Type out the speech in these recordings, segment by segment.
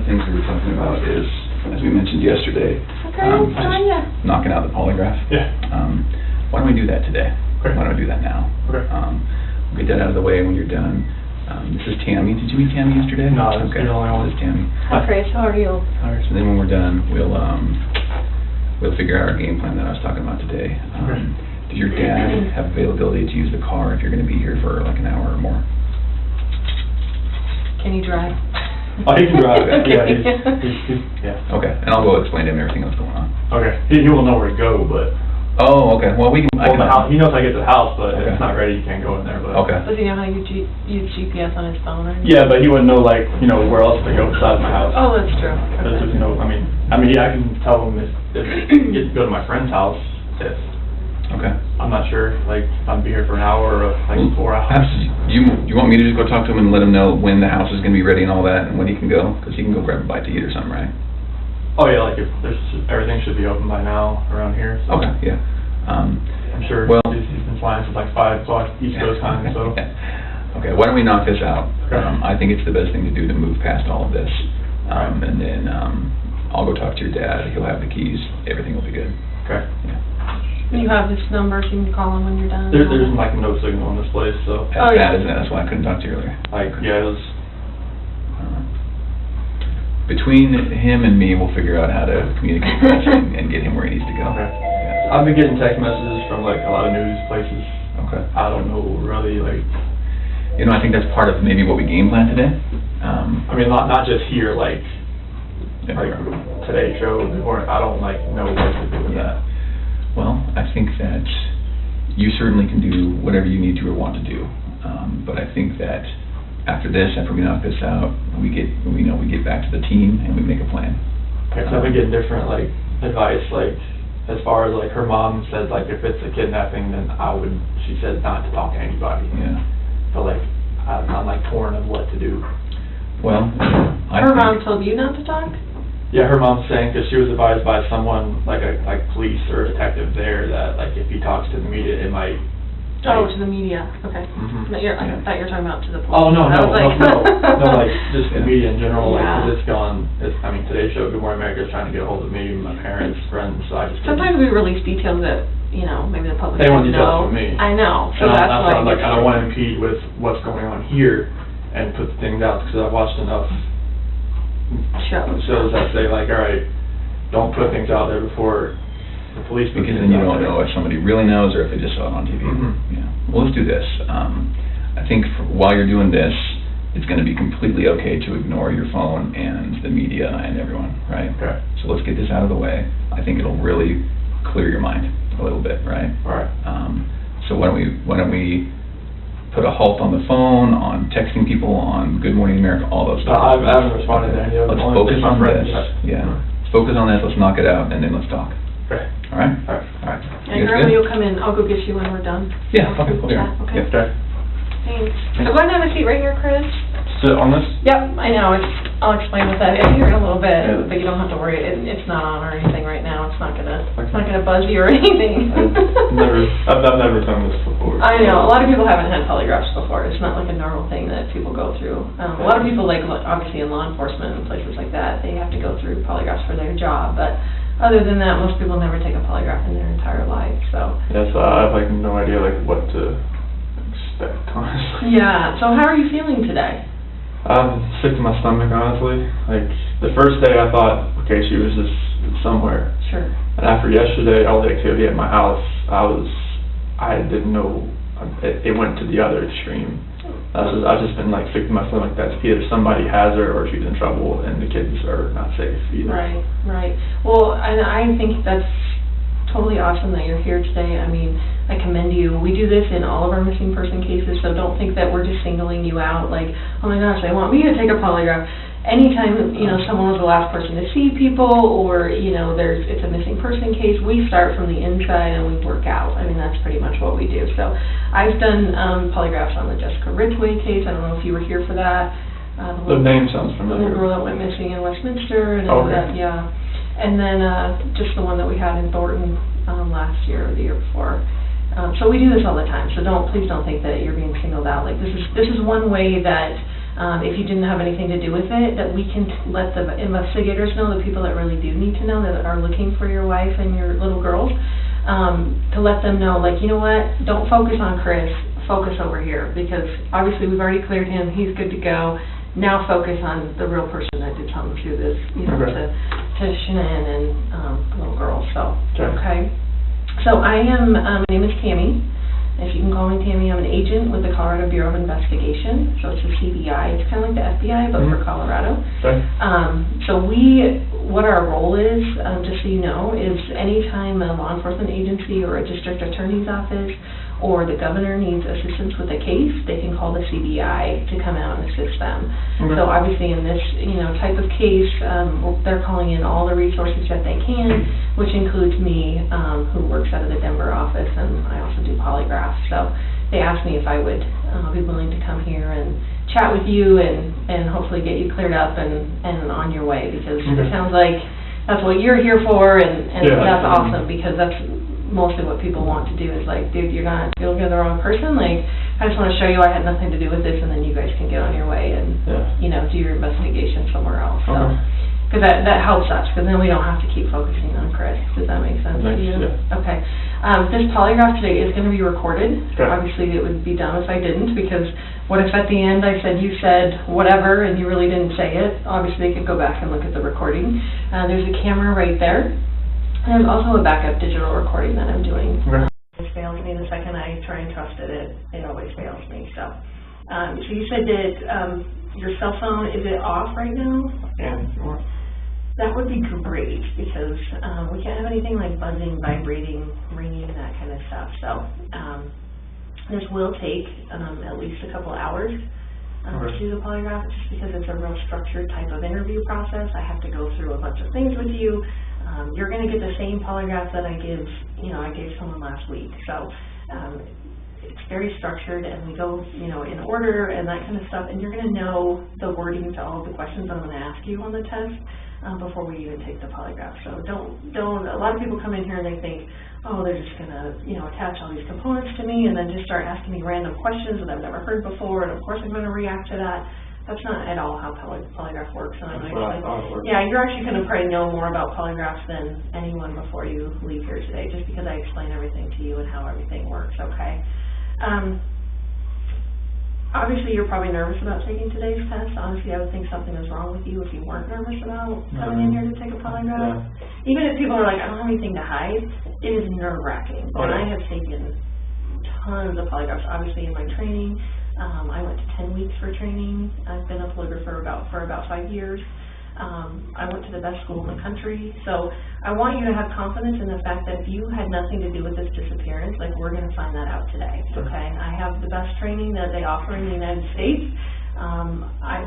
of the things we were talking about is, as we mentioned yesterday, knocking out the polygraph. Yeah. Why don't we do that today? Okay. Why don't we do that now? Okay. We'll get that out of the way when you're done. This is Tammy. Did you meet Tammy yesterday? No, this okay. is the only one. This is Tammy. Hi, Chris. How are you? All right. So then when we're done, we'll figure out our game plan that I was talking about today. Okay. Does your dad have availability to use the car if you're going to be here for like an hour or more? Can you drive? Oh, he can drive. Yeah, he's yeah. Okay, and I'll go explain to him everything that's going on. Okay. He will know where to go, but. Oh, okay. Well, we can. Well, the house. He knows how to get to the house, but okay. if it's not ready, you can't go in there. But. Okay. Does he know how to use GPS on his phone or anything? Yeah, but he wouldn't know where else to go besides my house. Oh, that's true. That's just, I mean, I can tell him if he gets to go to my friend's house. If okay. I'm not sure, if I'm be here for an hour or 4 hours. You want me to just go talk to him and let him know when the house is going to be ready and all that, and when he can go? Because he can go grab a bite to eat or something, right? Oh yeah, if everything should be open by now around here. So. Okay, yeah. I'm sure he's been flying since 5 o'clock East Coast time, so. Okay, why don't we knock this out? Okay. I think it's the best thing to do to move past all of this. And then I'll go talk to your dad. He'll have the keys. Everything will be good. Okay. Yeah. You have this number, so you can call him when you're done? There's no signal in this place, so. That's bad, isn't it? That's why I couldn't talk to you earlier. Yeah, it was. Between him and me, we'll figure out how to communicate with him and get him where he needs to go. Okay. Yeah. I've been getting text messages from a lot of news places. Okay. I don't know really I think that's part of maybe what we game plan today. I mean, not just here, today's show, or I don't know what to do with that. Well, I think that you certainly can do whatever you need to or want to do. But I think that after we knock this out, we get back to the team and we make a plan. Okay, so I've been getting different advice, as far as her mom said, if it's a kidnapping, then she said not to talk to anybody. Yeah. But I'm torn of what to do. Well, her mom told you not to talk? Yeah, her mom's saying, because she was advised by someone, like police or a detective there, that if he talks to the media, it might. Oh, to the media. Okay. Mm-hmm. I thought you were talking about to the police. Oh no, just the media in general. Yeah. Because today's show, Good Morning America, is trying to get a hold of me, my parents, friends. So I just. Sometimes we release details that maybe the public. They want doesn't details know. from me. I know. So and that's why. I don't want to impede with what's going on here and put things out, because I've watched enough shows that say all right, don't put things out there before the police. Because then you don't know if somebody really knows or if they just saw it on TV. Mm-hmm. Yeah. Well, let's do this. I think while you're doing this, it's going to be completely okay to ignore your phone and the media and everyone, right? Okay. So let's get this out of the way. I think it'll really clear your mind a little bit, right? All right. So why don't we put a halt on the phone, on texting people, on Good Morning America, all those stuff. I haven't responded to any of them. Let's focus on this. Yeah. Let's focus on this. Let's knock it out, and then let's talk. Okay. All right? All right. All right. And Grandma, you'll come in. I'll go get you when we're done. Yeah. Okay. Cool. Yeah. Okay. Yeah. Thanks. So go ahead and have a seat right here, Chris. Sit on this? Yep, I know. I'll explain what that is here in a little bit, but you don't have to worry. It's not on or anything right now. It's not gonna buzz you or anything. I've never done this before. I know. A lot of people haven't had polygraphs before. It's not like a normal thing that people go through. A lot of people, obviously in law enforcement and places like that, they have to go through polygraphs for their job. But other than that, most people never take a polygraph in their entire life. So. Yeah, so I have no idea what to expect, honestly. Yeah. So how are you feeling today? I'm sick to my stomach, honestly. The first day I thought, okay, she was just somewhere. Sure. And after yesterday, all the activity at my house, I didn't know, it went to the other extreme. I've just been sick to my stomach that either somebody has her or she's in trouble and the kids are not safe either. Right. Well, and I think that's totally awesome that you're here today. I mean, I commend you. We do this in all of our missing person cases, so don't think that we're just singling you out oh my gosh, they want me to take a polygraph. Anytime, someone was the last person to see people or, it's a missing person case, we start from the inside and we work out. I mean, that's pretty much what we do. So I've done polygraphs on the Jessica Ridgway case. I don't know if you were here for that. The name sounds familiar. The girl that went missing in Westminster and okay. Yeah. And then just the one that we had in Thornton last year or the year before. So we do this all the time. So please don't think that you're being singled out. This is one way that if you didn't have anything to do with it, that we can let the investigators know, the people that really do need to know, that are looking for your wife and your little girls, to let them know, like, you know what, don't focus on Chris, focus over here, because obviously we've already cleared him, he's good to go. Now focus on the real person that did something to this, you know, to Shanann and the little girl. So, okay. So I am, my name is Tammy. If you can call me Tammy, I'm an agent with the Colorado Bureau of Investigation. So it's a CBI. It's kind of like the FBI, but for Colorado. Okay. So what our role is, just so you know, is anytime a law enforcement agency or a district attorney's office or the governor needs assistance with a case, they can call the CBI to come out and assist them. Okay. So obviously in this, you know, type of case, they're calling in all the resources that they can, which includes me, who works out of the Denver office, and I also do Polygraph. So they asked me if I would be willing to come here and chat with you and hopefully get you cleared up and on your way, because it sounds like that's what you're here for, and that's awesome, because that's mostly what people want to do is like, dude, you're looking at the wrong person. Like, I just want to show you I had nothing to do with this, and then you guys can get on your way and, you know, do your investigation somewhere else. So, because that helps us, because then we don't have to keep focusing on Chris. Does that make sense to you? Yeah. Okay. This polygraph today is going to be recorded. Okay. Obviously, it would be dumb if I didn't, because what if at the end I said you said whatever and you really didn't say it? Obviously, they could go back and look at the recording. There's a camera right there. And there's also a backup digital recording that I'm doing. It fails me the second I try and trust it. It always fails me. So, so you said that your cell phone, is it off right now? Yeah. That would be great, because we can't have anything like buzzing, vibrating, ringing, that kind of stuff. So this will take at least a couple hours to do the polygraph, just because it's a real structured type of interview process. I have to go through a bunch of things with you. You're going to get the same polygraph that I gave someone last week. So it's very structured, and we go, you know, in order and that kind of stuff. And you're going to know the wording to all of the questions I'm going to ask you on the test before we even take the polygraph. So don't. A lot of people come in here and they think, oh, they're just going to, you know, attach all these components to me and then just start asking me random questions that I've never heard before, and of course I'm going to react to that. That's not at all how polygraph works. And I'm actually, yeah, you're actually going to probably know more about polygraphs than anyone before you leave here today, just because I explain everything to you and how everything works, okay? Obviously, you're probably nervous about taking today's test. Honestly, I would think something is wrong with you if you weren't nervous about coming in here to take a polygraph. Even if people are like, I don't have anything to hide, it is nerve-wracking. And I have taken tons of polygraphs, obviously, in my training. I went to 10 weeks for training. I've been a polygrapher for about 5 years. I went to the best school in the country. So I want you to have confidence in the fact that if you had nothing to do with this disappearance, like, we're going to find that out today, okay? I have the best training that they offer in the United States.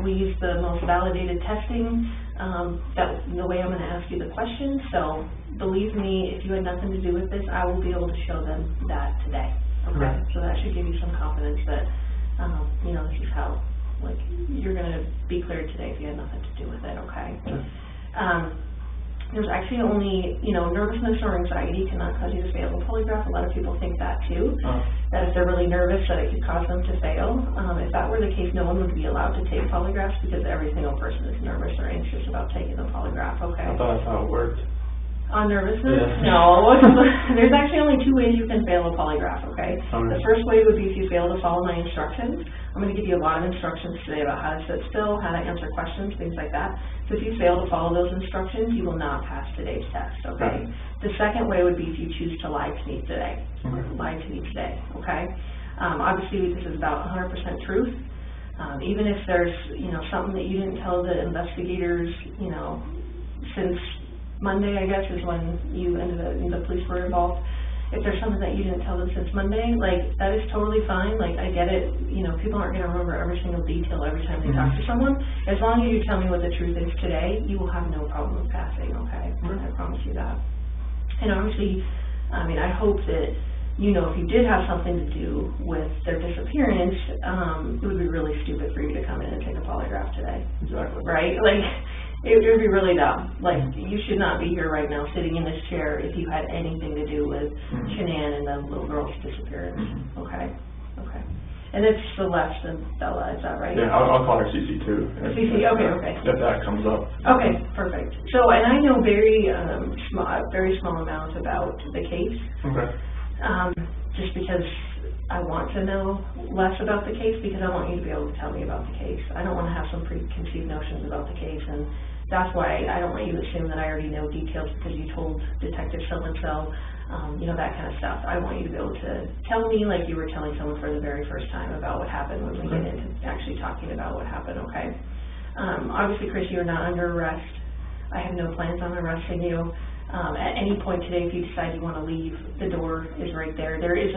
We use the most validated testing, the way I'm going to ask you the questions. So believe me, if you had nothing to do with this, I will be able to show them that today, okay? So that should give you some confidence that you know, this is how, like, you're going to be cleared today if you had nothing to do with it, okay? There's actually only, you know, nervousness or anxiety cannot cause you to fail a polygraph. A lot of people think that too, that if they're really nervous that it could cause them to fail. If that were the case, no one would be allowed to take polygraphs, because every single person is nervous or anxious about taking a polygraph, okay? I thought that's how it worked. On nervousness? Yeah. No. There's actually only 2 ways you can fail a polygraph, okay? The first way would be if you fail to follow my instructions. I'm going to give you a lot of instructions today about how to sit still, how to answer questions, things like that. So if you fail to follow those instructions, you will not pass today's test, okay? The second way would be if you choose to lie to me today. Lie to me today, okay? Obviously, this is about 100% truth. Even if there's, you know, something that you didn't tell the investigators, you know, since Monday, I guess, is when you the police were involved. If there's something that you didn't tell them since Monday, like, that is totally fine. Like, I get it. You know, people aren't going to remember every single detail every time they talk to someone. As long as you tell me what the truth is today, you will have no problem with passing, okay? I promise you that. And obviously, I mean, I hope that, you know, if you did have something to do with their disappearance, it would be really stupid for you to come in and take a polygraph today. Exactly. Right? Like, it would be really dumb. Like, you should not be here right now sitting in this chair if you had anything to do with Shanann and the little girl's disappearance. Okay? Okay. And it's Celeste and Bella, is that right? Yeah, I'll call her CC too. CC, okay. If that comes up. Okay, perfect. So, and I know very small amounts about the case. Okay. Just because I want to know less about the case, because I want you to be able to tell me about the case. I don't want to have some preconceived notions about the case, and that's why I don't want you to assume that I already know details because you told Detective so-and-so, you know, that kind of stuff. I want you to be able to tell me like you were telling someone for the very first time about what happened when we get into actually talking about what happened, okay? Obviously, Chris, you are not under arrest. I have no plans on arresting you. At any point today, if you decide you want to leave, the door is right there. There is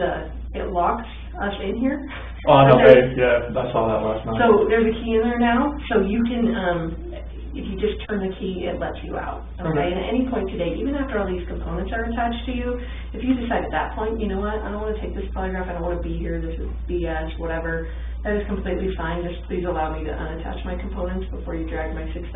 it locks us in here. Oh, okay, yeah, I saw that last night. So there's a key in there now, so you can, if you just turn the key, it lets you out, okay? And at any point today, even after all these components are attached to you, if you decide at that point, you know what, I don't want to take this polygraph, I don't want to be here, this is BS, whatever, that is completely fine. Just please allow me to unattach my components before you drag my $6,000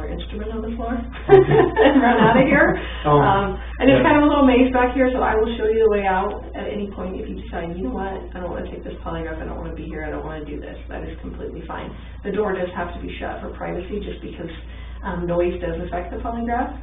instrument on the floor and run out of here. And it's kind of a little maze back here, so I will show you the way out at any point if you decide, you know what, I don't want to take this polygraph, I don't want to be here, I don't want to do this. That is completely fine. The door does have to be shut for privacy just because noise does affect the polygraph.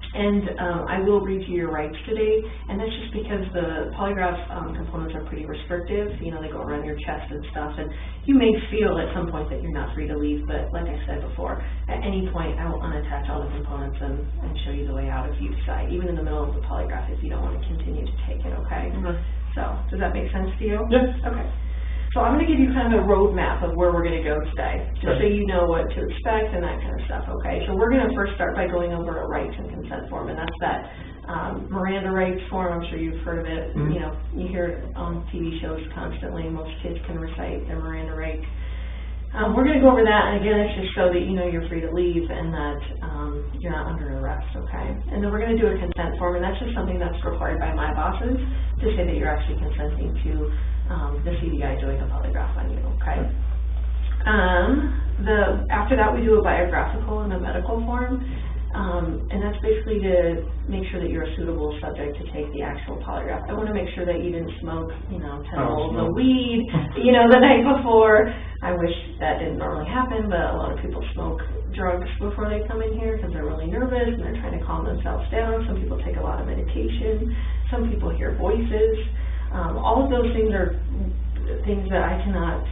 And I will read you your rights today, and that's just because the polygraph components are pretty restrictive. You know, they go around your chest and stuff, and you may feel at some point that you're not free to leave, but like I said before, at any point I will unattach all the components and show you the way out if you decide, even in the middle of the polygraph if you don't want to continue to take it, okay? So, does that make sense to you? Yes. Okay. So I'm going to give you kind of a roadmap of where we're going to go today, just so you know what to expect and that kind of stuff, okay? So we're going to first start by going over a rights and consent form, and that's that Miranda rights form. I'm sure you've heard of it. You know, you hear it on TV shows constantly. Most kids can recite their Miranda rights. We're going to go over that, and again, it's just so that you know you're free to leave and that you're not under arrest, okay? And then we're going to do a consent form, and that's just something that's required by my bosses to say that you're actually consenting to the CBI doing a polygraph on you, okay? After that, we do a biographical and a medical form, and that's basically to make sure that you're a suitable subject to take the actual polygraph. I want to make sure that you didn't smoke, you know, 10 bowls of weed, you know, the night before. I wish that didn't normally happen, but a lot of people smoke drugs before they come in here because they're really nervous and they're trying to calm themselves down. Some people take a lot of medication. Some people hear voices. All of those things are things that I cannot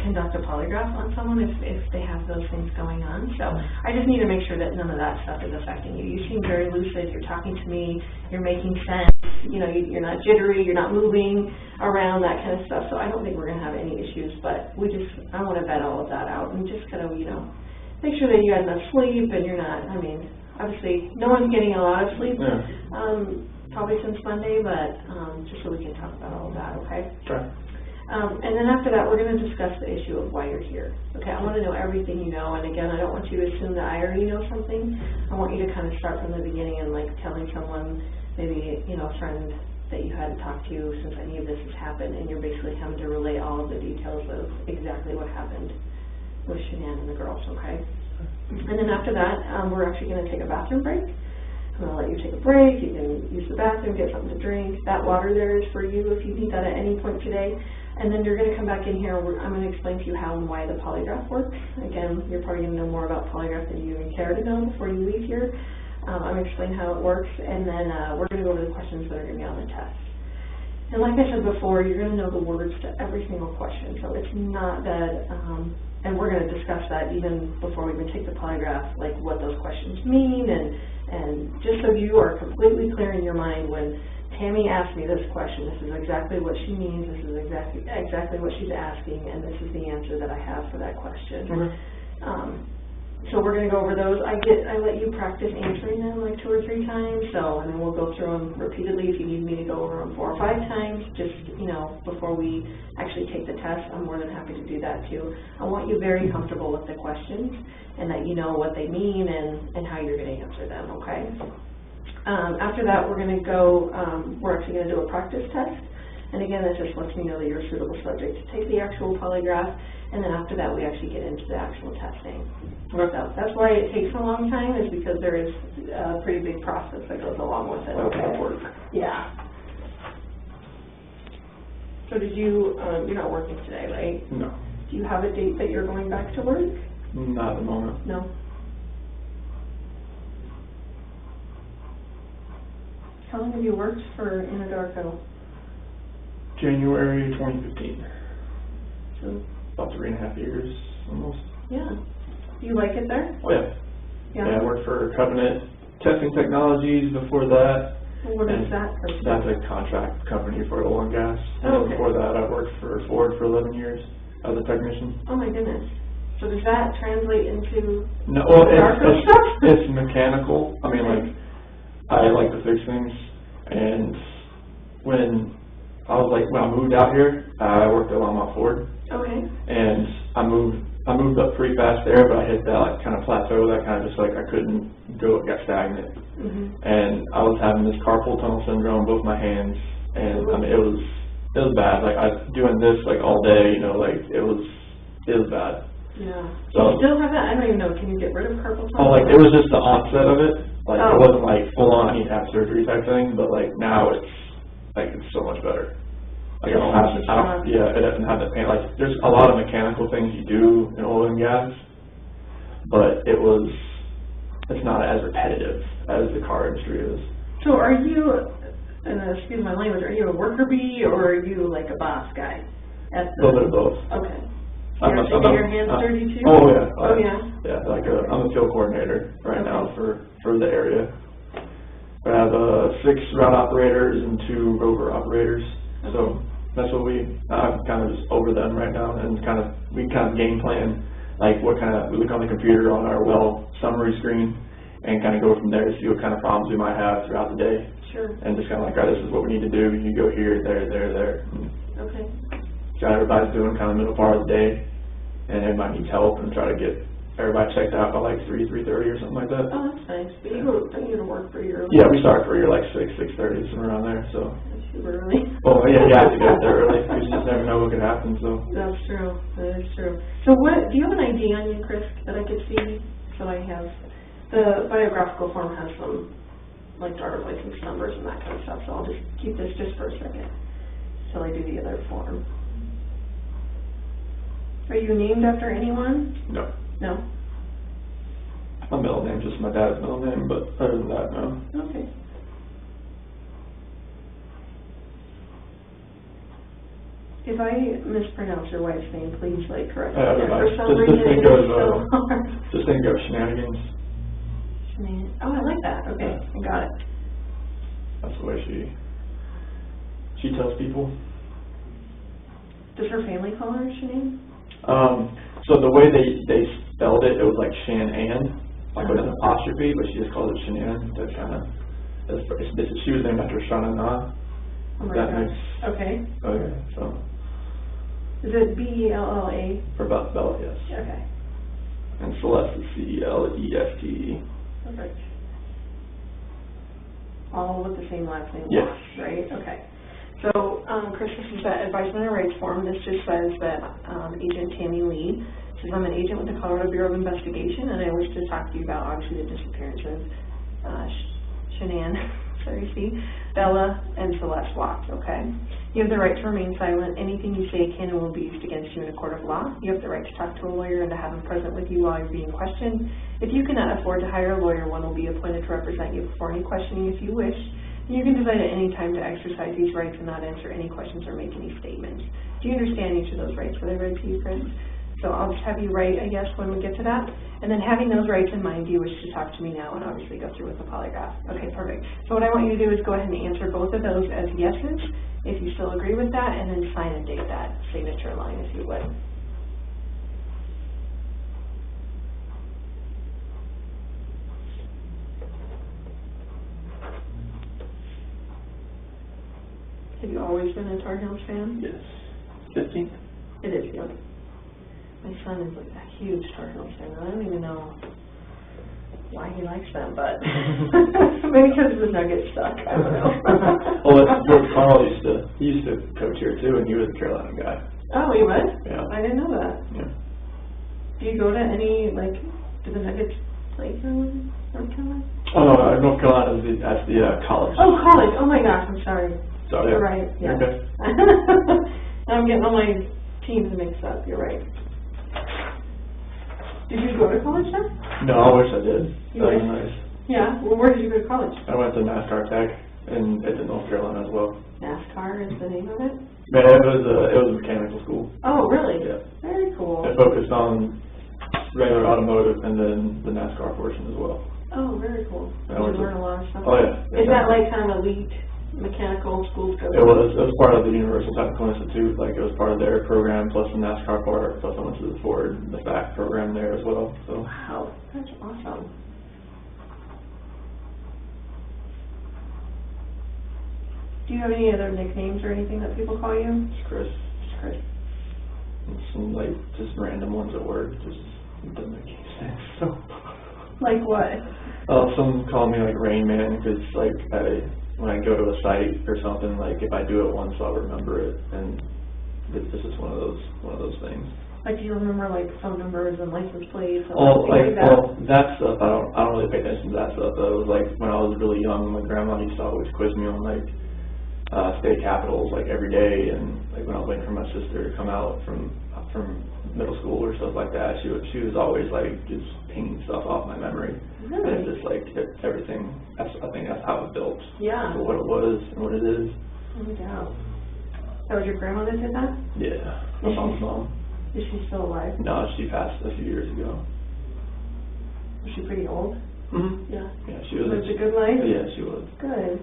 conduct a polygraph on someone if they have those things going on. So I just need to make sure that none of that stuff is affecting you. You seem very lucid, you're talking to me, you're making sense, you know, you're not jittery, you're not moving around, that kind of stuff. So I don't think we're going to have any issues, but I want to vet all of that out and just kind of, you know, make sure that you had enough sleep and you're not, I mean, obviously no one's getting a lot of sleep. Probably since Monday, but just so we can talk about all of that, okay? Sure. And then after that, we're going to discuss the issue of why you're here. Okay, I want to know everything you know, and again, I don't want you to assume that I already know something. I want you to kind of start from the beginning and like telling someone, maybe, you know, a friend that you hadn't talked to since any of this has happened, and you're basically having to relay all of the details of exactly what happened with Shanann and the girls, okay? And then after that, we're actually going to take a bathroom break. I'm going to let you take a break, you can use the bathroom, get something to drink. That water there is for you if you need that at any point today. And then you're going to come back in here, I'm going to explain to you how and why the polygraph works. Again, you're probably going to know more about polygraph than you even care to know before you leave here. I'm going to explain how it works, and then we're going to go over the questions that are going to be on the test. And like I said before, you're going to know the words to every single question, so it's not that, and we're going to discuss that even before we even take the polygraph, like what those questions mean, and just so you are completely clear in your mind when Tammy asked me this question, this is exactly what she means, this is exactly what she's asking, and this is the answer that I have for that question. So we're going to go over those. I let you practice answering them like 2 or 3 times, and then we'll go through them repeatedly if you need me to go over them 4 or 5 times, just, you know, before we actually take the test. I'm more than happy to do that too. I want you very comfortable with the questions and that you know what they mean and how you're going to answer them, okay? After that, we're going to go, we're actually going to do a practice test. And again, that just lets me know that you're a suitable subject to take the actual polygraph. And then after that, we actually get into the actual testing. So that's why it takes a long time, is because there is a pretty big process that goes along with it. Okay. Yeah. So did you, you're not working today, right? No, Do you have a date that you're going back to work? not at the moment. No. How long have you worked for Anadarko? January 2015. So, About 3.5 years, almost. yeah. Do you like it there? Oh, yeah. Yeah, I worked for Covenant Testing Technologies before that. What is And that for? That's a contract company for oil and gas. And Oh, okay. before that, I worked for Ford for 11 years as a technician. Oh my goodness. So does that translate into No, well, Darko stuff? it's mechanical. I mean, like, I like to fix things. And when I moved out here, I worked at Longmont Ford. Okay. And I moved up pretty fast there, but I hit that like kind of plateau, that kind of just like I couldn't go, it got stagnant. And I was having this carpal tunnel syndrome, both my hands, and I mean it was bad. Like I was doing this like all day, you know, like it was bad. Yeah. So, you still have that? I don't even know. Can you get rid of carpal tunnel? oh, like it was just the onset of it. Like Oh. it wasn't like full on I need to have surgery type thing, but like now it's so much better. Like it doesn't have the pain. Like there's a lot of mechanical things you do in oil and gas, but it's not as repetitive as the car industry is. So are you, and excuse my language, are you a worker bee or are you like a boss guy? A little bit of both. Okay. So you're taking your hands dirty too? Oh yeah. Oh yeah. Yeah, like I'm a field coordinator right now for the area. I have 6 route operators and 2 rover operators. So that's what I'm kind of just over them right now, and we kind of game plan, like we look on the computer on our well summary screen and kind of go from there to see what kind of problems we might have throughout the day. Sure. And just kind of like, all right, this is what we need to do. You go here, there. Okay. So everybody's doing kind of middle part of the day, and everybody needs help, and try to get everybody checked out by like 3:30 or something like that. Oh, that's nice. But don't you go to work pretty early? Yeah, we start pretty like 6:30, somewhere around there. So. That's super early. Oh yeah, you have to get there early. You just never know what could happen. So. That's true. That is true. So do you have an ID on you, Chris, that I could see? So I have the biographical form has some like driver's license numbers and that kind of stuff. So I'll just keep this just for a second till I do the other form. Are you named after anyone? No. No. My middle name's just my dad's middle name, but other than that, no. Okay. If I mispronounce your wife's name, please correct me. For some reason, it is so hard. Just think of shenanigans. Oh, I like that. Okay, I got it. That's the way she tells people. Does her family call her Shanann? So the way they spelled it, it was like Shan-Ann, like with an apostrophe, but she just calls it Shanann. That kind of, she was named after Shana Na. Oh my That gosh. makes. Okay. Okay, so. Is it B-E-L-L-A? For Bella, yes. Okay. And Celeste is C-E-L-E-S-T-E. Perfect. All with the same last name? Yes. Right? Okay. So, Chris, this is that advisement and rights form. This just says that Agent Tammy Lee says, I'm an agent with the Colorado Bureau of Investigation, and I wish to talk to you about, obviously, the disappearance of Shanann, Bella, and Celeste Watts, okay? You have the right to remain silent. Anything you say can and will be used against you in a court of law. You have the right to talk to a lawyer and to have him present with you while you're being questioned. If you cannot afford to hire a lawyer, one will be appointed to represent you before any questioning if you wish. And you can decide at any time to exercise these rights and not answer any questions or make any statements. Do you understand each of those rights? Were they read to you, Chris? So I'll just have you write, I guess, when we get to that. And then having those rights in mind, do you wish to talk to me now and obviously go through with the polygraph? Okay, perfect. So what I want you to do is go ahead and answer both of those as yeses, if you still agree with that, and then sign and date that signature line, if you would. Have you always been a Tar Heels fan? Yes. 15? It is, yeah. My son is like a huge Tar Heels fan. I don't even know why he likes them, but maybe because of the Nuggets stuff. I don't know. Well, that's George Carl used to coach here too, and he was a Carolina guy. Oh, he was? Yeah. I didn't know that. Yeah. Do you go to any, like, do the Nuggets play Carolina? North Carolina? Oh no, North Carolina that's the college. Oh, college. Oh my gosh, I'm sorry. Sorry. You're right. Yeah. Okay. I'm getting all my teams mixed up, you're right. Did you go to college then? No, I wish I did. You That was did? nice. Yeah, well, where did you go to college? I went to NASCAR Tech in North Carolina as well. NASCAR is the name of it? Man, it was a mechanical school. Oh, really? Yeah. Very cool. It focused on regular automotive and then the NASCAR portion as well. Oh, very cool. Yeah, Did you learn a lot of stuff? Oh, yeah. Is that like kind of elite mechanical school scope? It was part of the Universal Technical Institute. Like, it was part of their program, plus the NASCAR part, plus I went to the Ford, the FAC program there as well, so. Wow, that's awesome. Do you have any other nicknames or anything that people call you? It's Chris. Just Chris. And some, like, just random ones at work, just doesn't make any sense, so. Like what? Some call me, like, Rain Man, because, like, when I go to a site or something, like, if I do it once, I'll remember it, and this is one of those things. Like, do you remember, like, phone numbers and license plates? And That stuff, I don't really pay attention to that stuff, though. It was like, when I was really young, my grandma used to always quiz me on, like, state capitals, like, every day, and, like, when I was waiting for my sister to come out from middle school or stuff like that, she was always, like, just pinging stuff off my memory. Really? And it's just, like, everything, I think that's how it built. Yeah. For what it was and what it is. No doubt. That was your grandma that did that? Yeah, my mom's mom. Is she still alive? No, she passed a few years ago. Was she pretty old? Mm-hmm. Yeah. Yeah, she was. Lived a good life? Yeah, she was. Good.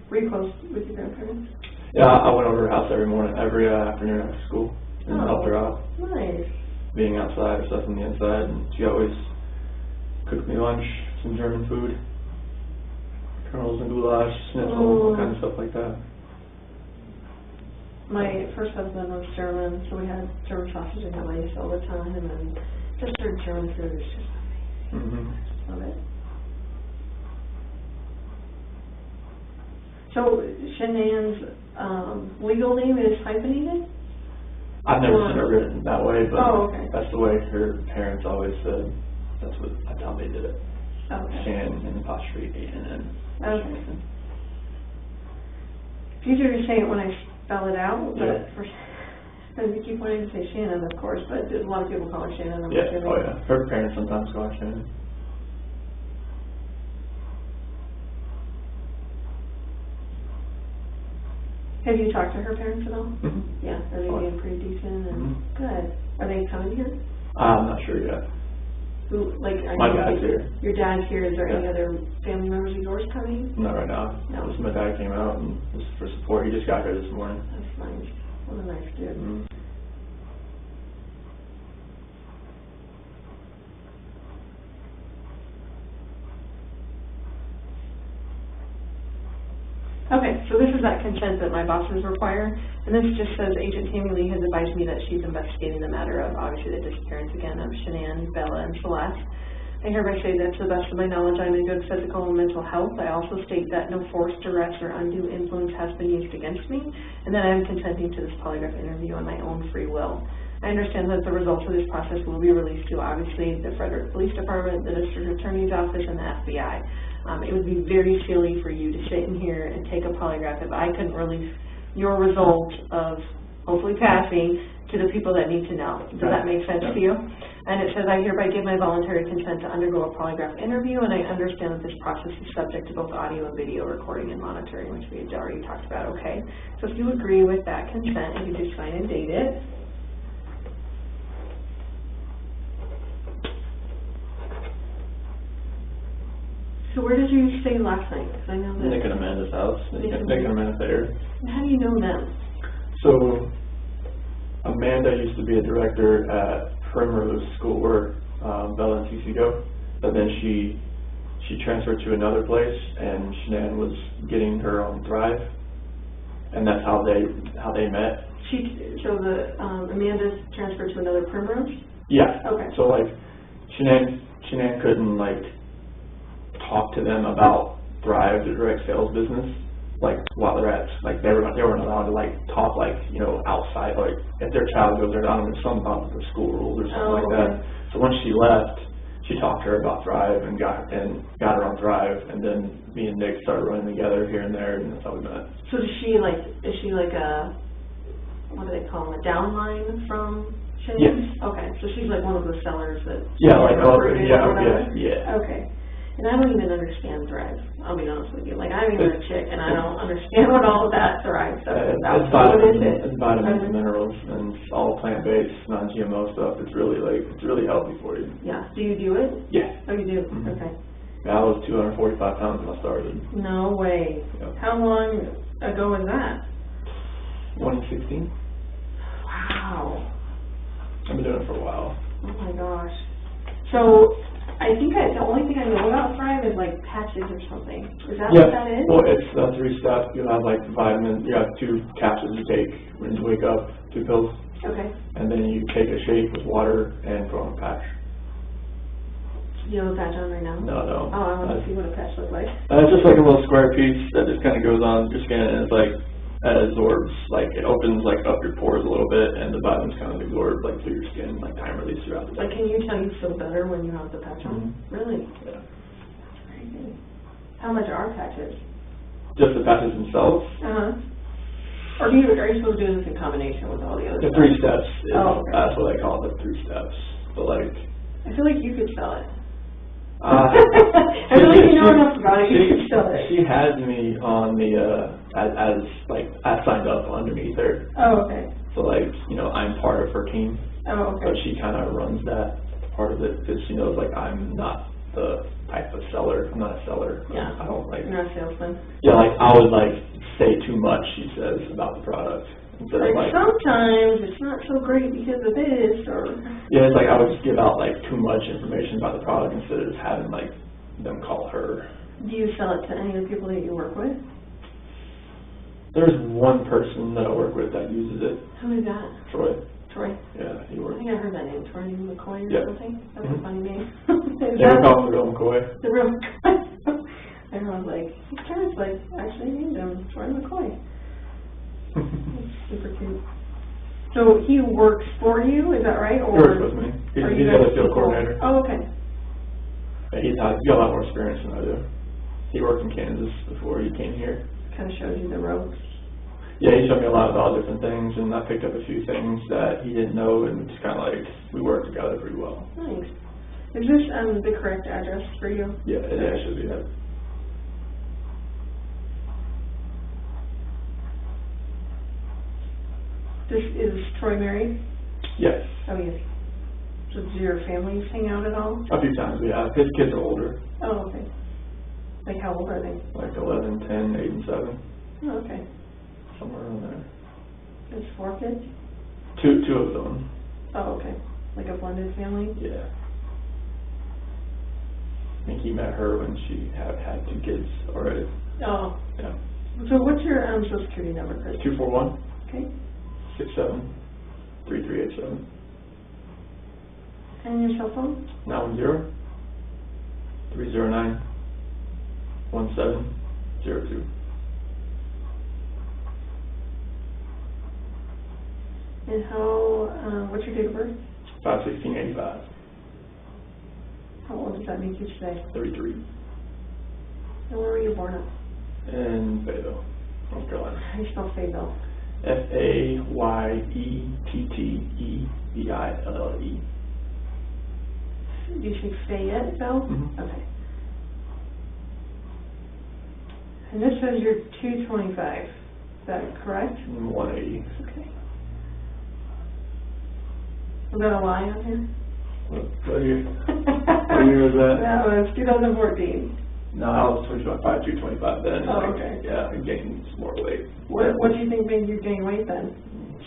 Were you close with your grandparents? Yeah, I went over to her house every afternoon after school and helped her out. Nice. Being outside or stuff on the inside, and she always cooked me lunch, some German food, kernels and goulash, schnitzel, all kinds of stuff like that. My first husband was German, so we had German sausage and rice all the time, and just their German food is just amazing. Love it. So Shanann's legal name is hyphenated? I've never seen it written that way, but okay. that's the way her parents always said. That's how they did it. Okay. Shan and apostrophe A-N-N. Okay. It's easier to say it when I spell it out, but we keep wanting to say Shannon, of course, but a lot of people call her Shannon. Yeah, oh yeah. Her parents sometimes call her Shannon. Have you talked to her parents at all? Mm-hmm. Yeah, are they being pretty decent and good? Are they coming here? I'm not sure yet. Who, like, are My you, dad's here. Your dad's here. Is there any other family members of yours coming? Not right now. No. Just my dad came out and just for support. He just got here this morning. That's nice. What a nice dude. Mm-hmm. Okay, so this is that consent that my bosses require, and this just says Agent Tammy Lee has advised me that she's investigating the matter of, obviously, the disappearance again of Shanann, Bella, and Celeste. I hereby say that to the best of my knowledge, I'm in good physical and mental health. I also state that no force, duress, or undue influence has been used against me, and that I am consenting to this polygraph interview on my own free will. I understand that the results of this process will be released to, obviously, the Frederick Police Department, the District Attorney's Office, and the FBI. It would be very silly for you to sit in here and take a polygraph if I couldn't release your result of hopefully passing to the people that need to know. Does that make sense to you? And it says, I hereby give my voluntary consent to undergo a polygraph interview, and I understand that this process is subject to both audio and video recording and monitoring, which we had already talked about, okay? So if you agree with that consent, you can just sign and date it. So where did you stay last night? Because I know that... Nick and Amanda's house. Nick and Amanda Thayer. How do you know them? So, Amanda used to be a director at Primrose School where Bella and Cece go, but then she transferred to another place, and Shanann was getting her on Thrive, and that's how they met. So Amanda transferred to another Primrose? Yeah. Okay. So like, Shanann couldn't like talk to them about Thrive, the direct sales business, like while they're at, like they weren't allowed to like talk like, you know, outside, like if their child goes there, I don't know, something about the school rules or something like that. So once she left, she talked to her about Thrive and got her on Thrive, and then me and Nick started running together here and there, and that's how we met. So is she like a what do they call them, a downline from Shane's? Yes. Okay, so she's like one of the sellers that. Yeah, like, recruited or whatever? yeah. Okay. And I don't even understand Thrive, I'll be honest with you. Like, I'm even a chick, and I don't understand what all of that Thrive stuff is about. It's vitamins and minerals, and it's all plant-based, non-GMO stuff. It's really healthy for you. Yeah. Do you do it? Yeah. Oh, you do? Mm-hmm. Okay. Yeah, I was 245 pounds when I started. No way. Yep. How long ago was that? 2016. Wow. I've been doing it for a while. Oh my gosh. So, I think the only thing I know about Thrive is like patches or something. Is that what that is? Well, it's 3 steps. You have like vitamins, you have 2 capsules you take when you wake up, 2 pills. Okay. And then you take a shake with water and put on a patch. You have a patch on right now? No. Oh, I want to see what a patch looks like. It's just like a little square piece that just kind of goes on your skin, and it's like, it absorbs, like, it opens like up your pores a little bit, and the vitamins kind of absorb like through your skin, like time release throughout the day. Like, can you tell you feel better when you have the patch on? Mm-hmm. Really? Yeah. That's very good. How much are patches? Just the patches themselves? Or are you supposed to do this in combination with all the other The stuff? 3 steps. Okay. That's what I call it, the 3 steps. But like, I feel like you could sell it. I feel like you know enough about it, you could sell it. She has me on the, as like, I signed up underneath her. Oh, okay. So like, you know, I'm part of her team. Oh, okay. But she kind of runs that part of it, because she knows like I'm not the type of seller. I'm not a seller. Yeah. I don't like. You're not a salesman. Yeah, like I would like say too much, she says, about the product. Instead of Like sometimes it's not so great because of this, or. Yeah, it's like I would just give out like too much information about the product instead of just having like them call her. Do you sell it to any of the people that you work with? There's one person that I work with that uses it. Who is that? Troy. Troy? Yeah, he I works. think I heard that name, Troy McCoy or something. That's a funny name. Yeah, we call him the real McCoy. The real McCoy. Everyone's like, his parents like actually named him Troy McCoy. That's super cute. So he works for you, is that right? Or He works with me. He's the field coordinator. Oh, okay. Yeah, he's got a lot more experience than I do. He worked in Kansas before he came here. Kind of shows you the ropes. Yeah, he showed me a lot about different things, and I picked up a few things that he didn't know, and just kind of like, we worked together pretty well. Nice. Is this the correct address for you? Yeah, it should be that. This is Troy married? Yes. Oh, yes. So do your families hang out at all? A few times, yeah. His kids are older. Oh, okay. Like how old are they? Like 11, 10, 8, and 7. Oh, okay. Somewhere around there. There's 4 kids? Two of them. Oh, okay. Like a blended family? Yeah. I think he met her when she had 2 kids already. Oh. Yeah. So what's your social security number, Chris? 241. Okay. 67-3387. And your cell phone? 910-309-1702. And what's your date of birth? 5/16/85. How old does that make you today? 33. And where were you born at? In Fayetteville, North Carolina. How do you spell Fayetteville? FAYETTEVILLE. Do you say Fayetteville? Mm-hmm. Okay. And this says you're 225. Is that correct? 180. Okay. Was that a lie on here? What year? What year was that? That was 2014. No, I was 225 then. Oh, okay. Yeah, I gained more weight. What do you think made you gain weight then?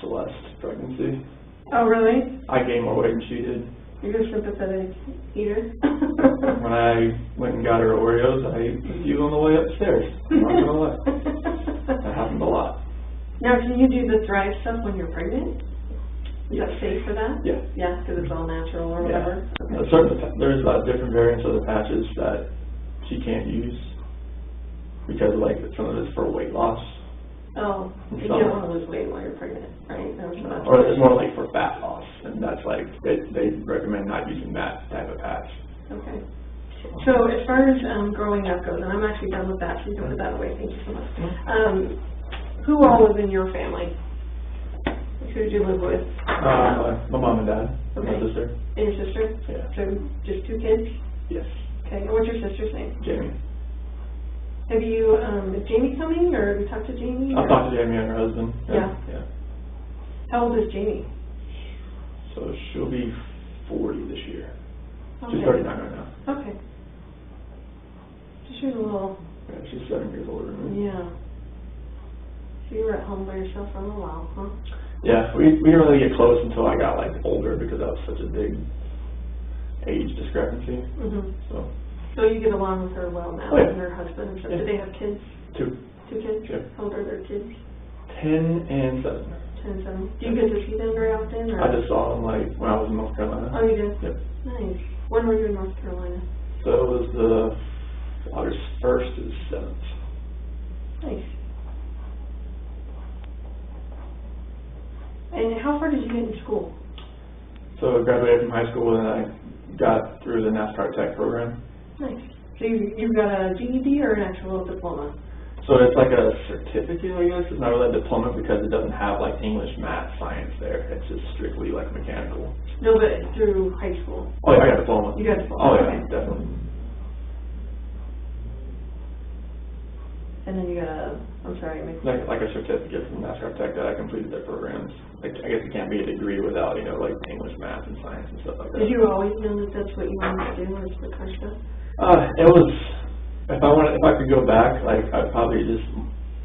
Celeste, pregnancy. Oh, really? I gained more weight than she did. You're a sympathetic eater? When I went and got her Oreos, I was you on the way upstairs. I'm not gonna lie. That happened a lot. Now, can you do the Thrive stuff when you're pregnant? Is that safe for that? Yeah. Yeah, because it's all natural or whatever? Yeah. Okay. There's different variants of the patches that she can't use because like some of it's for weight loss. Oh, you don't want to lose weight while you're pregnant, right? Or it's more like for fat loss, and that's like, they recommend not using that type of patch. Okay. So as far as growing up goes, and I'm actually done with that, so you can put that away, thank you so much. Who all was in your family? Who did you live with? My mom and dad, and my Okay. sister. And your sister? Yeah. So just 2 kids? Yes. Okay, and what's your sister's name? Jamie. Have you, is Jamie coming, or have you talked to Jamie? I've talked to Jamie and her husband. Yeah. Yeah. How old is Jamie? So she'll be 40 this year. Okay. She's 39 right now. Okay. So she's a little, Yeah, she's 7 years older than me. yeah. So you were at home by yourself for a little while, huh? Yeah, we didn't really get close until I got like older because that was such a big age discrepancy. So. So you get along with her well now, Oh, yeah. and her husband and stuff. Yeah. Do they have kids? 2. 2 kids? Yeah. How old are their kids? 10 and 7. 10 and 7. Do you get to see them very often? Or? I just saw them like when I was in North Carolina. Oh, you did? Yep. Nice. When were you in North Carolina? So it was the August 1st to the 7th. Nice. And how far did you get in school? So I graduated from high school and I got through the NASCAR Tech program. Nice. So you got a GED or an actual diploma? So it's like a certificate, I guess. It's not really a diploma because it doesn't have like English, math, science there. It's just strictly like mechanical. No, but through high school. Oh yeah, I got a diploma. You got a diploma? Oh yeah, Okay. definitely. And then you got a, I'm sorry, Like a certificate from NASCAR Tech that I completed their programs. Like I guess it can't be a degree without, you know, like English, math, and science and stuff like that. Did you always know that that's what you wanted to do, was the car stuff? It was, if I could go back, like I'd probably just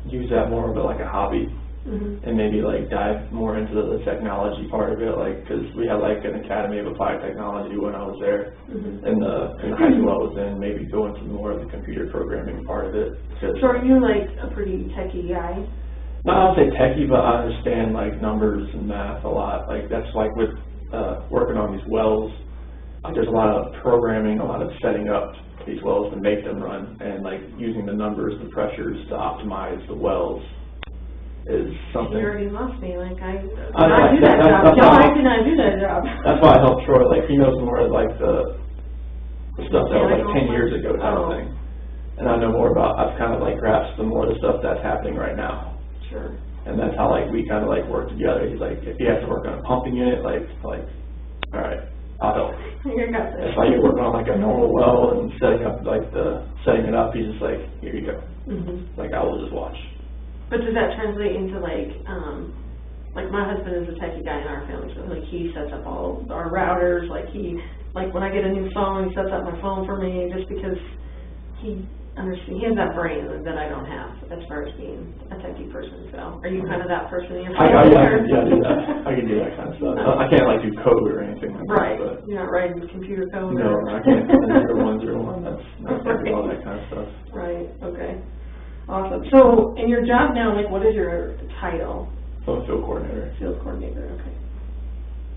use that more of like a hobby. And maybe like dive more into the technology part of it, like because we had like an Academy of Applied Technology when I was there, in the high school I was in. Maybe go into more of the computer programming part of it. So are you like a pretty techie guy? No, I don't say techie, but I understand like numbers and math a lot. Like that's like with working on these wells. Like there's a lot of programming, a lot of setting up these wells to make them run, and like using the numbers, the pressures to optimize the wells. Is something. You already lost me. Like I do like, that job. No, I did not do that job. That's why I helped Troy. Like he knows more of like the stuff that was like 10 years ago type of thing, and I know more about. I've kind of like grasped the more of the stuff that's happening right now. Sure. And that's how like we kind of like work together. He's like, if he has to work on a pumping unit, like all right, I'll help. You got this. If like you're working on like a normal well and setting it up, he's just like, here you go. Like I will just watch. But does that translate into like my husband is a techie guy in our family, so like he sets up all our routers, like when I get a new phone, he sets up my phone for me just because he has that brain that I don't have as far as being a techie person. So are you kind of that person in your family? I do that. I can do that kind of stuff. I can't like do code or anything like right. that. But you're not writing computer code? No, I can't. 0-1-0-1, that's right. All that kind of stuff. Right, okay. Awesome. So, in your job now, like, what is your title? So I'm a field coordinator. Field coordinator, okay.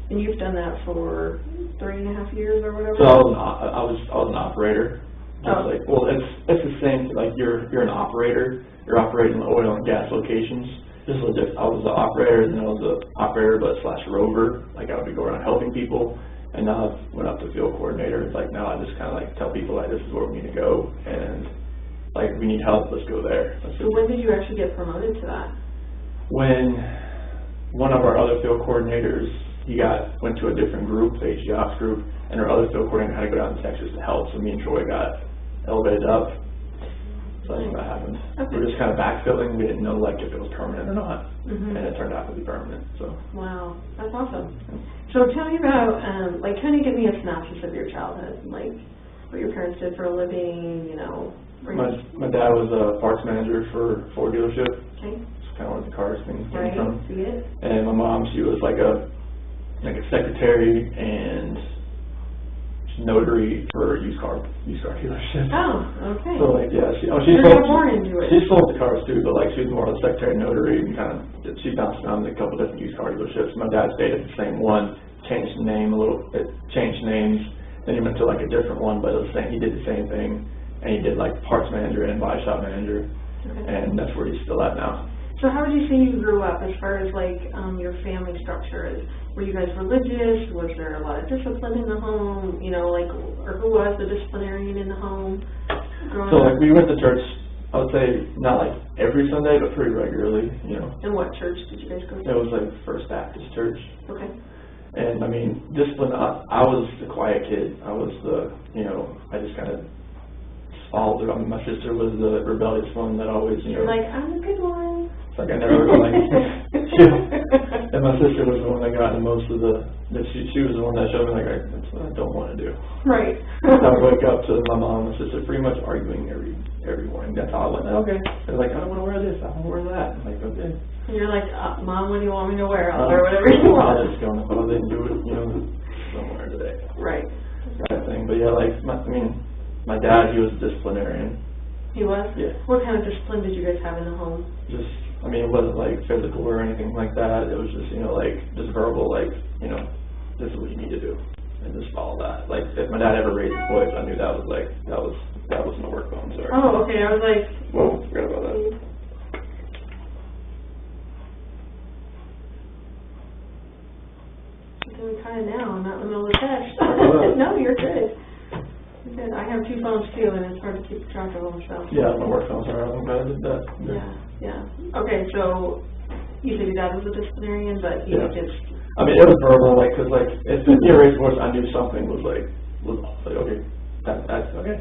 And you've done that for 3.5 years or whatever? So I was an operator. Oh. Like, well, it's the same. Like you're an operator. You're operating the oil and gas locations. This was just I was an operator, and then I was an operator but / rover. Like I would go around helping people, and now I've went up to field coordinator. It's like now I just kind of like tell people like this is where we need to go, and like we need help, let's go there. So when did you actually get promoted to that? When one of our other field coordinators, he went to a different group, the HG Ops group, and our other field coordinator had to go down to Texas to help. So me and Troy got elevated up. So that's what happened. Okay. We were just kind of backfilling. We didn't know like if it was permanent or not, and it turned out to be permanent. So. Wow, that's awesome. So tell me about like kind of give me a synopsis of your childhood, like what your parents did for a living, you know. My dad was a parts manager for a Ford dealership. Okay. It's kind of where the cars things came Right, from. see it. And my mom, she was like a secretary and notary for used car dealership. Oh, okay. So like yeah, she You're sold, born into it. She sold the cars too, but like she was more of a secretary and notary, and kind of she bounced around a couple different used car dealerships. My dad stayed at the same one, changed the name a little, it changed names. Then he went to like a different one, but it was the same. He did the same thing. And he did like parts manager and body shop manager, and that's where he's still at now. So how would you say you grew up as far as like your family structure is? Were you guys religious? Was there a lot of discipline in the home? You know, like, or who was the disciplinarian in the home? So like we went to church I would say not like every Sunday, but pretty regularly, you know. And what church did you guys go to? It was like First Baptist Church. Okay. And I mean, discipline, I was the quiet kid. I was the, you know, I just kind of followed it. I mean, my sister was the rebellious one that always, you know. You're like, I'm a good one. It's like I never, like, yeah. And my sister was the one that got the most of she was the one that showed me, like, that's what I don't want to do. Right. I would wake up to my mom and my sister pretty much arguing every morning. That's how I went. Okay. They're like, I don't want to wear this. I want to wear that. I'm like, okay. And you're like, Mom, what do you want me to wear? I'll wear whatever you want. I'll just go, if I didn't do it, you know, don't wear it today. Right. Kind of thing. But yeah, like, my dad, he was a disciplinarian. He was? Yeah. What kind of discipline did you guys have in the home? Just, I mean, it wasn't like physical or anything like that. It was just, you know, like, just verbal, like, you know, this is what you need to do. And just follow that. Like, if my dad ever raised his voice, I knew that was like, that was my work phone, sorry. Oh, okay. I was like, whoa, forgot about that. doing kind of now. I'm not in the middle of the test. No, you're good. You're good. I have 2 phones too, and it's hard to keep track of them. So. Yeah, my work phone. Sorry, I'm glad I did that. Yeah. Okay, so you said your dad was a disciplinarian, but he just. I mean, it was verbal, like, cause like if he raised voice, I knew something was like okay, that's okay.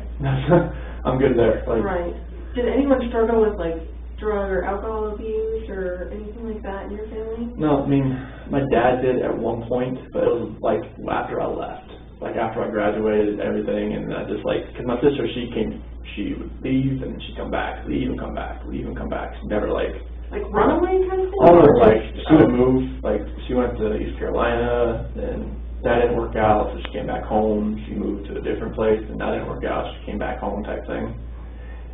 I'm good there. Like, right. Did anyone struggle with like drug or alcohol abuse or anything like that in your family? No, I mean, my dad did at one point, but it was like after I left, like after I graduated and everything, and I just like, cause my sister, she would leave and she'd come back, leave and come back, leave and come back. She never like runaway kind of thing? Oh, like she would move, like she went to East Carolina, and that didn't work out, so she came back home. She moved to a different place, and that didn't work out. She came back home type thing.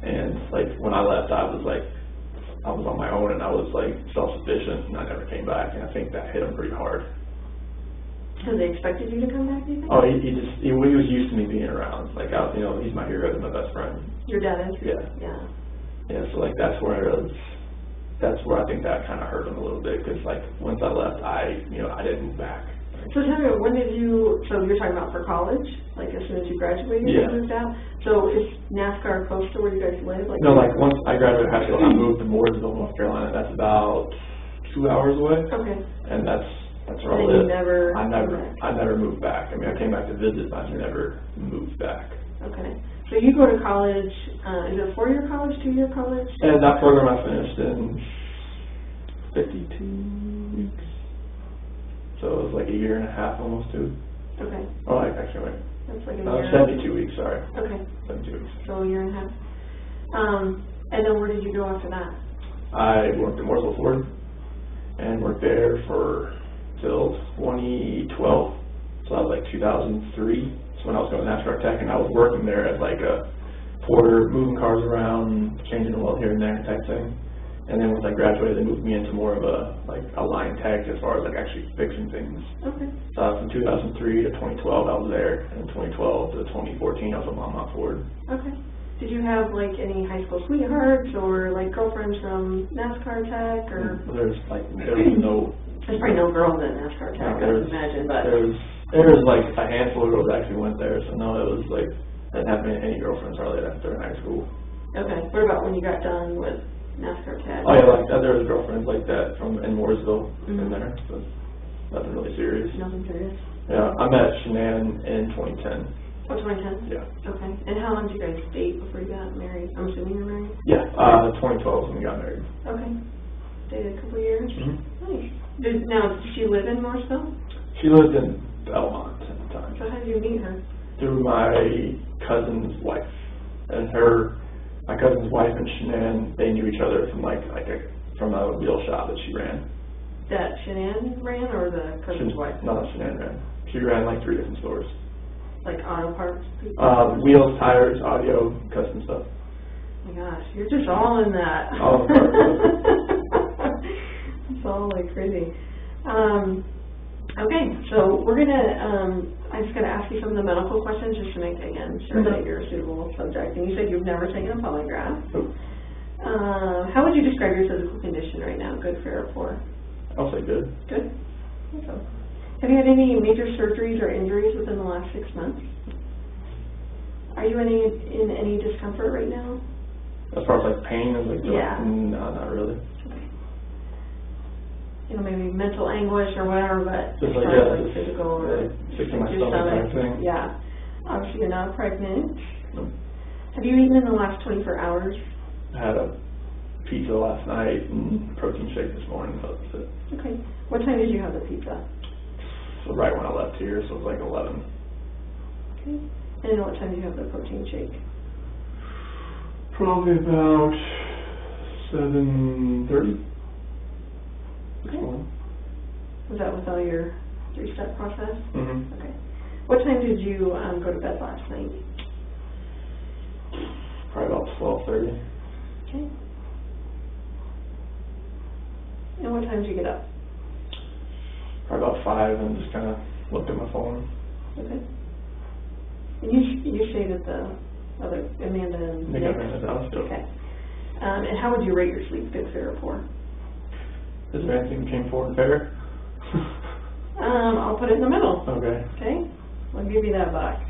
And like when I left, I was on my own, and I was like self-sufficient, and I never came back, and I think that hit him pretty hard. So they expected you to come back, do you think? Oh, he was used to me being around. Like, you know, he's my hero, he's my best friend. Your dad is? Yeah. Yeah, so like that's where I think that kind of hurt him a little bit, because like once I left, I didn't move back. So tell me, so you're talking about for college, like as soon as you graduated, you moved out? So is NASCAR close to where you guys live? Like, no, like once I graduated high school, I moved to Mooresville, North Carolina. That's about 2 hours away. Okay. And that's where I live. I never moved back. I mean, I came back to visit, but I never moved back. Okay. So you go to college, is it a 4-year college, 2-year college? And that program I finished in 52 weeks. So it was like 1.5 years, almost 2. Okay. Oh, I can't wait. That's like a year. 72 weeks, sorry. Okay. 72 weeks. So 1.5 years. And then where did you go after that? I worked at Mooresville Ford and worked there till 2012. So that was like 2003. When I was going to NASCAR Tech, and I was working there as like a porter, moving cars around, changing the oil here and there type thing. And then once I graduated, they moved me into more of a line tech as far as like actually fixing things. Okay. So from 2003 to 2012, I was there, and 2012 to 2014, I was at Mont Ford. Okay. Did you have like any high school sweethearts or like girlfriends from NASCAR Tech or? There was no. There's probably no girls at NASCAR Tech, I would imagine, but. There was like a handful of girls that actually went there, so no, it was like, I didn't have any girlfriends hardly after high school. Okay, what about when you got done with NASCAR Tech? Oh yeah, like there was girlfriends like that in Mooresville in there, so nothing really serious. Nothing serious? Yeah, I met Shanann in 2010. Oh, 2010? Yeah. Okay, and how long did you guys date before you got married? I'm assuming you were married? Yeah, 2012 when we got married. Okay, dated a couple years? Mm-hmm. Nice. Did she live in Mooresville? She lived in Belmont at the time. So how did you meet her? Through my cousin's wife. And my cousin's wife and Shanann, they knew each other from from a wheel shop that she ran. That Shanann ran, or the cousin's wife? No, Shanann ran. She ran like 3 different stores. Like auto parts? Wheels, tires, audio, custom stuff. Oh my gosh, you're just all in that. All in that. It's all like crazy. Okay, so we're gonna, I'm just gonna ask you some of the medical questions just to make, again, sure that you're a suitable subject. And you said you've never taken a polygraph. How would you describe your physical condition right now? Good, fair, or poor? I'll say good. Good? Okay. Have you had any major surgeries or injuries within the last 6 months? Are you in any discomfort right now? As far as like pain and like, Yeah. no, not really. Okay. You know, maybe mental anguish or whatever, but Just as like, far yeah, as like physical or sick to my your stomach type thing. Yeah. Obviously you're not pregnant. Nope. Have you eaten in the last 24 hours? I had a pizza last night and protein shake this morning, but that's it. Okay. What time did you have the pizza? So right when I left here, so it was like 11. Okay. And what time did you have the protein shake? Probably about 7:30 this Okay. morning. Was that with all your 3-step process? Mm-hmm. Okay. What time did you go to bed last night? Probably about 12:30. Okay. And what time did you get up? Probably about 5 and just kind of looked at my phone. Okay. And you say that the other Amanda and Nick Nick. ran it down still. Okay. And how would you rate your sleep, good, fair, or poor? Is there anything between 4 and fair? I'll put it in the middle. Okay. Okay. I'll give you that box.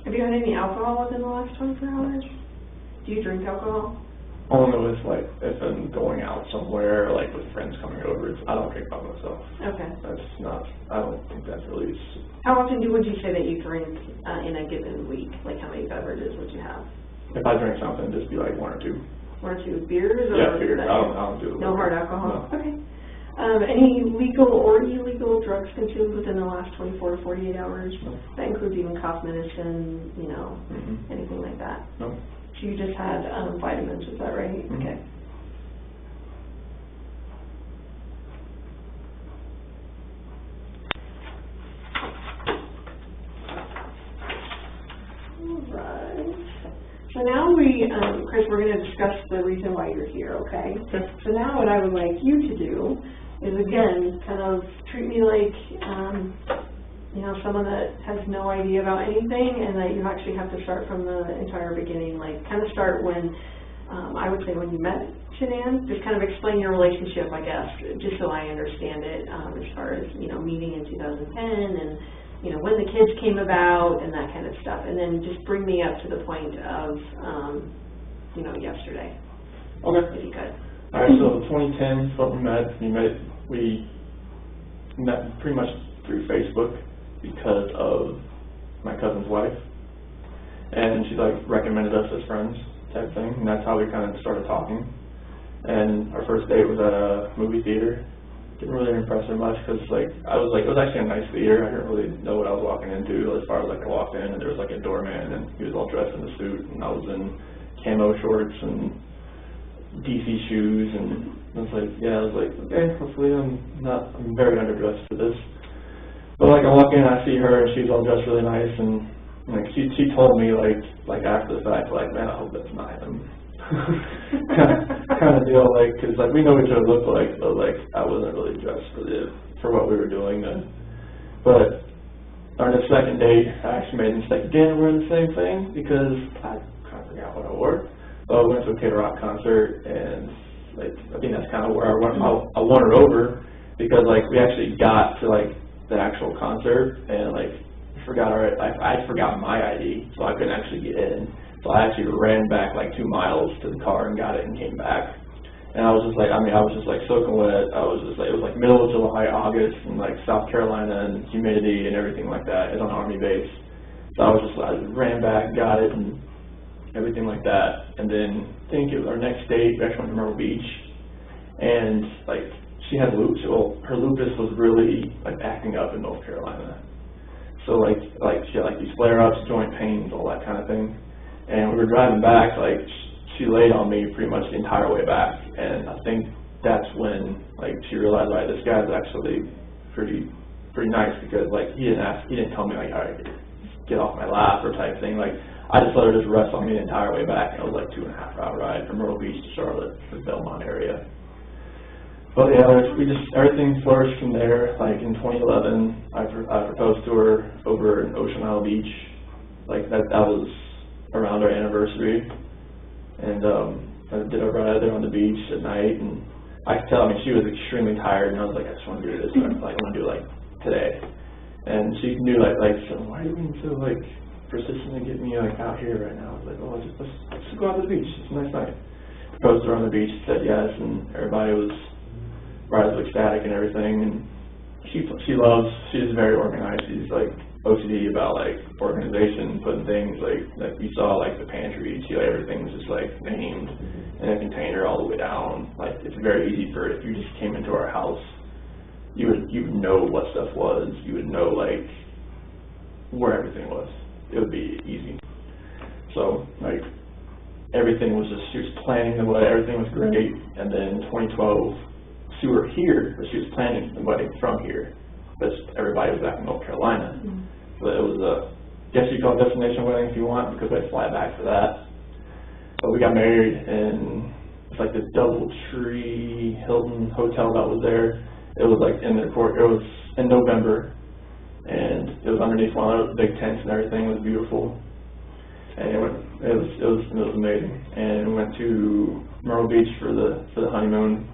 Have you had any alcohol within the last 24 hours? Do you drink alcohol? Only with like if I'm going out somewhere, like with friends coming over. I don't drink by myself. Okay. That's not. I don't think that's really. How often would you say that you drink in a given week? Like how many beverages would you have? If I drink something, just be like 1 or 2. 1 or 2 beers? Or Yeah, beers. I don't do. No hard alcohol? No. Okay. Any legal or illegal drugs consumed within the last 24 to 48 hours? No. That includes even cough medicine, Mm-hmm. anything like that? No. So you just had vitamins, is that right? Mm-hmm. Okay. Alright. So now Chris, we're going to discuss the reason why you're here, okay? Okay. So now what I would like you to do is, again, kind of treat me like, someone that has no idea about anything, and that you actually have to start from the entire beginning, like kind of start when, I would say when you met Shanann, just kind of explain your relationship, I guess, just so I understand it, as far as, meeting in 2010 and, when the kids came about and that kind of stuff, and then just bring me up to the point of, yesterday. Okay. If you could. All right. So 2010 is when we met pretty much through Facebook because of my cousin's wife, and she like recommended us as friends type thing, and that's how we kind of started talking. And our first date was at a movie theater. Didn't really impress her much because it was actually a nice theater. I didn't really know what I was walking into as far as I walked in, and there was like a doorman, and he was all dressed in a suit, and I was in camo shorts and DC shoes, and I was like, okay, hopefully I'm very underdressed for this. But I walk in, I see her, and she's all dressed really nice, and she told me like after the fact, man, I hope that's not him. kind of deal, because we know what each other look like, but I wasn't really dressed for what we were doing then. But on the second date, I actually made a mistake again wearing the same thing because I kind of forgot what I wore. But I went to a Kid Rock concert, and I think that's kind of where I won her over, because we actually got to the actual concert, and I forgot my ID, so I couldn't actually get in. So I actually ran back 2 miles to the car and got it and came back. And I was just like, I was just like soaking wet. I was just like, it was like middle of July, August, in like South Carolina, and humidity and everything like that. It's on an Army base. So I ran back, got it, and everything like that. And then I think it was our next date, we actually went to Myrtle Beach. And like, she had lupus. Well, her lupus was really like acting up in North Carolina. So like she had like these flare-ups, joint pains, all that kind of thing. And we were driving back, like, she laid on me pretty much the entire way back, and I think that's when, like, she realized, right, this guy's actually pretty nice, because, like, he didn't tell me, like, all right, get off my lap or type thing. Like, I just let her just rest on me the entire way back, and it was like 2.5-hour ride from Myrtle Beach to Charlotte, the Belmont area. But yeah, everything flourished from there. Like in 2011, I proposed to her over in Ocean Isle Beach. Like that was around our anniversary. And I did a ride there on the beach at night, and I could tell, she was extremely tired, and I was like, I just want to do this, I want to do it like today. And she knew so why are you being so like persistent to get me like out here right now? I was like, oh, let's go out to the beach. It's a nice night. Proposed to her on the beach, said yes, and everybody was ecstatic and everything. And she's very organized. She's like OCD about like organization, putting things like you saw like the pantry, everything's just like named in a container all the way down. Like it's very easy for, if you just came into our house, you would know what stuff was. You would know like where everything was. It would be easy. So like everything was just, she was planning the wedding, everything was great. And then 2012, she were here, but she was planning the wedding from here. But everybody was back in North Carolina. So it was guess you call it destination wedding if you want, because I fly back for that. But we got married in, it's like this DoubleTree Hilton hotel that was there. It was like in their court, it was in November, and it was underneath one of those big tents and everything. It was beautiful. And it was amazing. And we went to Myrtle Beach for the honeymoon.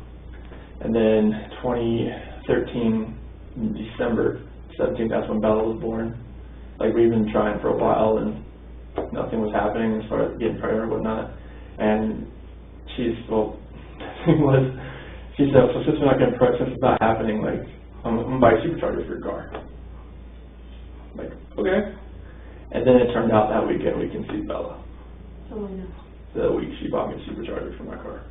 And then 2013, in December 17th, that's when Bella was born. Like we've been trying for a while, and nothing was happening as far as getting pregnant or whatnot. And she said, so since we're not getting pregnant, since it's not happening, like I'm gonna buy a supercharger for your car. Like, okay. And then it turned out that weekend we conceived Bella. Oh my God. The week she bought me a supercharger for my car.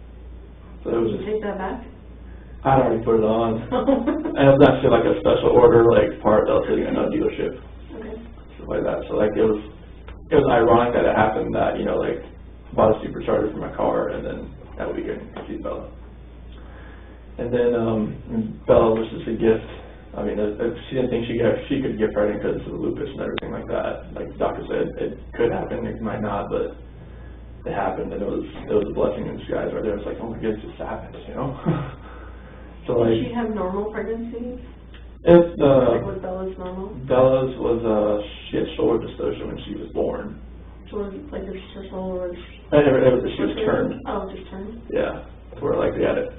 So it was Did you take that back? I'd already put it on. And it was actually like a special order, like part that was really in a dealership. Okay. Stuff like that. So like it was ironic that it happened that, like bought a supercharger for my car, and then that weekend conceived Bella. And then Bella was just a gift. She didn't think she could get pregnant because of the lupus and everything like that. Like the doctor said, it could happen, it might not, but it happened, and it was a blessing in disguise right there. It's like, oh my goodness, this happened, So like, did she have normal pregnancies? Was Bella's normal? Bella's was she had shoulder dystocia when she was born. So was like her shoulder was? She was turned. Oh, just turned. Yeah, where like they had it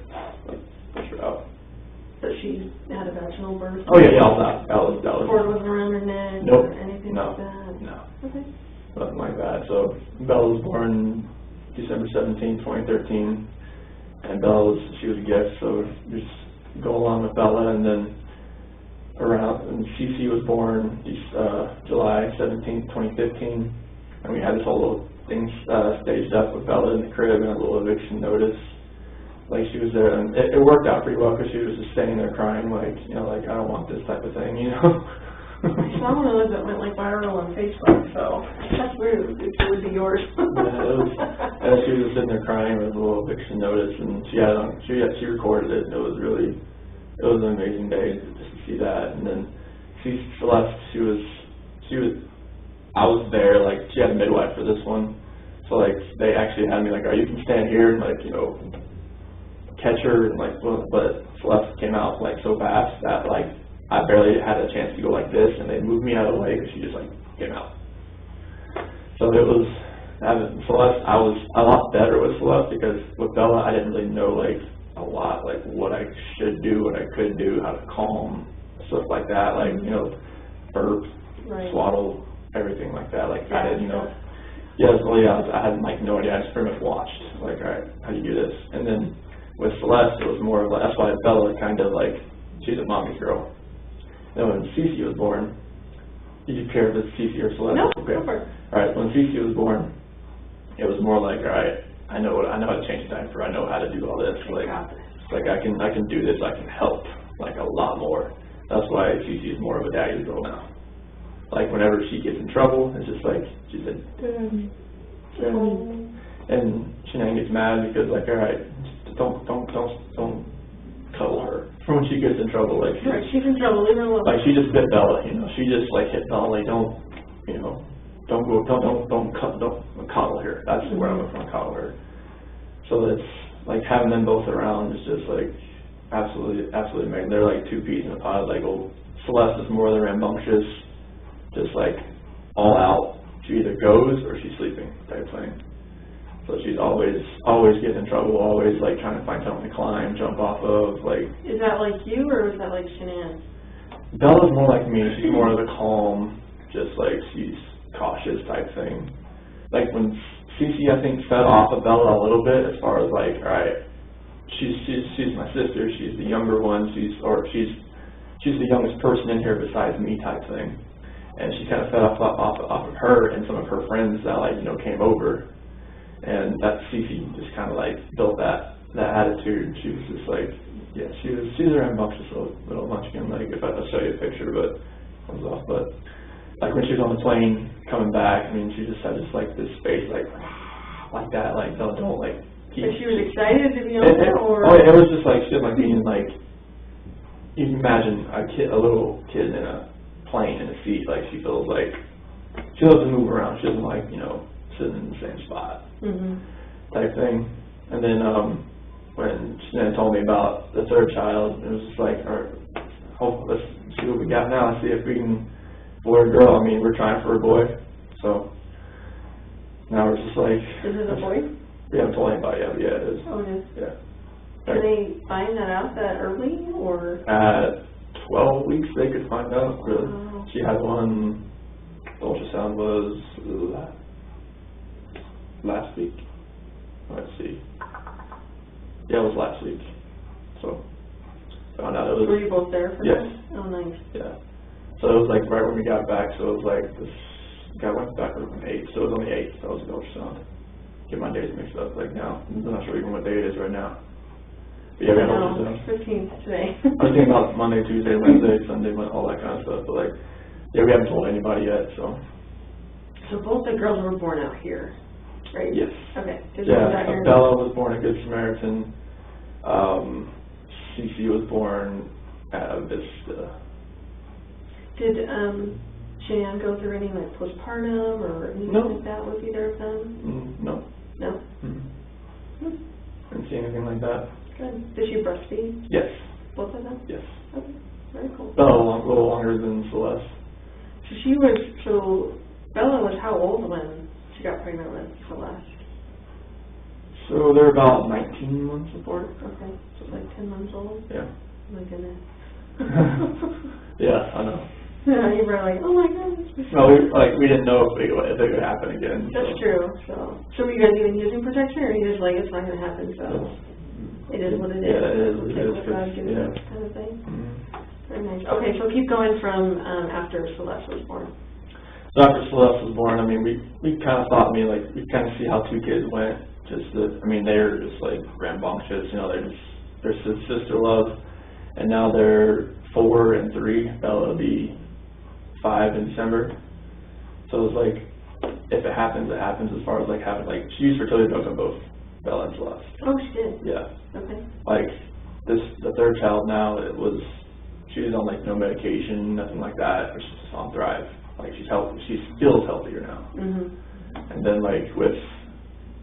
push her out. So she had a vaginal birth? Oh yeah, all that. That was. Cord wasn't around her neck? Nope. Or anything No. like that? No. Okay. Nothing like that. So Bella was born December 17, 2013, and she was a gift. So just go along with Bella, and then and Cece was born July 17, 2015, and we had this whole little thing staged up with Bella in the crib and a little eviction notice. Like she was there, and it worked out pretty well, because she was just standing there crying, like, like I don't want this type of thing, I saw one of those that went like viral on Facebook, so that's weird. It would be yours. Yeah, she was just sitting there crying with a little eviction notice, and she recorded it, and it was an amazing day just to see that. And then Celeste, I was there, like she had a midwife for this one, so like they actually had me like, you can stand here and like catch her, and like, but Celeste came out like so fast that like I barely had a chance to go like this, and they moved me out of the way because she just like came out. So it was Celeste. I was a lot better with Celeste, because with Bella I didn't really know like a lot, like what I should do, what I could do, how to calm, stuff like that, like burp, swaddle, everything like that. Like I didn't know. I had like no idea. I just pretty much watched, like, all right, how do you do this? And then with Celeste, it was more of like, that's why Bella kind of like, she's a mommy's girl. Then when Cece was born, did you care if it's Cece or Celeste? No, okay. go for it. Alright, when Cece was born, it was more like, alright, I know how to change a diaper, I know how to do all this. Like I can do this, I can help, like a lot more. That's why Cece is more of a daddy's girl now. Like whenever she gets in trouble, it's just like, she said, Daddy. And Shanann gets mad because like, alright, don't cuddle her. For when she gets in trouble, like she's in trouble, leave her alone. Like she just bit Bella, she just like hit Bella, like don't coddle her. That's where I'm from, coddle her. So it's like having them both around is just like absolutely amazing. They're like two peas in a pod. Like Celeste is more the rambunctious, just like all out. She either goes or she's sleeping type thing. So she's always getting in trouble, always like trying to find something to climb, jump off of, like. Is that like you or is that like Shanann? Bella's more like me. She's more of the calm, just like she's cautious type thing. Like when Cece, I think, fed off of Bella a little bit as far as like, all right, she's my sister. She's the younger one. She's the youngest person in here besides me type thing. And she kind of fed off of her and some of her friends that like came over. And that Cece just kind of like built that attitude. She was just like, yeah, she's a rambunctious little munchkin. Like if I show you a picture, but it was off. But like when she was on the plane coming back, I mean, she just had just like this face like that. Like don't like. But she was excited to be on there, or? Oh, it was just like she was like being like. You can imagine a little kid in a plane in a seat. Like she feels like she loves to move around. She doesn't like sitting in the same spot. Type thing. And then when Shanann told me about the third child, it was just like, all right, let's see what we got now, see if we can, boy or girl. I mean, we're trying for a boy, so now we're just like. Is it a boy? We haven't told anybody yet, but yeah, it is. Oh, it is? Yeah. Can they find that out that early, or? At 12 weeks, they could find out. Really. Oh. She had one. The ultrasound was last week. Let's see. Yeah, it was last week. So found out it was. Were you both there for yes. that? Oh, nice. Yeah. So it was like right when we got back. So it was like this guy went back on the 8th. So it was on the 8th. That was the ultrasound. Get my days mixed up. Like now, I'm not sure even what day it is right now. But yeah, we had ultrasound. 15th today. I was thinking about Monday, Tuesday, Wednesday, Sunday, all that kind of stuff. But like, yeah, we haven't told anybody yet. So. So both the girls were born out here, right? Yes. Okay. Yeah, Bella was born at Good Samaritan. Cece was born at Vista. Did Shanann go through any like postpartum or anything like that with either of them? No. No? Didn't see anything like that. Good. Did she breastfeed? Yes. Both of them? Yes. Okay. Very cool. Bella a little longer than Celeste. So Bella was how old when she got pregnant with Celeste? So they're about 19 months apart. Okay. So like 10 months old? Yeah. Oh my goodness. Yeah, I know. Yeah, you were like, oh my goodness. No, we didn't know if it would happen again. That's true. So were you guys even using protection, or are you just like, it's not going to happen, so it is what it is? Yeah, it is what it is. Kind of thing. Very nice. Okay, so keep going from after Celeste was born. So after Celeste was born, I mean, we kind of thought, we kind of see how two kids went. They're just like rambunctious, they're sister love, and now they're 4 and 3. Bella will be 5 in December. So it's like, if it happens, it happens. As far as like having she used fertility drugs on both Bella and Celeste. Oh, she did. Yeah. Okay. Like the third child now, she was on no medication, nothing like that, or she's just on Thrive. Like she's healthy, she feels healthier now. And then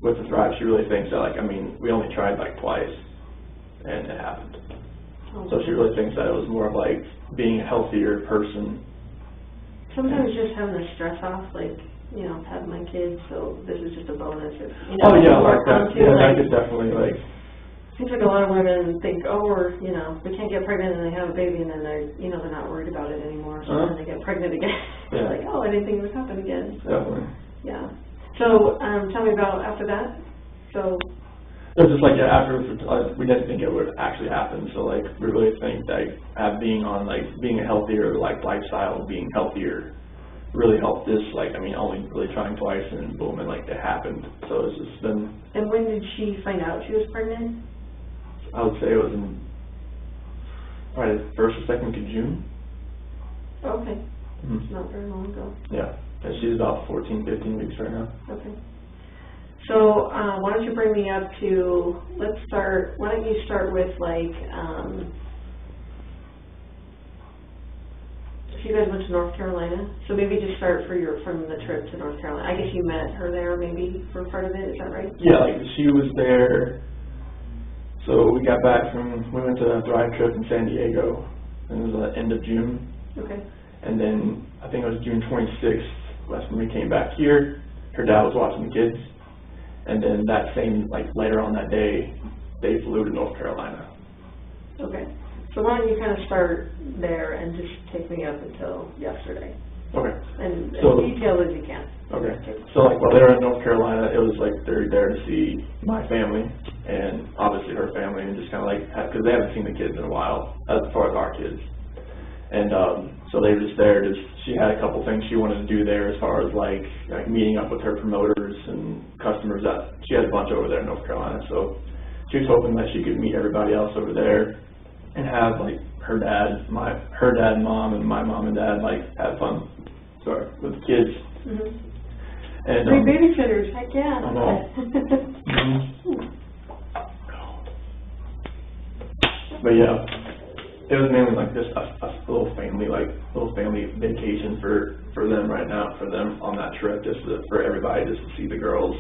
with the Thrive, she really thinks that we only tried twice, and it happened. Oh, so she really thinks that it was more of being a healthier person. Sometimes just having the stress off, have my kids, so this is just a bonus. Oh yeah, like that. Yeah, that could definitely Seems like a lot of women think, we can't get pregnant and they have a baby, and then they're not worried about it anymore. So then they get pregnant again. Yeah. Like, I didn't think it would happen again. So, definitely. Yeah. So tell me about after that. So. So just like, yeah, after we didn't think it would actually happen, so like, we really think that being a healthier, like, lifestyle, being healthier, really helped this, like, I mean, only really trying twice, and boom, and like, it happened, so it's just been... And when did she find out she was pregnant? I would say it was in probably the 1st or 2nd of June. Okay. Mm-hmm. Not very long ago. Yeah, and she's about 14, 15 weeks right now. Okay. So, why don't you bring me up to, why don't you start with, like, so you guys went to North Carolina, so maybe just start from the trip to North Carolina. I guess you met her there maybe for part of it, is that right? Yeah, like, she was there, so we got back we went to a drive trip in San Diego, and it was the end of June. Okay. And then, I think it was June 26th, that's when we came back here. Her dad was watching the kids. And then that same, like, later on that day, they flew to North Carolina. Okay. So why don't you kind of start there and just take me up until yesterday? Okay. And as So, detailed as you can. okay. So, like, while they were in North Carolina, it was, like, they're there to see my family and obviously her family, and just kind of, like, because they haven't seen the kids in a while, as far as our kids. And so they were just there. She had a couple things she wanted to do there, as far as like meeting up with her promoters and customers. That she had a bunch over there in North Carolina, so she was hoping that she could meet everybody else over there and have like her dad, and mom, and my mom and dad like have fun. Sorry, with the kids. Mm-hmm. And Three babysitters, heck yeah. I know. Mm-hmm. But yeah. It was mainly like just a little family vacation for them right now, for them on that trip, for everybody, just to see the girls.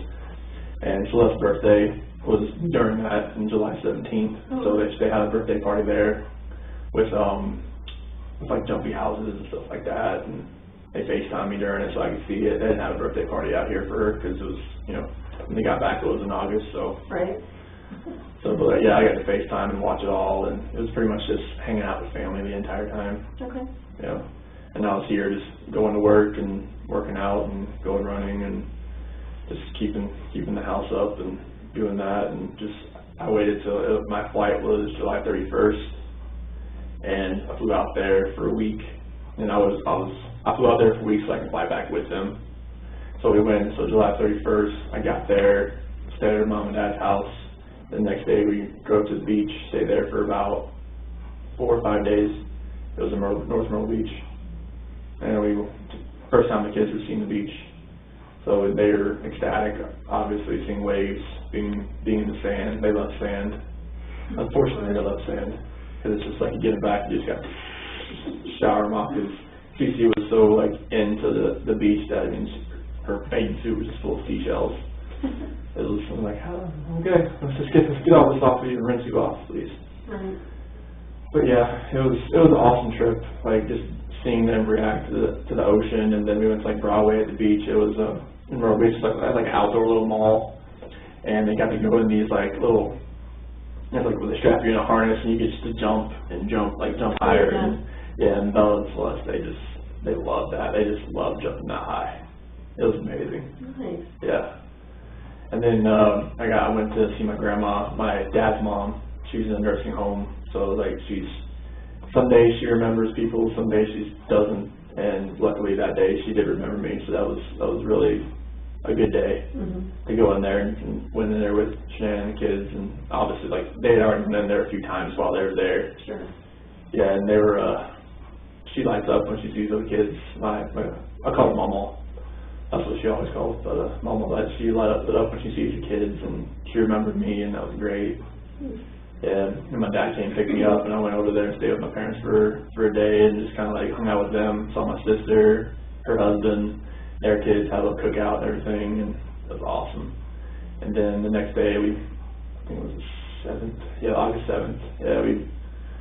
And Celeste's birthday was during that, on July 17th. So they had a birthday party there with like jumpy houses and stuff like that. And they FaceTimed me during it so I could see it. They didn't have a birthday party out here for her because it was, when they got back it was in August, so. Right. So, but yeah, I got to FaceTime and watch it all, and it was pretty much just hanging out with family the entire time. Okay. Yeah. And I was here just going to work and working out and going running and just keeping the house up and doing that, and I waited till my flight was July 31st, and I flew out there for a week, and I flew out there for a week so I could fly back with them. So we went, July 31st, I got there, stayed at mom and dad's house. The next day we drove to the beach, stayed there for about 4 or 5 days. It was in North Myrtle Beach. And first time the kids were seeing the beach. So they were ecstatic, obviously, seeing waves, being in the sand. They love sand. Unfortunately, they love sand. Because it's just like you get it back, you just got to shower them off. Because Cece was so like into the beach that, I mean, her bathing suit was just full of seashells. It was like, okay, let's get all this off of you and rinse you off, please. Right. But yeah, it was an awesome trip. Like just seeing them react to the ocean, and then we went to like Broadway at the beach. It was in Myrtle Beach, like an outdoor little mall, and they got to go in these like little, like where they strap you in a harness and you get to jump higher. Yeah. And Bella and Celeste, they loved that. They just loved jumping that high. It was amazing. Nice. Yeah. And then I went to see my grandma, my dad's mom. She's in a nursing home, so like some days she remembers people, some days she doesn't. And luckily that day she did remember me, so that was really a good day to go in there and went in there with Shannon and the kids, and obviously like they had already been in there a few times while they were there. Sure. Yeah, and they were. She lights up when she sees those kids. I call her Mama. That's what she always calls, but Mama, she lit up when she sees the kids, and she remembered me, and that was great. Yeah, and my dad came and picked me up, and I went over there and stayed with my parents for a day, and just kind of like hung out with them, saw my sister, her husband, their kids, had a little cookout and everything, and it was awesome. And then the next day, I think it was the 7th, yeah, August 7th, yeah, we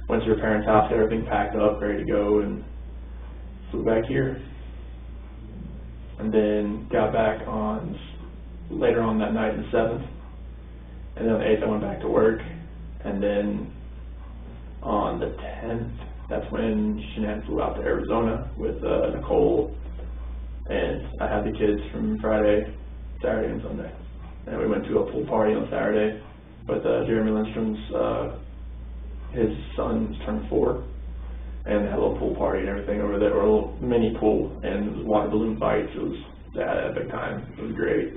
went to her parents' house, had everything packed up, ready to go, and flew back here. And then got back later on that night, the 7th. And then on the 8th, I went back to work. And then on the 10th, that's when Shanann flew out to Arizona with Nicole. And I had the kids from Friday, Saturday, and Sunday. And we went to a pool party on Saturday. But Jeremy Lindstrom's, his son turned 4, and they had a little pool party and everything over there, or a little mini pool, and it was water balloon fights. It was that epic time. It was great.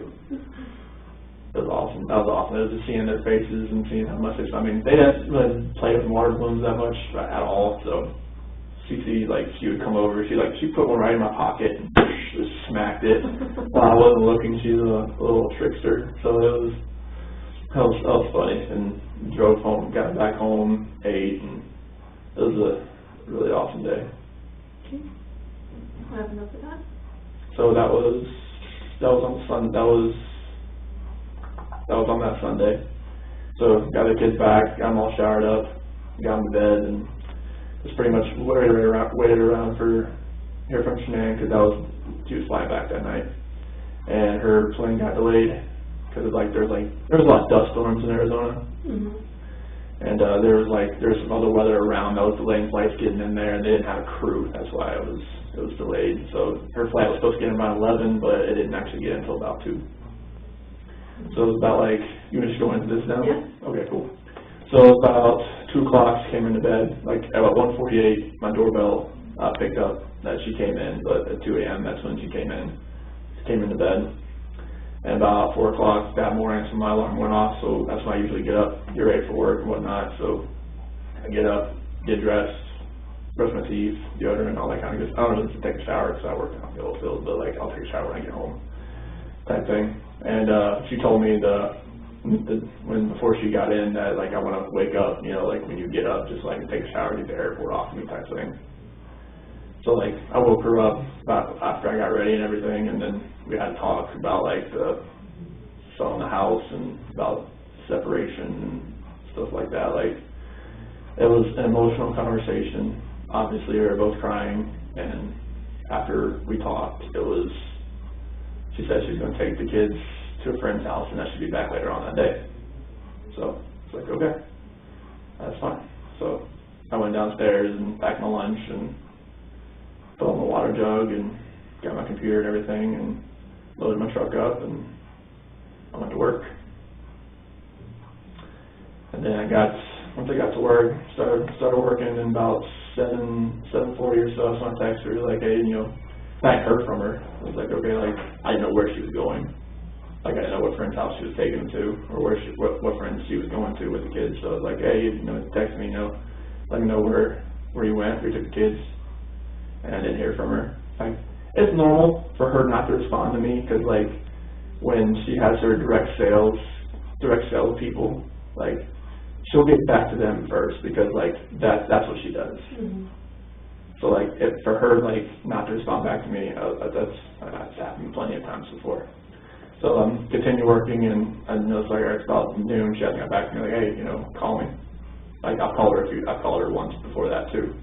It was awesome. That was awesome. It was just seeing their faces and seeing how much I mean, they didn't really play with water balloons that much at all. So CC, like, she would come over. She put one right in my pocket and just smacked it while I wasn't looking. She's a little trickster. So that was funny. And drove home, got back home, ate, and it was a really awesome day. Okay. What happened after that? So that was on Sunday. That was on that Sunday. So got the kids back, got them all showered up, got them to bed, and just pretty much waited around for hear from Shanann, because she was flying back that night, and her plane got delayed because there was a lot of dust storms in Arizona. Mm-hmm. And there was some other weather around that was delaying flights getting in there, and they didn't have a crew. That's why it was delayed. So her flight was supposed to get in around 11, but it didn't actually get in until about 2. So it was about you want to just go into this now? Yeah. Okay, cool. So about 2 o'clock, she came into bed. About 1:48, my doorbell picked up that she came in, but at 2 a.m. that's when she came in. She came into bed. And about 4 o'clock that morning, so my alarm went off, so that's when I usually get up, get ready for work and whatnot. So I get up, get dressed, brush my teeth, deodorant, all that kind of good stuff. I don't really take a shower because I work in the oil field, but I'll take a shower when I get home, type thing. And she told me before she got in that I want to wake up, when you get up, just take a shower, get the airport off me, type thing. So I woke her up about after I got ready and everything, and then we had a talk about the selling the house and about separation and stuff like that. It was an emotional conversation. Obviously, we were both crying, and after we talked, she said she was going to take the kids to a friend's house, and that she'd be back later on that day. So it's okay, that's fine. So I went downstairs and packed my lunch and filled my water jug and got my computer and everything and loaded my truck up, and I went to work. And then once I got to work, started working, and about 7:40 or so, so I texted her hey, I hadn't heard from her. I was okay, I didn't know where she was going. I didn't know what friend's house she was taking them to, or what friends she was going to with the kids. So I was hey, text me, let me know where you went, where you took the kids. And I didn't hear from her. It's normal for her not to respond to me, because when she has her direct sales people, she'll get back to them first, because that's what she does. Mm-hmm. So for her not to respond back to me, that's happened plenty of times before. So continue working, and I noticed it's about noon, she hasn't got back to me hey, call me. I've called her once before that too.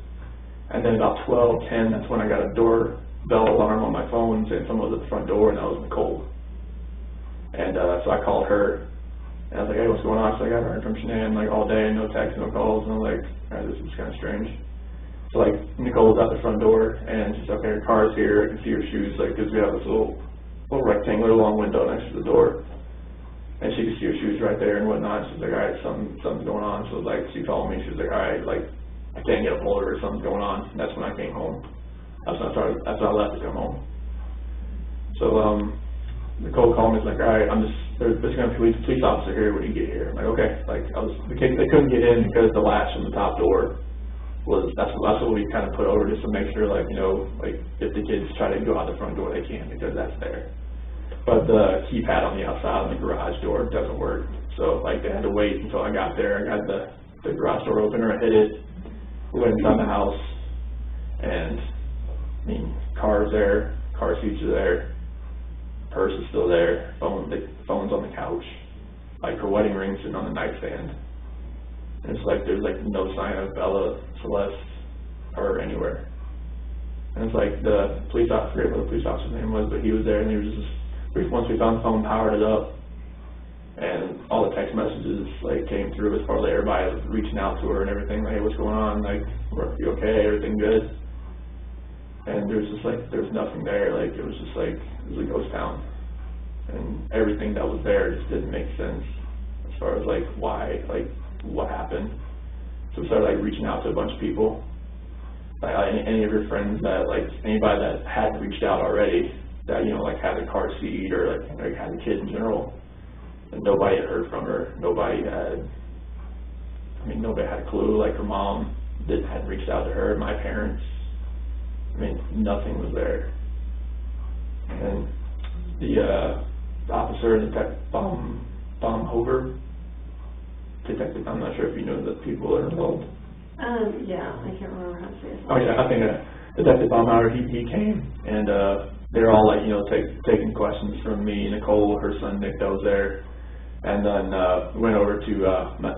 And then about 12:10, that's when I got a doorbell alarm on my phone saying someone was at the front door, and that was Nicole. And so I called her, and I was hey, what's going on? So I haven't heard from Shanann all day, no texts, no calls, and I was alright, this is kind of strange. So Nicole was at the front door, and she's okay, her car's here, I can see her shoes, because we have this little rectangular long window next to the door, and she could see her shoes right there and whatnot. She's alright, something's going on. So she called me, she was alright, I can't get a hold of her, something's going on. And that's when I came home. That's when I left to come home. So Nicole called me, alright, there's going to be a police officer here when you get here. I'm okay. They couldn't get in because the latch on the top door that's what we kind of put over, just to make sure if the kids try to go out the front door, they can, because that's there. But the keypad on the outside on the garage door doesn't work. So they had to wait until I got there. I got the garage door opener, I hit it, we went inside the house, and car's there, car seats are there, purse is still there, phone's on the couch, her wedding ring sitting on the nightstand. And it's there's no sign of Bella, Celeste, or anywhere. And it's the police officer, I forget what the police officer's name was, but he was there, and he was just, once we found the phone, powered it up, and all the text messages came through as far as everybody was reaching out to her and everything, hey, what's going on, you okay, everything good? And there's just there's nothing there, it was just it was a ghost town, and everything that was there just didn't make sense. as far as like why, like what happened. So we started like reaching out to a bunch of people, like any of your friends that, like anybody that had reached out already, that, you know, like had a car seat or like had a kid in general, and nobody had heard from her. Nobody had a clue. Like her mom hadn't reached out to her. My parents, I mean, nothing was there. And the officer, Detective Baumhofer, detective, I'm not sure if you know the people that are involved. Yeah, I can't remember how to say it. Oh yeah, I think Detective Baumhofer, he came, and they're all like, you know, taking questions from me, Nicole, her son Nick, that was there. And then we went over to,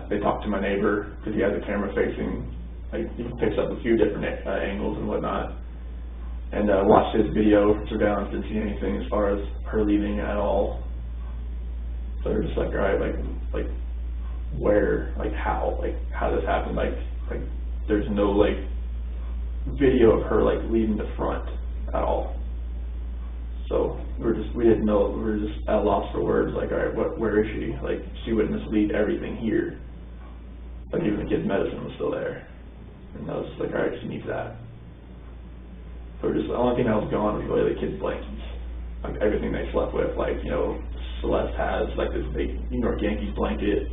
they talked to my neighbor, because he has a camera facing, like he picks up a few different angles and whatnot. And watched his video surveillance, didn't see anything as far as her leaving at all. So they're just like, all right, like where, like how this happened, like there's no like video of her like leaving the front at all. So we didn't know, we were just at a loss for words, like, all right, where is she? Like, she wouldn't just leave everything here. Like, even the kid's medicine was still there. And I was just like, all right, she needs that. So we're just, the only thing that was gone was really the kids' blankets. Like, everything they slept with, like, you know, Celeste has, like, this big New York Yankees blanket,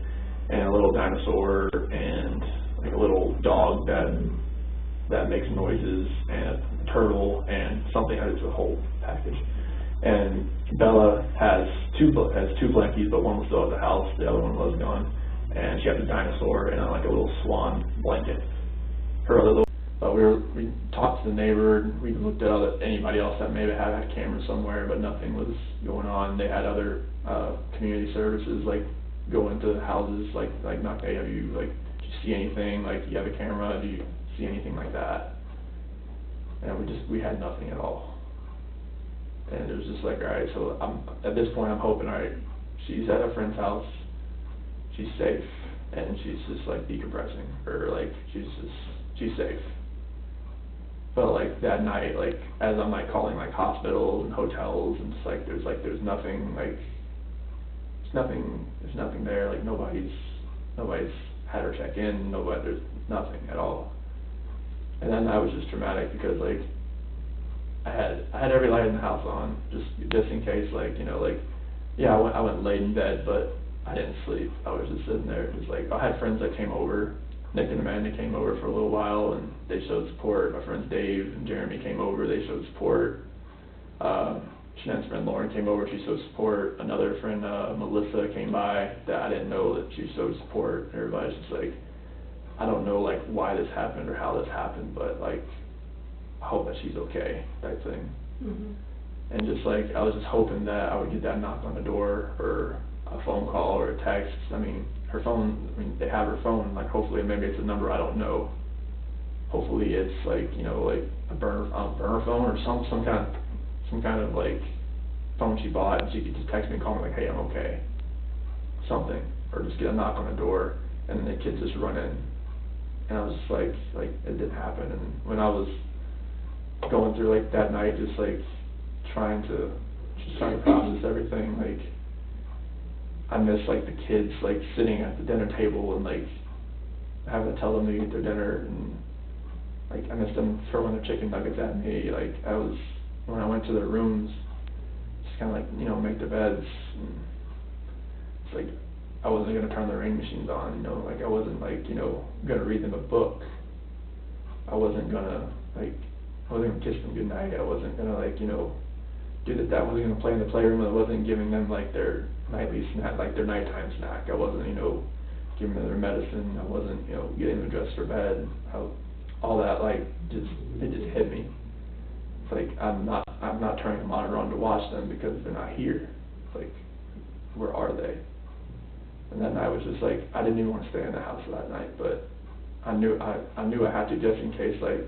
and a little dinosaur, and, like, a little dog that makes noises, and a turtle, and something, it's a whole package. And Bella has two blankets, but one was still at the house, the other one was gone. And she had a dinosaur and like a little swan blanket. Her other little, we talked to the neighbor, we looked at anybody else that maybe had a camera somewhere, but nothing was going on. They had other community services, like go into houses, like knock, hey, do you see anything? Like, do you have a camera? Do you see anything like that? And we had nothing at all. And it was just like, all right, so at this point I'm hoping, all right, she's at a friend's house, she's safe, and she's just like decompressing, or like she's safe. But like that night, like as I'm like calling like hospitals and hotels, and just like there's nothing, like there's nothing there, like nobody's had her check in, there's nothing at all. And then that was just traumatic because like I had every light in the house on, just in case, like, you know, like, yeah, I went laid in bed, but I didn't sleep. I was just sitting there, just like, I had friends that came over. Nick and Amanda came over for a little while, and they showed support. My friends Dave and Jeremy came over, they showed support. Shanann's friend Lauren came over, she showed support. Another friend, Melissa, came by that I didn't know that she showed support. Everybody's just like, I don't know, like, why this happened or how this happened, but, like, I hope that she's okay, type thing. Mm-hmm. And just like, I was just hoping that I would get that knock on the door, or a phone call, or a text. I mean, her phone, they have her phone, like, hopefully maybe it's a number I don't know. Hopefully it's like, you know, like a burner phone, or some kind of like phone she bought, and she could just text me and call me like, hey, I'm okay. Something. Or just get a knock on the door, and then the kids just run in. And I was just like it didn't happen. And when I was going through like that night, just trying to process everything, like I miss like the kids like sitting at the dinner table and like having to tell them to eat their dinner, and like I miss them throwing their chicken nuggets at me. Like when I went to their rooms, just kind of like, you know, make the beds, and it's like I wasn't gonna turn the rain machines on, you know, like I wasn't like, you know, gonna read them a book. I wasn't gonna kiss them goodnight. I wasn't gonna like, you know, do that. I wasn't gonna play in the playroom. I wasn't giving them like their nightly snack, like their nighttime snack. I wasn't, you know, giving them their medicine. I wasn't, you know, getting them dressed for bed. All that, like, it just hit me. It's like I'm not turning the monitor on to watch them because they're not here. It's like, where are they? And that night was just like, I didn't even want to stay in the house that night, but I knew I had to, just in case, like,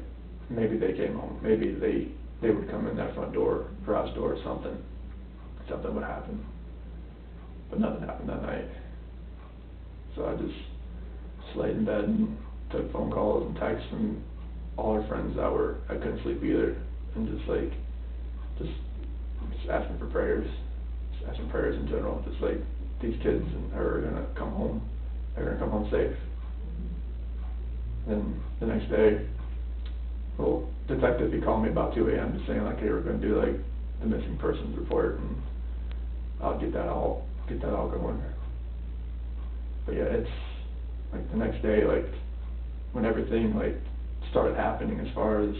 maybe they came home, maybe they would come in that front door, garage door, or something would happen. But nothing happened that night. So I just laid in bed and took phone calls and texts from all our friends I couldn't sleep either, and just asking for prayers, just asking prayers in general, just like these kids are gonna come home. They're gonna come home safe. Then the next day, well, detective, he called me about 2 a.m. just saying like, hey, we're gonna do like the missing persons report, and I'll get that all going. But yeah, it's like the next day, like when everything like started happening as far as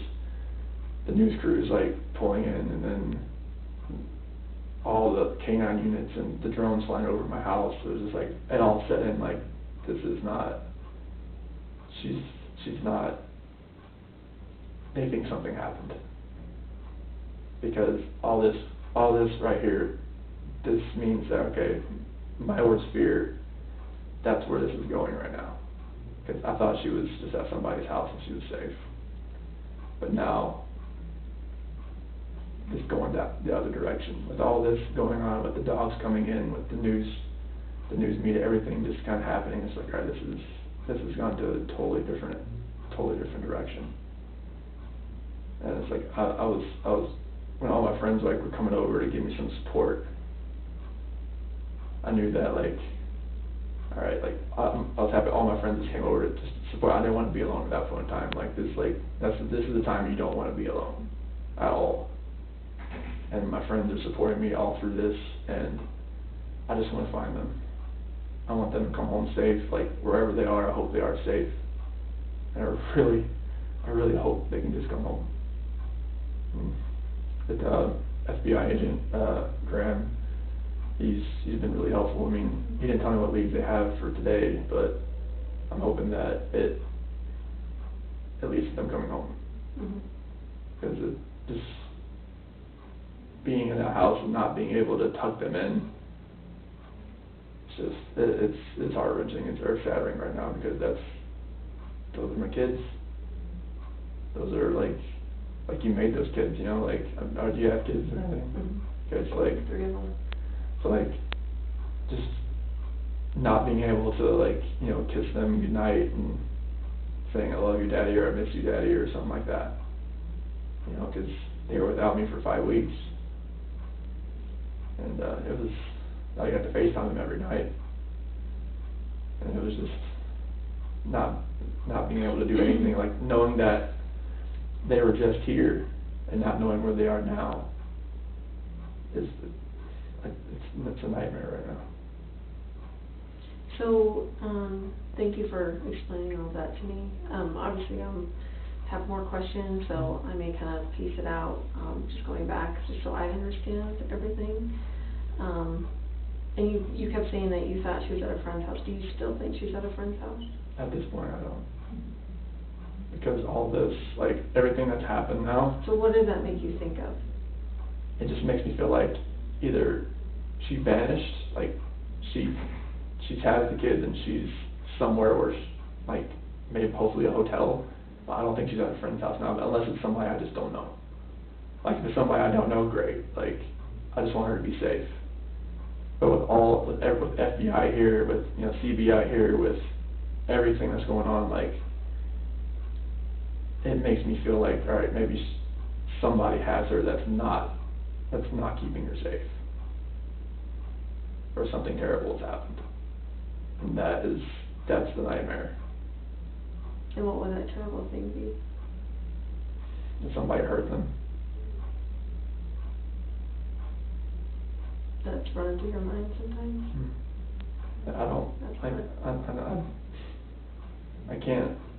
the news crews like pulling in, and then all the K9 units and the drones flying over my house, it was just like, it all set in like, this is not, she's not, they think something happened. Because all this right here, this means that, okay, my worst fear, that's where this is going right now. Because I thought she was just at somebody's house and she was safe. But now, it's going the other direction. With all this going on, with the dogs coming in, with the news media, everything just kind of happening, it's like, all right, this has gone to a totally different direction. And it's like, I was when all my friends like were coming over to give me some support, I knew that like, all right, like I was happy all my friends just came over to just support. I didn't want to be alone at that point in time. Like this is the time you don't want to be alone at all. And my friends are supporting me all through this, and I just want to find them. I want them to come home safe, like wherever they are. I hope they are safe, and I really hope they can just come home. The FBI agent, Graham, he's been really helpful. I mean, he didn't tell me what leads they have for today, but I'm hoping that it leads to them coming home. Because it just being in that house and not being able to tuck them in, it's heart-wrenching, it's earth-shattering right now, because those are my kids. Those are like you made those kids, you know, like, do you have kids or anything? Okay, so like, 3 of them. So like, just not being able to like, you know, kiss them goodnight and saying I love you, Daddy, or I miss you, Daddy, or something like that. You know, because they were without me for 5 weeks, and I got to FaceTime them every night, and it was just not being able to do anything, like knowing that they were just here and not knowing where they are now is like it's a nightmare right now. So, thank you for explaining all that to me. Obviously, have more questions, so I may kind of piece it out, just going back, just so I understand everything. And you kept saying that you thought she was at a friend's house. Do you still think she's at a friend's house? At this point, I don't. Because all this, like, everything that's happened now. So what does that make you think of? It just makes me feel like either she vanished, like, she has the kids and she's somewhere where, like, maybe hopefully a hotel. But I don't think she's at a friend's house now, unless it's somebody I just don't know. Like, if it's somebody I don't know, great. Like, I just want her to be safe. But with FBI here, with, you know, CBI here, with everything that's going on, like, it makes me feel like, all right, maybe somebody has her that's not keeping her safe, or something terrible has happened, and that's the nightmare. And what would that terrible thing be? That somebody hurt them. That's running through your mind sometimes? I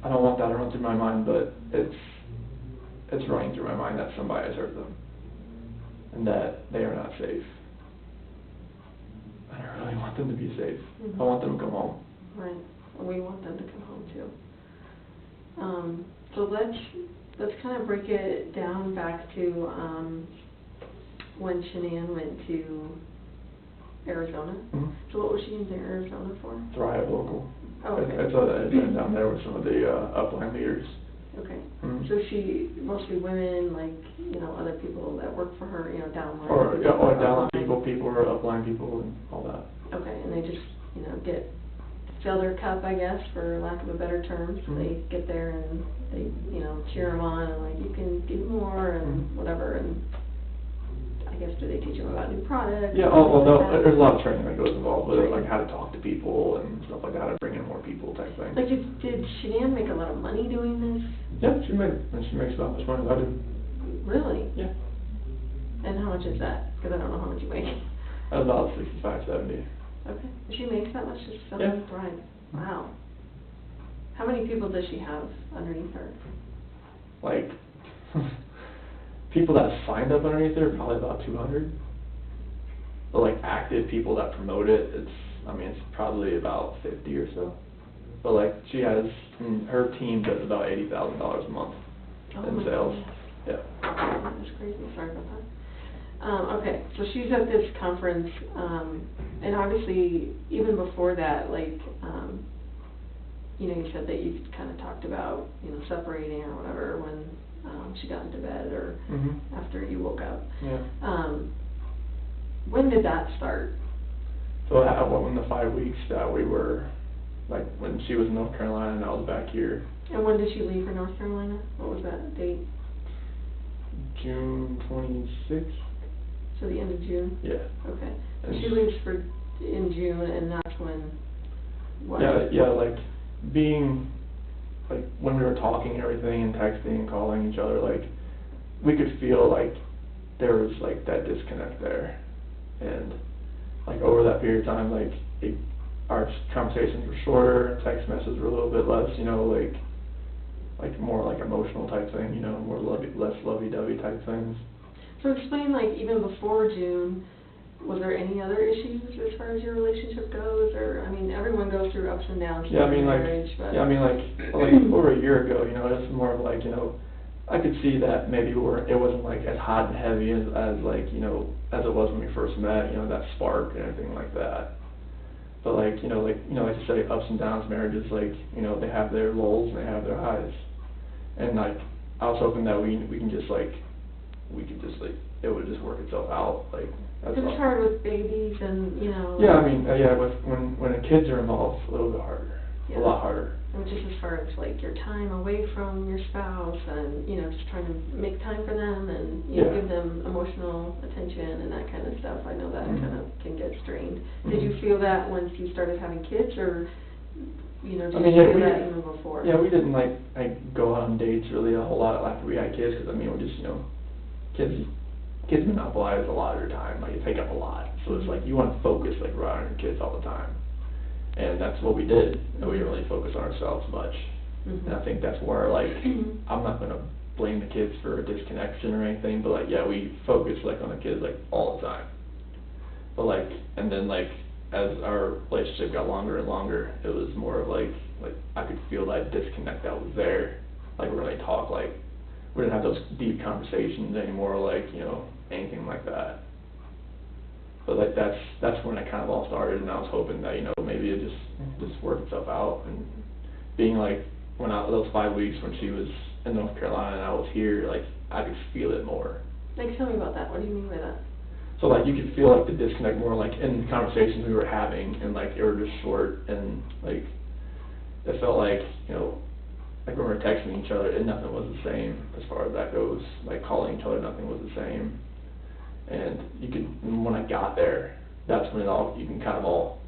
don't want that to run through my mind, but it's running through my mind that somebody has hurt them, and that they are not safe. And I really want them to be safe. I want them to come home. Right. Well, we want them to come home too. So let's kind of break it down back to when Shanann went to Arizona. So what was she in Arizona for? Thrive Local. Oh, okay. I saw that event down there with some of the upline leaders. Okay. So she, mostly women, like, you know, other people that work for her, you know, downline. Or downline people or upline people and all that. Okay, and they just, you know, fill their cup, I guess, for lack of a better term. So they get there and they, you know, cheer them on and like, you can do more and whatever. And I guess, do they teach them about new products? Yeah, well, no, there's a lot of training that goes involved with it, like how to talk to people and stuff like that, how to bring in more people type thing. Like, did Shanann make a lot of money doing this? Yeah, she makes about as much money as I do. Really? Yeah. And how much is that? Because I don't know how much you make. About 65, 70. Okay. She makes that much just selling Yeah. Thrive? Wow. How many people does she have underneath her? Like, people that signed up underneath her, probably about 200. But like active people that promote it, it's probably about 50 or so. But like she has, her team does about $80,000 a month in sales. Goodness. Yeah. That's crazy, sorry about that. Okay, so she's at this conference, and obviously, even before that, like, you know, you said that you kind of talked about, you know, separating or whatever when she got into bed or after you woke up. Yeah. When did that start? So that went in the 5 weeks that we were, like, when she was in North Carolina and I was back here. And when did she leave for North Carolina? What was that date? June 26th. So the end of June? Yeah. Okay. And she leaves in June, and that's when, what? Yeah, like, being, like, when we were talking and everything and texting and calling each other, like, we could feel like there was, like, that disconnect there. And, like, over that period of time, like, our conversations were shorter, text messages were a little bit less, you know, like more like emotional type thing, you know, less lovey-dovey type things. So explain, like, even before June, was there any other issues as far as your relationship goes? Or, I mean, everyone goes through ups and downs in marriage, but... Yeah, I mean, like over a year ago, you know, it's more of like, you know, I could see that maybe it wasn't like as hot and heavy as like, you know, as it was when we first met, you know, that spark and everything like that. But like you say, ups and downs, marriages, like, you know, they have their lulls and they have their highs. And like, I was hoping that we could just it would just work itself out, like, that's all. It's hard with babies and, you know... Yeah, I mean, when the kids are involved, it's a little bit harder, a lot harder. And just as far as, like, your time away from your spouse and, you know, just trying to make time for them and, you know, give them emotional attention and that kind of stuff, I know that kind of can get strained. Did you feel that once you started having kids, or, you know, did you feel that even before? Yeah, we didn't, like go out on dates really a whole lot after we had kids, because, I mean, we're just, you know, kids monopolize a lot of your time, like, you take up a lot, so it's like, you want to focus, like, around your kids all the time, and that's what we did, and we didn't really focus on ourselves much, and I think that's where, like, I'm not going to blame the kids for a disconnection or anything, but, like, yeah, we focused, like, on the kids, like, all the time, but, like, and then, like, as our relationship got longer and longer, it was more of, like, I could feel that disconnect that was there, like, we really talk, like, we didn't have those deep conversations anymore, like, you know, anything like that. But like that's when it kind of all started, and I was hoping that, you know, maybe it just worked itself out. And being like, those 5 weeks when she was in North Carolina and I was here, like, I could feel it more. Like, tell me about that. What do you mean by that? So like, you could feel like the disconnect more, like, in the conversations we were having, and like, they were just short, and like, it felt like, you know, like when we were texting each other, and nothing was the same as far as that goes. Like, calling each other, nothing was the same. And when I got there, that's when you can kind of all,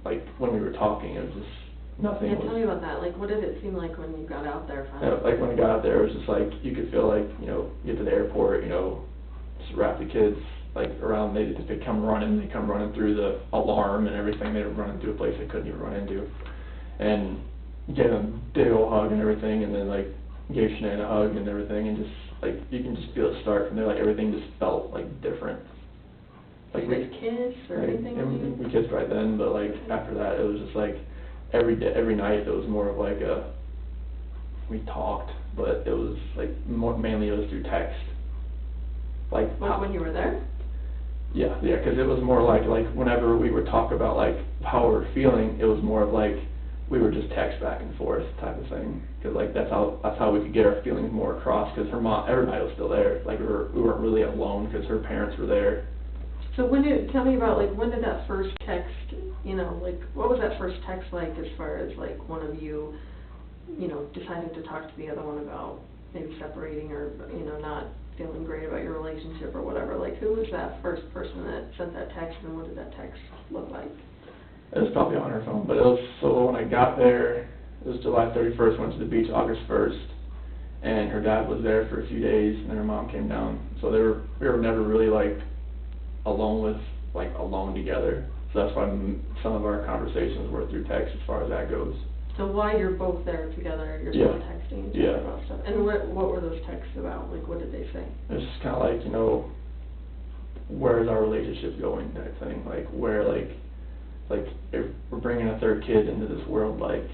like, when we were talking, it was just, nothing was... Yeah, tell me about that. Like, what did it seem like when you got out there finally? Yeah, like, when I got out there, it was just like, you could feel like, you know, you get to the airport, you know, just wrap the kids, like, around, they come running through the alarm and everything, they were running through a place they couldn't even run into. And gave them a big old hug and everything, and then, like, gave Shanann a hug and everything, and just, like, you can just feel it start from there, like, everything just felt, like, different. Like, Did you kiss or anything? We kissed right then, but, like, after that, it was just, like, every night, it was more of, like, we talked, but it was, like, mainly it was through text. Like, when you were there? Yeah, because it was more like, whenever we would talk about, like, how we were feeling, it was more of, like, we were just text back and forth type of thing, because like that's how we could get our feelings more across, because her mom, everybody was still there, like we weren't really alone because her parents were there. So tell me about, like, when did that first text, you know, like, what was that first text like as far as, like, one of you, you know, deciding to talk to the other one about maybe separating or, you know, not feeling great about your relationship or whatever, like, who was that first person that sent that text, and what did that text look like? It was probably on her phone, but it was, so when I got there, it was July 31st, went to the beach August 1st, and her dad was there for a few days, and then her mom came down. So we were never really, like, alone together. So that's why some of our conversations were through text as far as that goes. So while you're both there together, you're Yeah. still texting each Yeah. other about stuff. And what were those texts about? Like, what did they say? It's just kind of like, you know, where's our relationship going type thing. Like, where, like, if we're bringing a third kid into this world, like,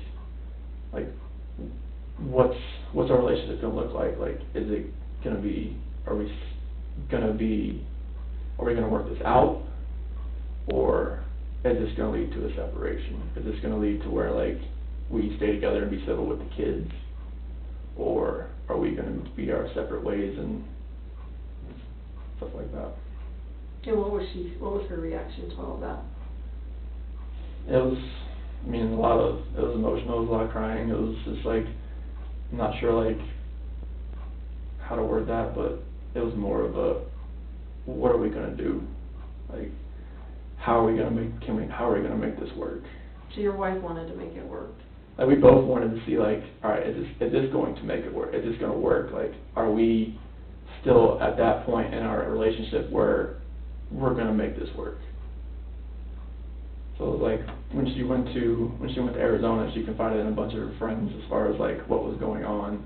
what's our relationship gonna look like? Like, is it gonna be, are we gonna work this out? Or is this gonna lead to a separation? Is this gonna lead to where, like, we stay together and be civil with the kids? Or are we gonna be our separate ways and stuff like that? And what was her reaction to all of that? It was, I mean, it was emotional, it was a lot of crying, it was just like, I'm not sure, like, how to word that, but it was more of a, what are we gonna do? Like, how are we gonna make this work? So your wife wanted to make it work. Like, we both wanted to see, like, alright, is this going to make it work? Is this gonna work? Like, are we still at that point in our relationship where we're gonna make this work? So, like, when she went to Arizona, she confided in a bunch of her friends as far as, like, what was going on,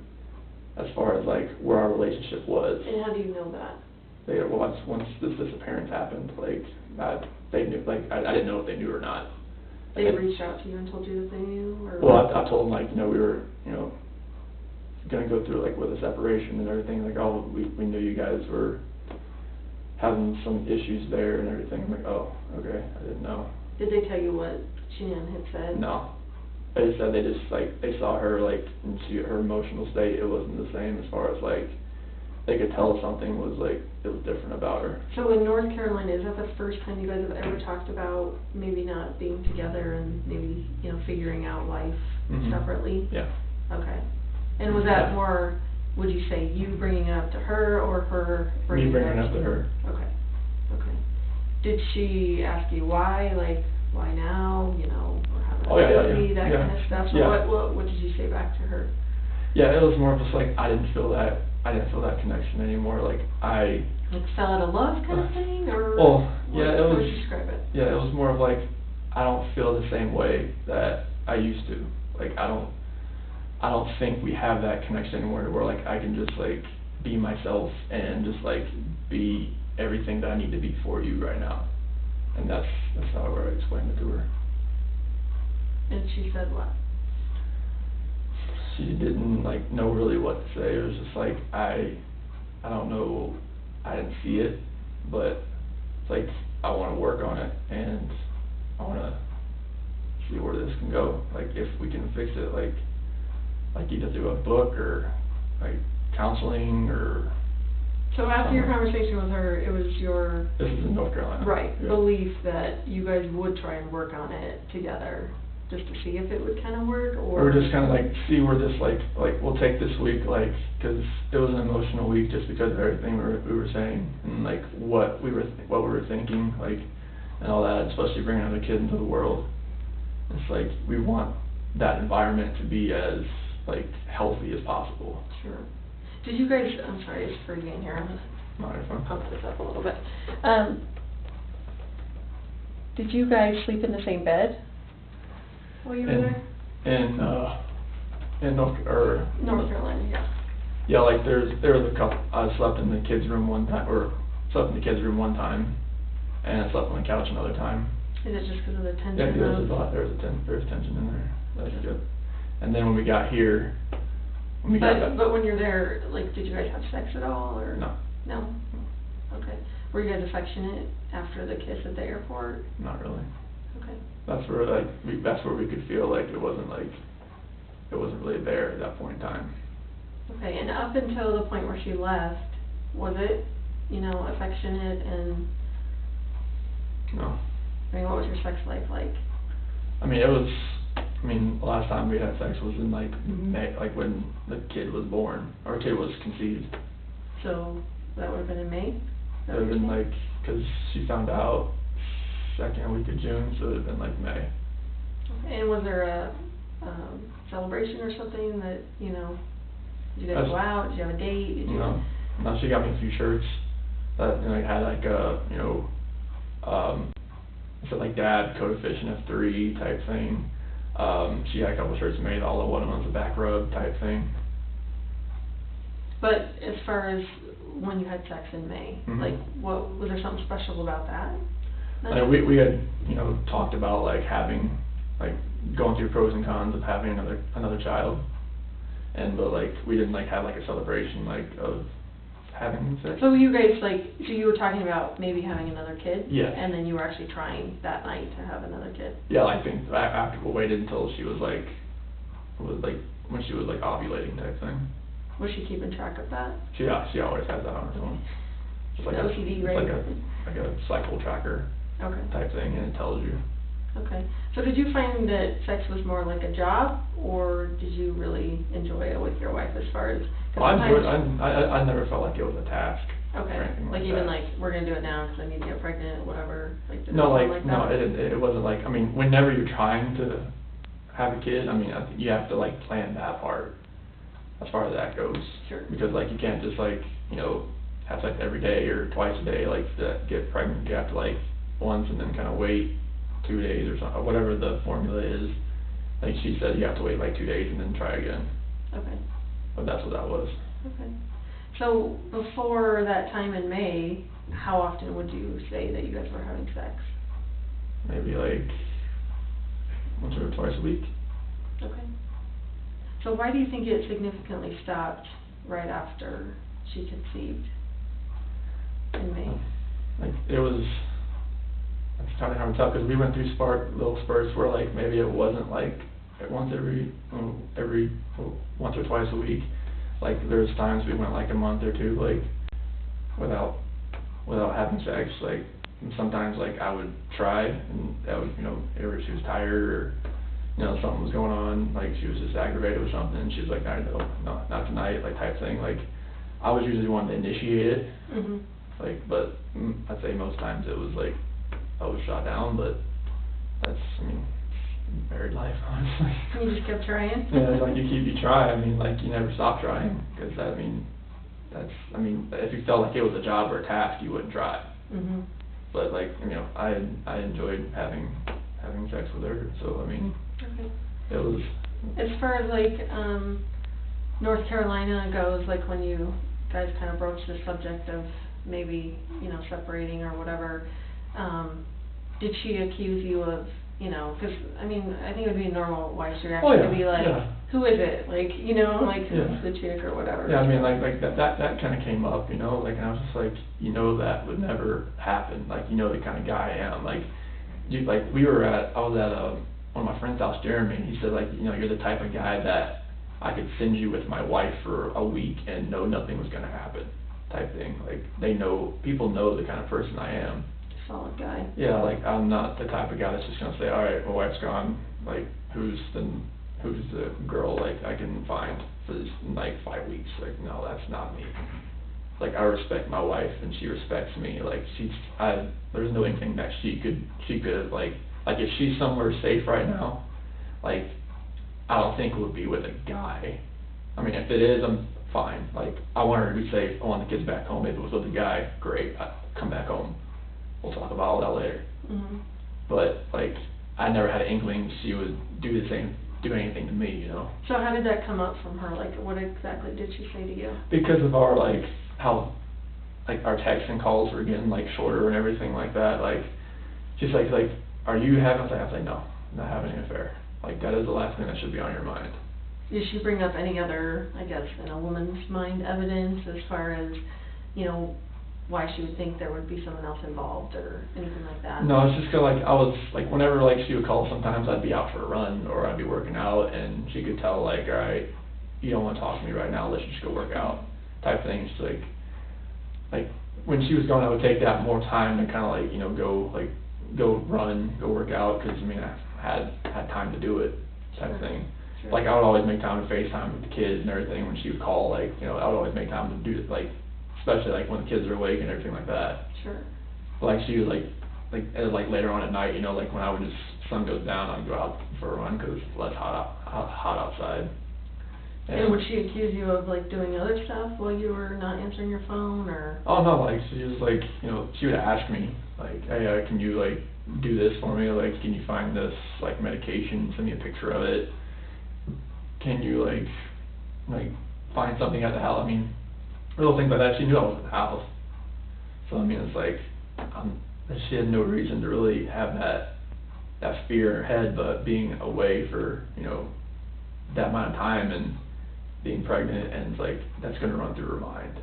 as far as, like, where our relationship was. And how do you know that? Once this disappearance happened, like, they knew, like, I didn't know if they knew or not. They reached out to you and told you that they knew, or? Well, I told them, like, you know, we were, you know, gonna go through, like, with a separation and everything, like, oh, we knew you guys were having some issues there and everything. I'm like, oh, okay, I didn't know. Did they tell you what Jan had said? No. They just said they saw her, like, and her emotional state, it wasn't the same as far as, like, they could tell something was, like, it was different about her. So in North Carolina, is that the first time you guys have ever talked about maybe not being together and maybe, you know, figuring out life separately? Yeah. Okay. And was that more, would you say, you bringing it up to her, or her bringing Me bringing it up to her. Okay. Okay. Did she ask you why, like, why now, you know, or how that yeah. kind of stuff? So Yeah. what did you say back to her? Yeah, it was more of just like, I didn't feel that connection anymore, like, Like fell out of love kind of thing, or? Well, yeah, How would you describe it? Yeah, it was more of like, I don't feel the same way that I used to. Like, I don't think we have that connection anymore where, like, I can just, like, be myself and just, like, be everything that I need to be for you right now. And that's how I explained it to her. And she said what? She didn't, like, know really what to say. It was just like, I don't know, I didn't see it, but it's like, I want to work on it, and I want to see where this can go. Like, if we can fix it, like either through a book or, like, counseling or... So after your conversation with her, it was your... This is in North Carolina. Right, Yeah. belief that you guys would try and work on it together, just to see if it would kind of work, or? Or just kind of, like, see where this, like, we'll take this week, like, because it was an emotional week just because of everything we were saying, and, like, what we were thinking, like, and all that, especially bringing another kid into the world. It's like, we want that environment to be as, like, healthy as possible. Sure. Did you guys, I'm sorry, it's freezing in here, I'm Not if gonna pump this up a little bit. Did you guys sleep in the same bed while you were there? In North Carolina, yeah. Yeah, like, there was a couple, I slept in the kids' room one time, and I slept on the couch another time. Is it just because of the tension? Yeah, there's tension in there. That's good. And then when we got here, But when you're there, like, did you guys have sex at all, or? No. No? Okay. Were you guys affectionate after the kiss at the airport? Not really. Okay. That's where we could feel like it wasn't really there at that point in time. Okay, and up until the point where she left, was it, you know, affectionate and? No. I mean, what was your sex life like? The last time we had sex was in, like, May, like, when the kid was born, or kid was conceived. So, That would have been in May? Is that It would have been what you're like, because she found out second week of June, so it would have been like May. saying? And was there a celebration or something that, you know, did you guys go out? Did you have a date? Did you? No, she got me a few shirts that, you know, had like a, you know, it said like Dad, Code of Fishing F3 type thing. She had a couple shirts made, all of one of them was a back rub type thing. But as far as when you had sex in May, like, what, was there something special about that? Like we had, you know, talked about like having, like going through pros and cons of having another child, but like we didn't like have like a celebration like of having sex. So you guys so you were talking about maybe having another kid? Yes. And then you were actually trying that night to have another kid? Yeah, I think after we waited until she was like when she was like ovulating type thing. Was she keeping track of that? She always has that on her phone. It's like OCD, it's right? like a cycle tracker Okay. type thing, and it tells you. Okay. So did you find that sex was more like a job, or did you really enjoy it with your wife as far as? Well, I never felt like it was a task. Okay. Or anything Like like even that. like, we're gonna do it now because I need to get pregnant, whatever. Like, did No, it like, sound like no, that? it wasn't like, I mean, whenever you're trying to have a kid, I mean, I think you have to like plan that part as far as that goes. Sure. Because like you can't just like, you know, have sex every day or twice a day, like to get pregnant. You have to like once and then kind of wait 2 days or something, whatever the formula is. Like she said, you have to wait like 2 days and then try again. Okay. But that's what that was. Okay. So before that time in May, how often would you say that you guys were having sex? Maybe like once or twice a week. Okay. So why do you think it significantly stopped right after she conceived in May? Like it was, it's kind of hard to tell because we went through little spurts where like maybe it wasn't like once or twice a week. Like there's times we went like a month or two like without having sex. Like and sometimes like I would try and that would, you know, either she was tired or, you know, something was going on, like she was just aggravated with something and she was like, no, not tonight, like type thing. Like I was usually the one to initiate it. Like, but I'd say most times it was like I was shot down, but that's, I mean, married life, honestly. You just kept trying? Yeah, like you try, I mean, like you never stop trying, because I mean, if you felt like it was a job or a task, you wouldn't try. But like, you know, I enjoyed having sex with her, so I mean, it was. As far as like, North Carolina goes, like when you guys kind of broached the subject of maybe, you know, separating or whatever, did she accuse you of, you know, because, I mean, I think it would be a normal wife's reaction to be like, who is it? Like, you know, like, who's the chick or whatever. Yeah, I mean, like that kind of came up, you know, like, and I was just like, you know, that would never happen. Like, you know the kind of guy I am. Like, I was at one of my friend's house, Jeremy, and he said, like, you know, you're the type of guy that I could send you with my wife for a week and know nothing was going to happen, type thing. Like, people know the kind of person I am. Solid guy. Yeah, like, I'm not the type of guy that's just going to say, all right, my wife's gone, like, who's the girl, like, I can find for this, like, 5 weeks. Like, no, that's not me. Like, I respect my wife, and she respects me. Like, there's no anything that she could, like, if she's somewhere safe right now, like, I don't think it would be with a guy. I mean, if it is, I'm fine. Like, I want her to be safe. I want the kids back home. If it was with a guy, great. I'd come back home. We'll talk about all that later. But, like, I never had an inkling she would do anything to me, you know. So how did that come up from her? Like, what exactly did she say to you? Because of our, like, how, like, our texts and calls were getting, like, shorter and everything like that. Like, she's like, are you having, I was like, no, I'm not having an affair. Like, that is the last thing that should be on your mind. Did she bring up any other, I guess, in a woman's mind, evidence as far as, you know, why she would think there would be someone else involved or anything like that? No, it's just 'cause, like, I was, like, whenever, like, she would call, sometimes I'd be out for a run or I'd be working out and she could tell, like, all right, you don't want to talk to me right now, let's just go work out, type things. Like, when she was gone, I would take that more time to kind of, like, you know, go run, go work out, because, I mean, I had time to do it, type thing. Like, I would always make time to FaceTime with the kids and everything when she would call, like, you know, I would always make time to do, like, especially like when the kids are awake and everything like that. Sure. Like she was like later on at night, you know, like when I would just, sun goes down, I'd go out for a run because it's less hot outside. And would she accuse you of like doing other stuff while you were not answering your phone, or? Oh no, like she was like, you know, she would ask me like, hey, can you like do this for me? Like, can you find this like medication? Send me a picture of it. Can you like find something at the house? I mean, little things like that. She knew I was at the house, so I mean, it's like she had no reason to really have that fear in her head, but being away for, you know, that amount of time and being pregnant, and it's like that's going to run through her mind.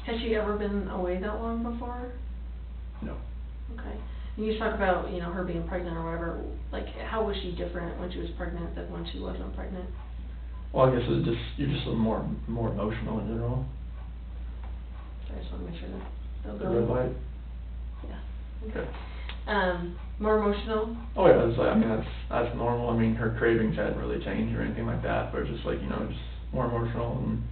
Has she ever been away that long before? No. Okay. And you talk about, you know, her being pregnant or whatever. Like, how was she different when she was pregnant than when she wasn't pregnant? Well, I guess it's just you're just a little more emotional in general. So I just want to make sure that they'll The go. red light. Yeah. Okay. More emotional? Oh yeah, it's like, I mean that's normal. I mean her cravings hadn't really changed or anything like that, but it's just like, you know, just more emotional and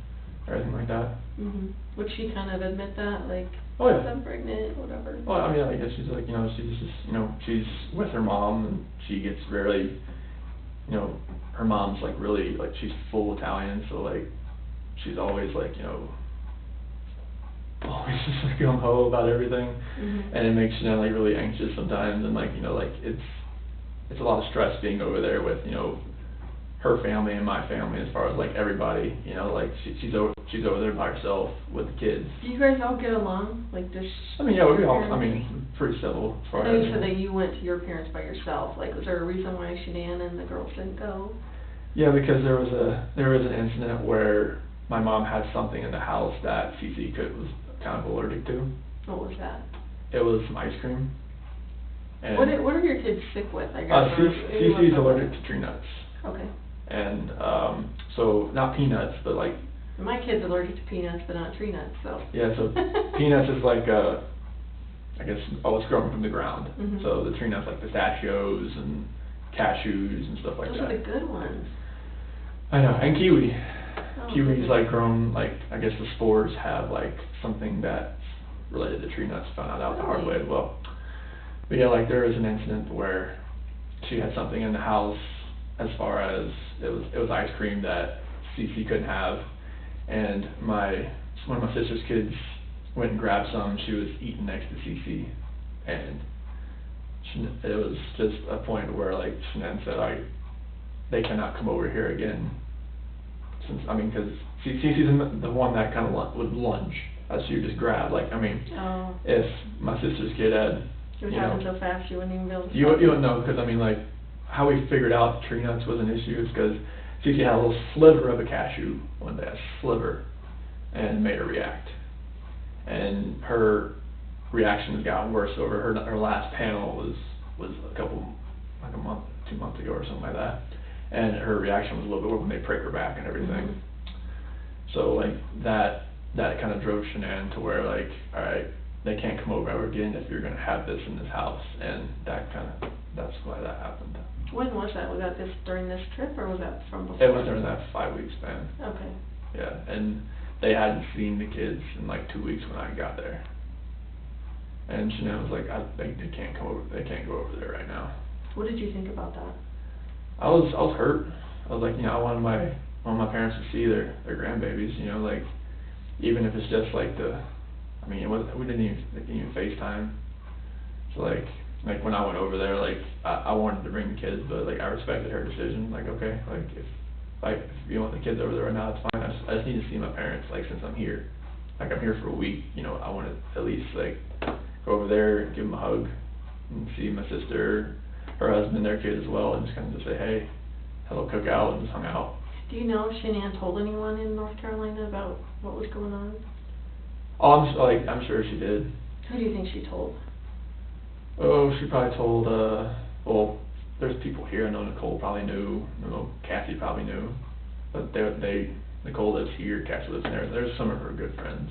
everything like that. Mhm. Would she kind of admit that, like, Oh yeah. I'm pregnant, whatever? Well, I mean, I guess she's like, you know, she's just, you know, she's with her mom and she gets really, you know, her mom's like really, like she's full Italian, so like she's always like, you know, always just like gung-ho about everything. Mhm. And it makes you know like really anxious sometimes, and like, you know, like it's a lot of stress being over there with, you know, her family and my family as far as like everybody, you know, like she's over there by herself with the kids. Do you guys all get along? Like, does I mean, yeah, we all, I parents- mean, pretty civil as far I know as. you said that you went to your parents by yourself. Like, was there a reason why Shanann and the girls didn't go? Yeah, because there was an incident where my mom had something in the house that Cece was kind of allergic to. What was that? It was some ice cream. And What are your kids sick with, I guess? or maybe what's Cece's up? allergic to tree nuts. Okay. And so not peanuts, but like. My kid's allergic to peanuts, but not tree nuts, so. Yeah, so peanuts is like I guess it's growing from the ground. Mhm. So the tree nuts like pistachios and cashews and stuff like Those that. are the good ones. I know, and kiwi. Oh, Kiwi's goodness. like grown, like, I guess the spores have like something that's related to tree nuts, found out the hard way Really? as well. But yeah, like there was an incident where she had something in the house as far as it was ice cream that Cece couldn't have, and one of my sister's kids went and grabbed some. She was eating next to Cece, and it was just a point where like Shanann said, they cannot come over here again. Since, I mean, because Cece's the one that kind of would lunge, as she would just grab. Like, I mean, Oh. if my sister's kid had, It would you happen know, so fast you wouldn't even be able to. you don't know, because I mean, like, how we figured out tree nuts was an issue is because Cece had a little sliver of a cashew one day, a sliver, and made her react. And her reactions got worse over her last panel was like a month, 2 months ago or something like that. And her reaction was a little bit when they prick her back and everything. Mhm. So like that kind of drove Shanann to where like, all right, they can't come over ever again if you're gonna have this in this house, and that's why that happened. When was that? Was that during this trip, or was that from before? It was during that 5-week span. Okay. Yeah, and they hadn't seen the kids in like 2 weeks when I got there. And Shanann was like, they can't come over, they can't go over there right now. What did you think about that? I was hurt. I was like, you know, I wanted my parents to see their grandbabies, you know, like, even if it's just like I mean, we didn't even FaceTime. So like when I went over there, like, I wanted to bring the kids, but like, I respected her decision. Like, okay, like, if you want the kids over there right now, it's fine. I just need to see my parents, like, since I'm here. Like, I'm here for a week, you know, I want to at least, like, go over there, give them a hug, and see my sister, her husband, their kids as well, and just kind of just say, hey, hello, cook out, and just hung out. Do you know if Shanann told anyone in North Carolina about what was going on? Oh, I'm sure she did. Who do you think she told? Oh, she probably told, well, there's people here. I know Nicole probably knew. I know Cassie probably knew. But Nicole lives here, Cassie lives there. There's some of her good friends.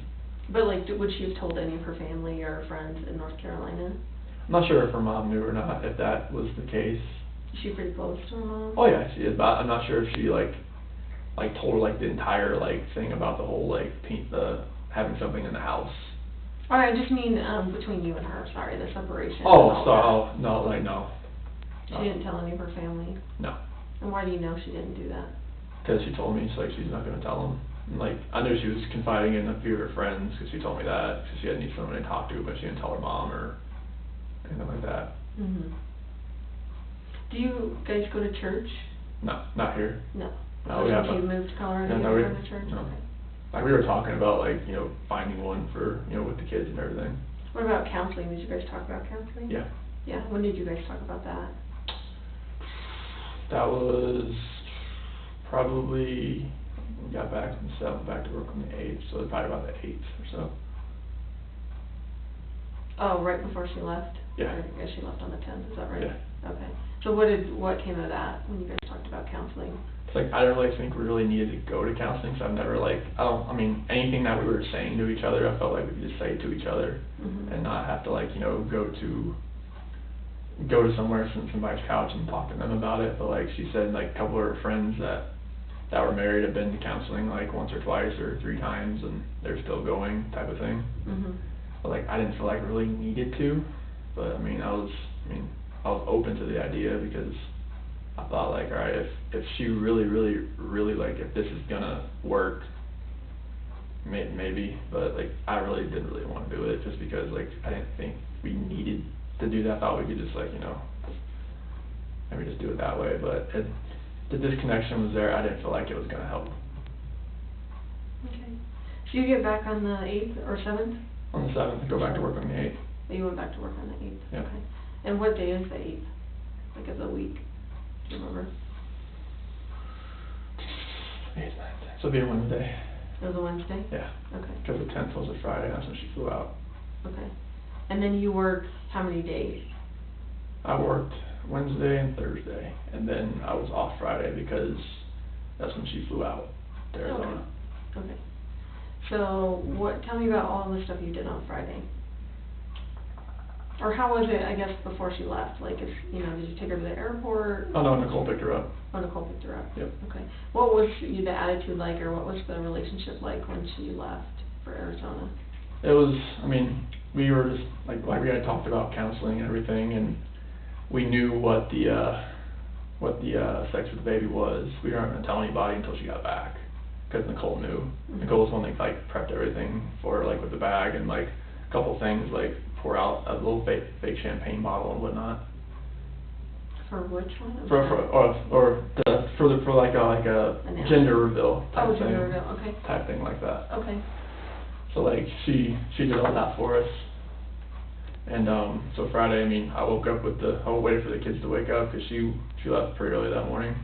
But, like, would she have told any of her family or friends in North Carolina? I'm not sure if her mom knew or not, if that was the case. Is she pretty close to her mom? Oh yeah, she is, but I'm not sure if she, like told her, like, the entire, like, thing about the whole, like, having something in the house. Or I just mean, between you and her, sorry, the separation. and Oh, all so, no, like, no. that. She didn't tell any of her family? No. And why do you know she didn't do that? Because she told me, she's not gonna tell them. And, like, I knew she was confiding in a few of her friends, because she told me that, because she had need someone to talk to, but she didn't tell her mom or anything like that. Do you guys go to church? No, not here. No. No, we have Since you moved to Colorado, Yeah, you no, haven't gone to church? no. Okay. Like, we were talking about, like, finding one for, with the kids and everything. What about counseling? Did you guys talk about counseling? Yeah. Yeah, when did you guys talk about that? That was probably, we got back on the 7th, back to work on the 8th, so it was probably about the 8th or so. Oh, right before she left? Yeah. Or, I guess she left on the 10th, is that right? Yeah. Okay. So what came of that when you guys talked about counseling? It's like, I don't really think we really needed to go to counseling, so I've never anything that we were saying to each other, I felt like we could just say to each other, and not have to go to somewhere, sit on somebody's couch and talk to them about it. But like she said, like a couple of her friends that were married have been to counseling like once or twice or 3 times, and they're still going, type of thing. But like, I didn't feel like I really needed to, but I was open to the idea, because I thought, like, all right, if she really, like, if this is gonna work, maybe, but like, I didn't really want to do it, just because, like, I didn't think we needed to do that. I thought we could just, like, maybe just do it that way, but the disconnection was there. I didn't feel like it was gonna help. Okay. So you get back on the 8th or 7th? On the 7th, and go back to work on the 8th. Oh, you went back to work on the 8th? Yeah. Okay. And what day is the 8th? Like, of the week? Do you remember? 8th, 9th. So it'll be a Wednesday. It was a Wednesday? Yeah. Okay. Because the 10th was a Friday, that's when she flew out. Okay. And then you worked how many days? I worked Wednesday and Thursday, and then I was off Friday because that's when she flew out to Arizona. Okay. So tell me about all the stuff you did on Friday. Or how was it, I guess, before she left? Like, did you take her to the airport? Oh, no, Nicole picked her up. Oh, Nicole picked her up? Yep. Okay. What was the attitude like, or what was the relationship like when she left for Arizona? It was, we were just, like we had talked about counseling and everything, and we knew what the sex with the baby was. We weren't going to tell anybody until she got back, because Nicole knew. Nicole was the one that, like, prepped everything for her, like, with the bag, and, like, a couple things, like, pour out a little fake champagne bottle and whatnot. For which one? For like a gender reveal type thing. Gender reveal, okay. Type thing like that. Okay. So like she did all that for us, and so Friday, I woke up I waited for the kids to wake up, because she left pretty early that morning.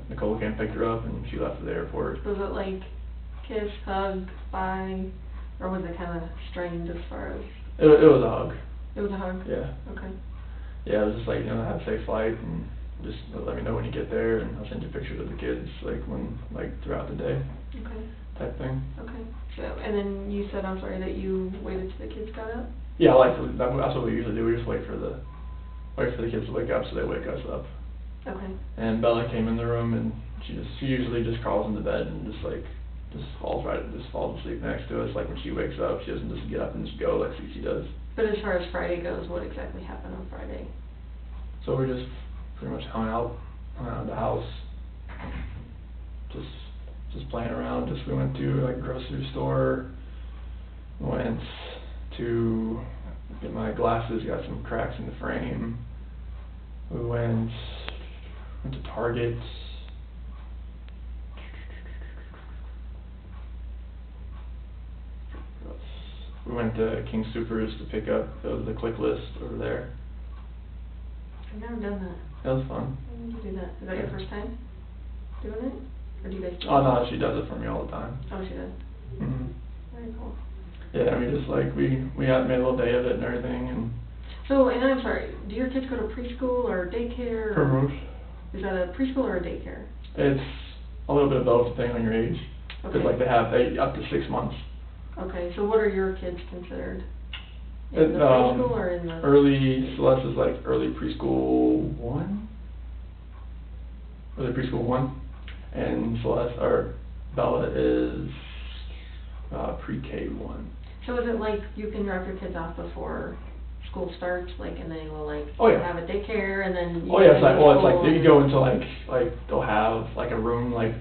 Nicole came and picked her up, and she left for the airport. Was it like kiss, hug, bye, or was it kind of strained as far as? It was a hug. It was a hug? Yeah. Okay. Yeah, it was just like, have a safe flight, and just let me know when you get there, and I'll send you pictures of the kids, throughout the day. Okay. Type thing. Okay. So, and then you said, I'm sorry, that you waited till the kids got up? Yeah, that's what we usually do. We just wait for the kids to wake up, so they wake us up. Okay. And Bella came in the room, and she usually just crawls into bed and just falls asleep next to us. Like, when she wakes up, she doesn't just get up and just go like Cece does. But as far as Friday goes, what exactly happened on Friday? So we just pretty much hung out around the house, just playing around. We went to a grocery store, went to get my glasses, got some cracks in the frame. We went to Target. We went to King Soopers to pick up the click list over there. I've never done that. That was fun. When did you do that? Is that your first time doing it? Or do you guys do it? Oh, no, she does it for me all the time. Oh, she does? Very cool. Yeah, we just we had made a little day of it and everything, and... So, and I'm sorry, do your kids go to preschool or daycare? Primrose. Is that a preschool or a daycare? It's a little bit of both, depending on your age. Okay. Because they have up to 6 months. Okay, so what are your kids considered? In the preschool or in the... Celeste is early preschool 1? Early preschool 1. And Bella is pre-K 1. So is it like you can drop your kids off before school starts, like, and they will like Oh, yeah. have a daycare, and then you Oh yeah, it's go like, to well, it's school like you and- go into like they'll have like a room, like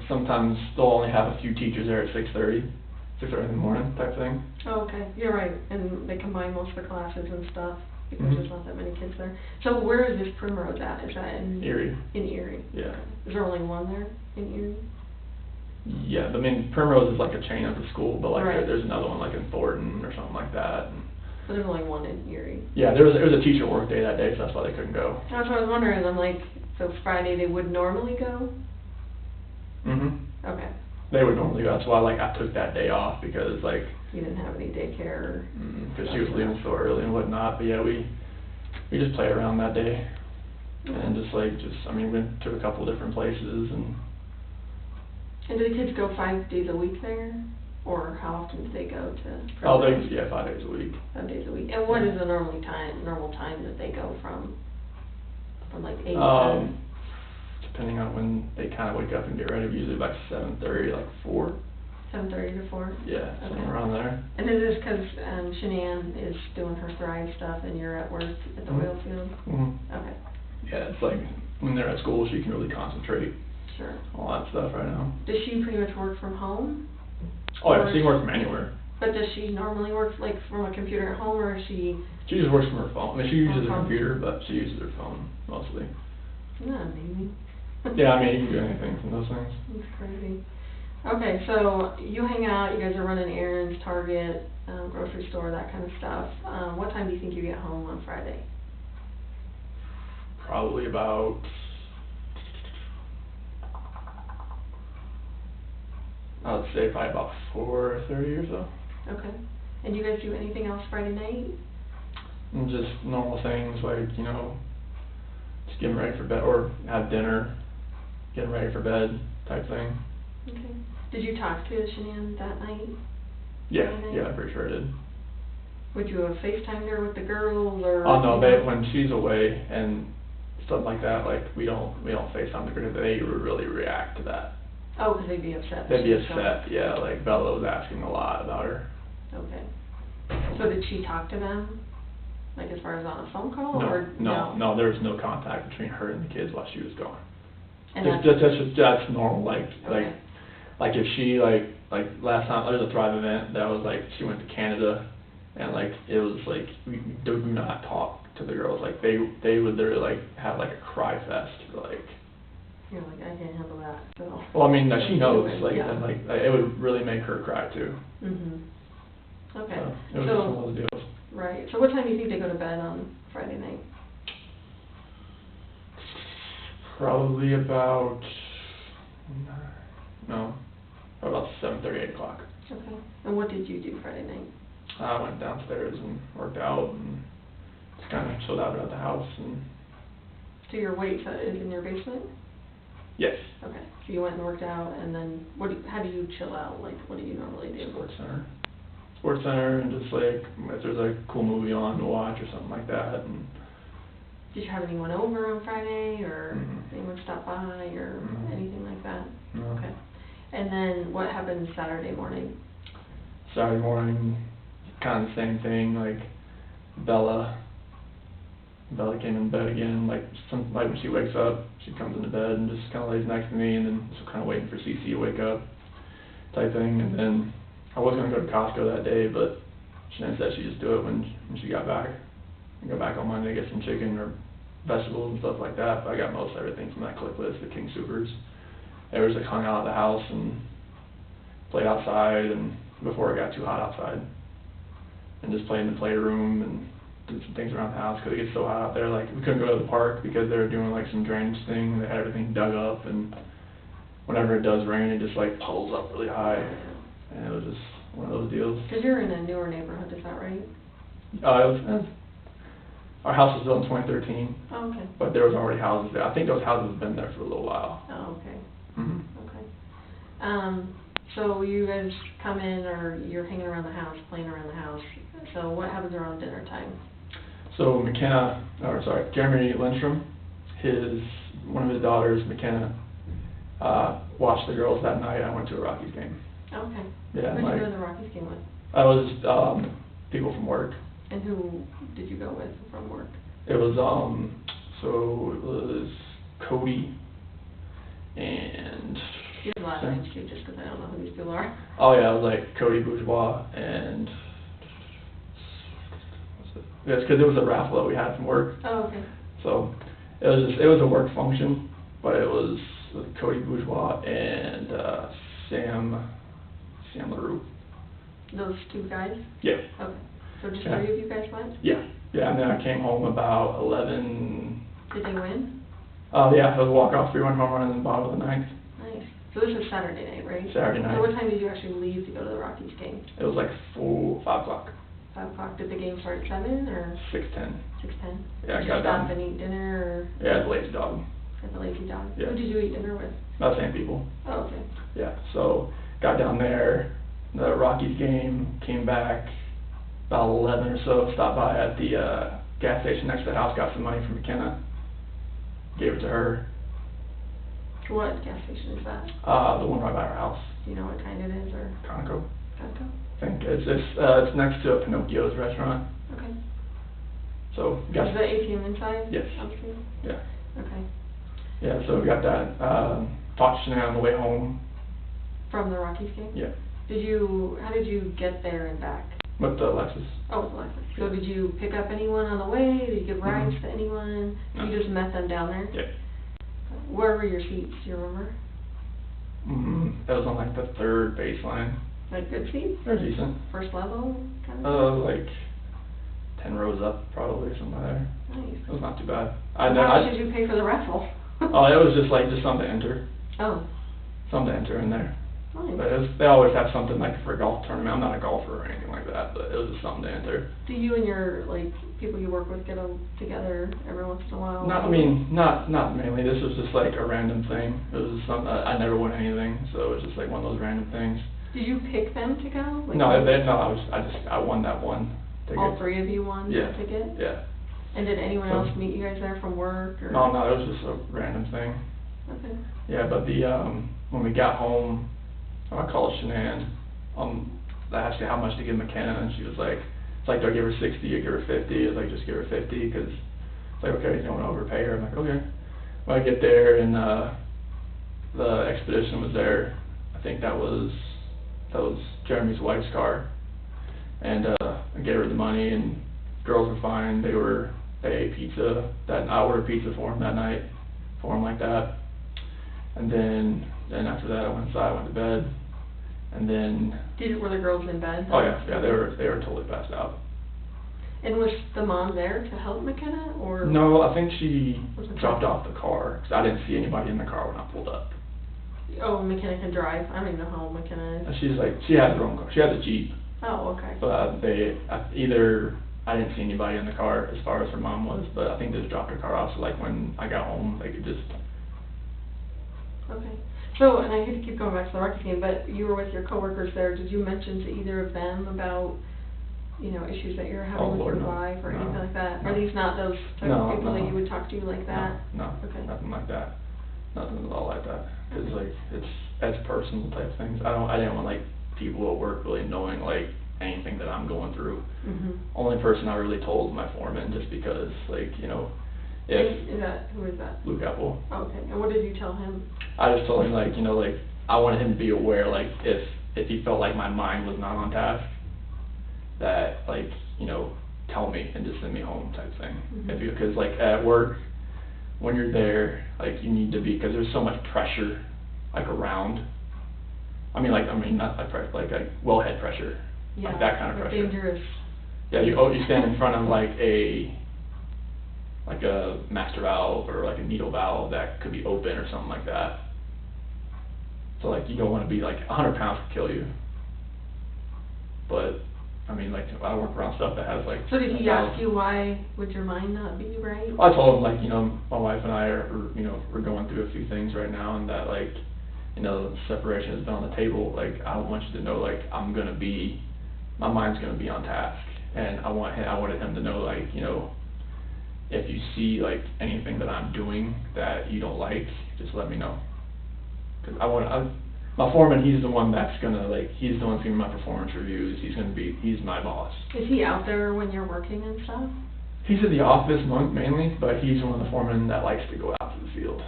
sometimes they'll only have a few teachers there at 6:30 in the morning type thing. Oh, okay, you're right, and they combine most of the classes and stuff, because Mhm. there's not that many kids there. So where is this Primrose at? Is that in? Erie. In Erie? Yeah. Is there only one there in Erie? Yeah, I mean Primrose is like a chain of the school, but like Right. there's another one like in Thornton or something like that. And So there's only one in Erie? yeah, there was a teacher work day that day, so that's why they couldn't go. That's what I was wondering, I'm like, so Friday they would normally go? Mhm. Okay, They would normally go. That's why like I took that day off because like you didn't have any daycare? because she was leaving so early and whatnot. But yeah, we just played around that day and just I mean we went to a couple of different places and. And do the kids go 5 days a week there, or how often do they go to? Oh, they, yeah, 5 days a week. 5 days a week, and what is the normal time that they go from like 8 to? Depending on when they kind of wake up and get ready, usually by 7:30, like 4. 7:30 to 4? Yeah, Okay. somewhere around there. And is this because Shanann is doing her Thrive stuff and you're at work at the Mhm. oil field? Mm-hmm. Okay, Yeah, it's like when they're at school, she can really concentrate sure. on all that stuff right now. Does she pretty much work from home? Oh yeah, Or she can work from anywhere. But does she normally work like from a computer at home, or is she? She just works from her phone. I mean, she uses Her a phone. computer, but she uses her phone mostly. Isn't that amazing? Yeah, I mean, you can do anything from those things. That's crazy. Okay, so you hang out, you guys are running errands, Target, grocery store, that kind of stuff. What time do you think you get home on Friday? Probably about I would say probably about 4:30 or so. Okay. And do you guys do anything else Friday night? And just normal things like, you know, just getting ready for bed or have dinner, getting ready for bed type thing. Okay. Did you talk to Shanann that night? Yeah, Friday night? yeah, I'm pretty sure I did. Would you have FaceTimed her with the girls, or? Oh no, when she's away and stuff like that, like we don't FaceTime because they would really react to that. Oh, because they'd be upset. that They'd be she was gone. upset, yeah, like Bella was asking a lot about her. Okay. So did she talk to them, like as far as on a phone call, or? No, there was no contact between her and the kids while she was gone. And That's normal, like if she like last time there was a Thrive event that was like she went to Canada and like it was like we do not talk to the girls, like they would literally like have like a cry fest, like. You're like, I can't handle that, so. Well, I mean, she knows, like, Yeah. and like it would really make her cry too. Mhm. Okay. So, it was just one of those deals. Right, so what time do you think they go to bed on Friday night? Probably about 7:30, 8 o'clock. Okay. And what did you do Friday night? I went downstairs and worked out and just kind of chilled out at the house and. So your weight is in your basement? Yes. Okay, so you went and worked out, and then how do you chill out? Like, what do you normally do? Sports Center, and just like if there's a cool movie on to watch or something like that. And did you have anyone over on Friday, or Mhm. anyone stop by, or Mhm. anything like that? No. Okay. And then what happened Saturday morning? Saturday morning, kind of the same thing. Like Bella came in bed again. Like when she wakes up, she comes into bed and just kind of lays next to me, and then just kind of waiting for Cece to wake up, type thing. And then I was gonna go to Costco that day, but Shannon said she'd just do it when she got back. I go back on Monday, get some chicken or vegetables and stuff like that. But I got most everything from that click list, the King Soopers. They were just like hung out at the house and played outside, and before it got too hot outside, and just played in the playroom and did some things around the house because it gets so hot out there. Like we couldn't go to the park because they were doing like some drainage thing, and they had everything dug up, and whenever it does rain, it just like puddles up really high, and it was just one of those deals. Because you're in a newer neighborhood, is that right? Our house was built in 2013, Oh, okay. but there was already houses there. I think those houses have been there for a little while. Oh, okay. Mm-hmm. Okay. So you guys come in, or you're hanging around the house, playing around the house. So what happens around dinner time? So Jeremy Lindstrom, one of his daughters, McKenna, watched the girls that night. I went to a Rockies game. Okay. Yeah, Who did like- you go to the Rockies game with? I was, people from work. And who did you go with from work? It was, so it was Cody and... You have a lot of names too, just because I don't know who these people are. Oh yeah, it was like Cody Bourgeois and... Yes, because it was a raffle that we had from work. Oh, okay. So it was a work function, but it was Cody Bourgeois and Sam LaRue. Those two guys? Yeah. Okay. So just Yeah. 3 of you guys went? Yeah, and then I came home about 11. Did they win? Yeah, it was a walk-off 3-1 home run in the bottom of the ninth. Nice. So this is Saturday night, right? Saturday night. So what time did you actually leave to go to the Rockies game? It was like 5 o'clock. 5 o'clock. Did the game start at 7 or 6:10. 6:10? Yeah, I Did got you stop done. and eat dinner Yeah, the lazy dog. or at the Lazy Dog? Yeah. Who did you eat dinner with? About the same people. Oh, okay. Yeah, so got down there, the Rockies game, came back about 11 or so, stopped by at the gas station next to the house, got some money from McKenna, gave it to her. What gas station is that? The one right by our house, Do you know what kind it is or? Conoco. Costco? I think it's next to a Pinocchio's restaurant, Okay. so Is got the ATM inside? Yes. Obviously? yeah. Okay. Yeah, so we got that. Talked to Shanann on the way home. From the Rockies game? Yeah, How did you get there and back? with the Lexus. Oh, with Alexis. So Yeah. did you pick up anyone on the way? Did you give rides Mhm. to anyone? No. You just met them down there? Yeah. Where were your seats? Do you remember? That was on like the third baseline. Like good seats? They're decent. First level kind of? Like 10 rows up probably or something like that. Nice. It was not too bad. How much did you pay for the raffle? Oh, it was just something to enter. Oh, Something to enter in there. But nice. they always have something like for a golf tournament. I'm not a golfer or anything like that, but it was just something to enter. Do you and your, people you work with get together every once in a while? Not mainly. This was just like a random thing. It was just something, I never won anything, so it was just like one of those random things. Did you pick them to go? I won that one ticket. All 3 of you won Yeah. the ticket? Yeah. And did anyone So- else meet you guys there from work or? No, it was just a random thing. Okay. Yeah, but when we got home, I called Shanann, I asked her how much to give McKenna, and she was like, it's like, do I give her 60 or give her 50? I was like, just give her 50, because it's like, okay, you don't want to overpay her. I'm like, okay. When I get there, and the expedition was there, I think that was Jeremy's wife's car, and I gave her the money, and girls were fine. They ate pizza. I ordered pizza for them that night, for them like that. And then after that, I went inside, went to bed, and then. Were the girls in bed? Oh yeah, they were totally passed out. And was the mom there to help McKenna, or? No, I think she Was it dropped her? off the car, because I didn't see anybody in the car when I pulled up. Oh, McKenna can drive. I don't even know how old McKenna is. And she had her own car. She had a Jeep, Oh, okay. but I didn't see anybody in the car as far as her mom was, but I think they just dropped her car off, so like when I got home, they could just. Okay. So, and I hate to keep going back to the Rockies game, but you were with your coworkers there. Did you mention to either of them about, issues that you're having with Lord, your no. wife or No. anything like that? No. Are these not those type No, of people no. that you would talk to like that? No, Okay. nothing like that. Nothing at all like that. It's like, it's personal type things. I didn't want like people at work really knowing like anything that I'm going through. Mhm. Only person I really told was my foreman, just because if Who is that? Luke Apple, Oh, okay. And what did you tell him? I just told him I wanted him to be aware, if he felt like my mind was not on task, that tell me and just send me home type thing. Mhm. Because at work, when you're there, you need to be, because there's so much pressure around. Not like pressure, like wellhead pressure, Yeah. that kind of pressure. Dangerous. Yeah, you stand in front of a master valve or a needle valve that could be open or something like that. So you don't want to be 100 pounds could kill you. But I work around stuff that has So did he valves. ask you why would your mind not be right? I told him my wife and I are we're going through a few things right now, and that separation has been on the table. I don't want you to know my mind's gonna be on task, and I wanted him to know if you see anything that I'm doing that you don't like, just let me know. Because my foreman, he's the one that's gonna, like, he's the one giving my performance reviews, he's my boss. Is he out there when you're working and stuff? He's in the office mainly, but he's one of the foremen that likes to go out to the field.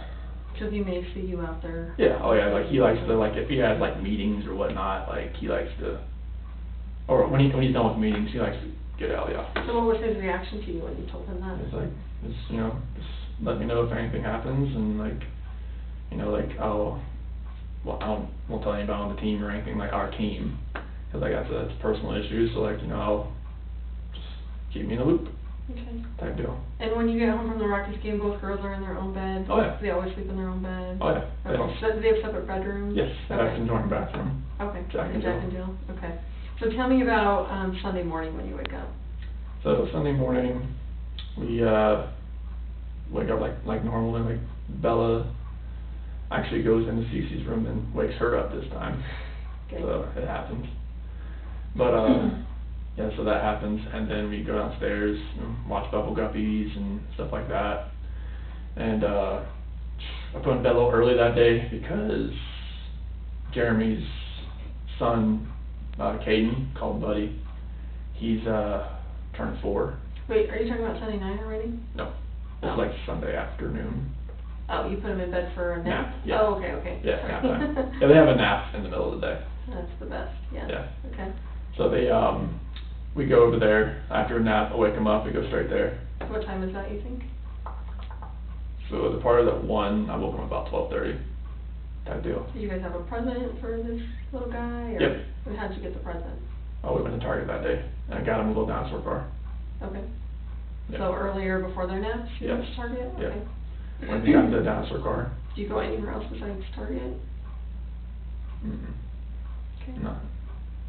Because he may see you out there. Yeah, oh yeah, like, he likes to, like, if he has, like, meetings or whatnot, like, he likes to, or when he's done with meetings, he likes to get out of the office. So what was his reaction to you when you told him that? It's like, you know, just let me know if anything happens, and like, you know, like, I won't tell anybody on the team or anything, like our team, because like that's a personal issue, so like, you know, I'll just keep me in the loop. Okay. Type deal. And when you get home from the Rockies game, both girls are in their own bed? Oh yeah. They always sleep in their own bed? Oh yeah. Okay. So do they have separate bedrooms? Yes, they have a joint bathroom. Okay. Jack and Jill. Okay. So tell me about Sunday morning when you wake up. So Sunday morning, we wake up like normal, and like Bella actually goes into Cece's room and wakes her up this time. Okay. So it happens. But yeah, so that happens, and then we go downstairs and watch Bubble Guppies and stuff like that. And I put in bed a little early that day because Jeremy's son, Caden, called Buddy, he's turned 4. Wait, are you talking about Sunday night already? No, it's like Sunday afternoon. Oh, you put him in bed for a nap? Nap, yeah. Oh, okay. Yeah, nap time. Yeah, they have a nap in the middle of the day. That's the best, yeah. Yeah. Okay. So they, we go over there, after a nap, I wake them up, we go straight there. What time is that, you think? So the part of that 1, I woke them about 12:30, type deal. Do you guys have a present for this little guy? Or Yep. how'd you get the present? Oh, we went to Target that day, and I got him a little dinosaur car. Okay. Yeah. So earlier before their naps, you went Yes. to Target? Yeah. Okay. When we got the dinosaur car. Do you go anywhere else besides Target? Mm-mm. Okay.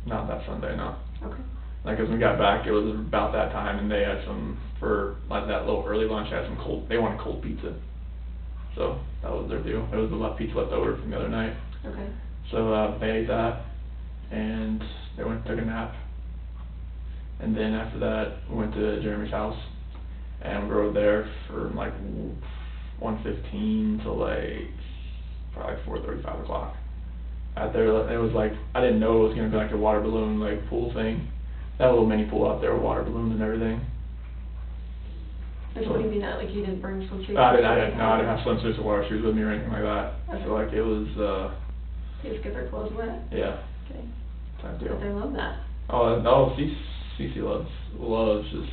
Not that Sunday, no. Okay. Like, as we got back, it was about that time, and they had for like that little early lunch, they wanted cold pizza. So, that was their deal. It was the pizza left over from the other night. Okay. So, they ate that, and they went and took a nap. And then after that, we went to Jeremy's house, and we were there from like 1:15 to like probably 4:30, 5 o'clock. Out there, it was like, I didn't know it was gonna be like a water balloon like pool thing. They had a little mini pool out there with water balloons and everything. And what do you mean that, like you didn't bring swimsuits? I didn't have swimsuits or water shoes with me or anything like that. Okay. So like it was, You just get their clothes wet? yeah, Okay. type deal. They love that. Oh, Cece loves just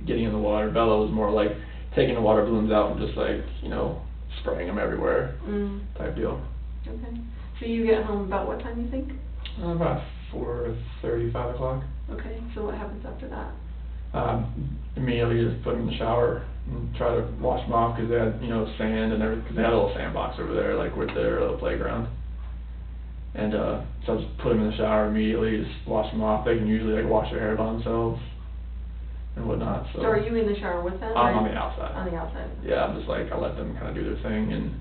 getting in the water. Bella was more like taking the water balloons out and just like, you know, spraying them everywhere, type deal. Okay. So you get home about what time, you think? About 4:30, 5 o'clock. Okay, so what happens after that? Immediately just put them in the shower and try to wash them off, because they had, you know, sand and everything, because they had a little sandbox over there, like with their little playground. And so I just put them in the shower immediately, just wash them off. They can usually like wash their hair by themselves and whatnot, so. So are you in the shower with them? I'm or- on the outside. On the outside? Yeah, I'm just like, I let them kind of do their thing and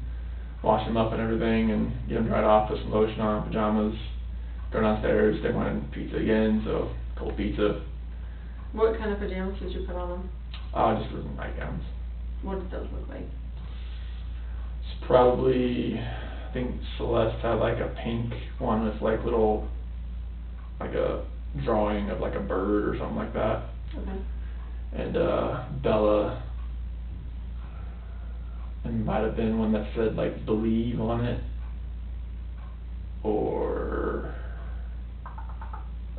wash them up and everything and get them dried off, put some lotion on, pajamas, go downstairs. They wanted pizza again, so cold pizza. What kind of pajamas did you put on them? Just with nightgowns. What did those look like? It's probably, I think Celeste had like a pink one with like little, like a drawing of like a bird or something like that. Okay. And Bella, it might have been one that said like believe on it, or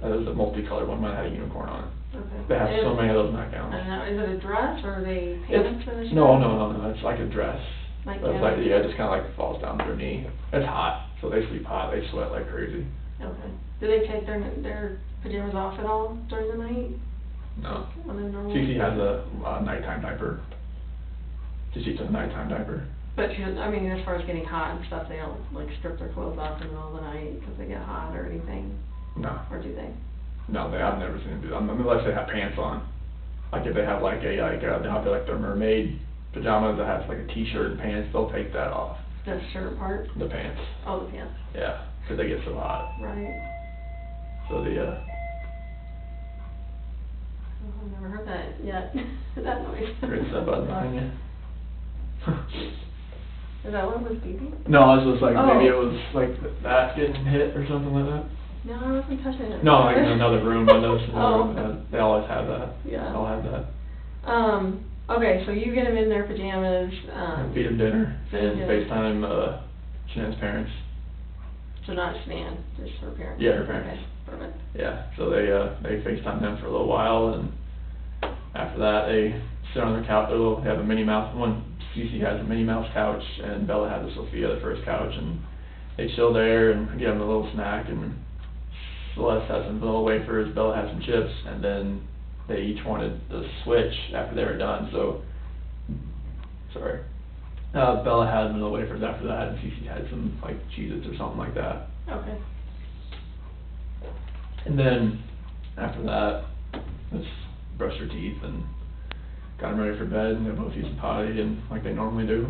it was a multicolored one, might have had a unicorn on it. Okay. They have so And- many of those nightgowns. I don't know, is it a dress or are they pants for the shower? No, it's like a dress. Like, But it's yeah. like, yeah, it just kinda like falls down to their knee. It's hot, so they sleep hot, they sweat like crazy. Okay. Do they take their pajamas off at all during the night? No. When they're normal? Cece has a nighttime diaper. She sleeps in a nighttime diaper. But she, I mean, as far as getting hot and stuff, they don't like strip their clothes off in the middle of the night because they get hot or anything, No. or do they? No, I've never seen them do that, unless they have pants on. Like if they have like they have like their mermaid pajamas that has like a t-shirt and pants, they'll take that off. The shirt part? The pants. Oh, the pants. Yeah, because they get so hot. Right. So the, Oh, I've never heard that yet, that noise. Great stuff out behind you. Is that what was beeping? No, it was just like, maybe it Oh. was like that getting hit or something like that. No, I wasn't touching it. No, like in another room, I noticed in another room, Oh. they always have that. Yeah. They all have that. Okay, so you get him in their pajamas, And feed him dinner feed him and dinner. FaceTime, Shanann's parents. So not Stan, just her parents? Yeah, her parents. Okay, perfect. Yeah, so they FaceTime them for a little while, and after that, they sit on their couch, they have a Minnie Mouse, Cece has a Minnie Mouse couch, and Bella has a Sophia, the first couch, and they chill there and give them a little snack, and Celeste has some vanilla wafers, Bella has some chips, and then they each wanted the switch after they were done, so, sorry. Bella had vanilla wafers after that, and Cece had some, like, Cheez-Its or something like that. Okay. And then, after that, just brushed their teeth and got them ready for bed, and they both used the potty, and like they normally do,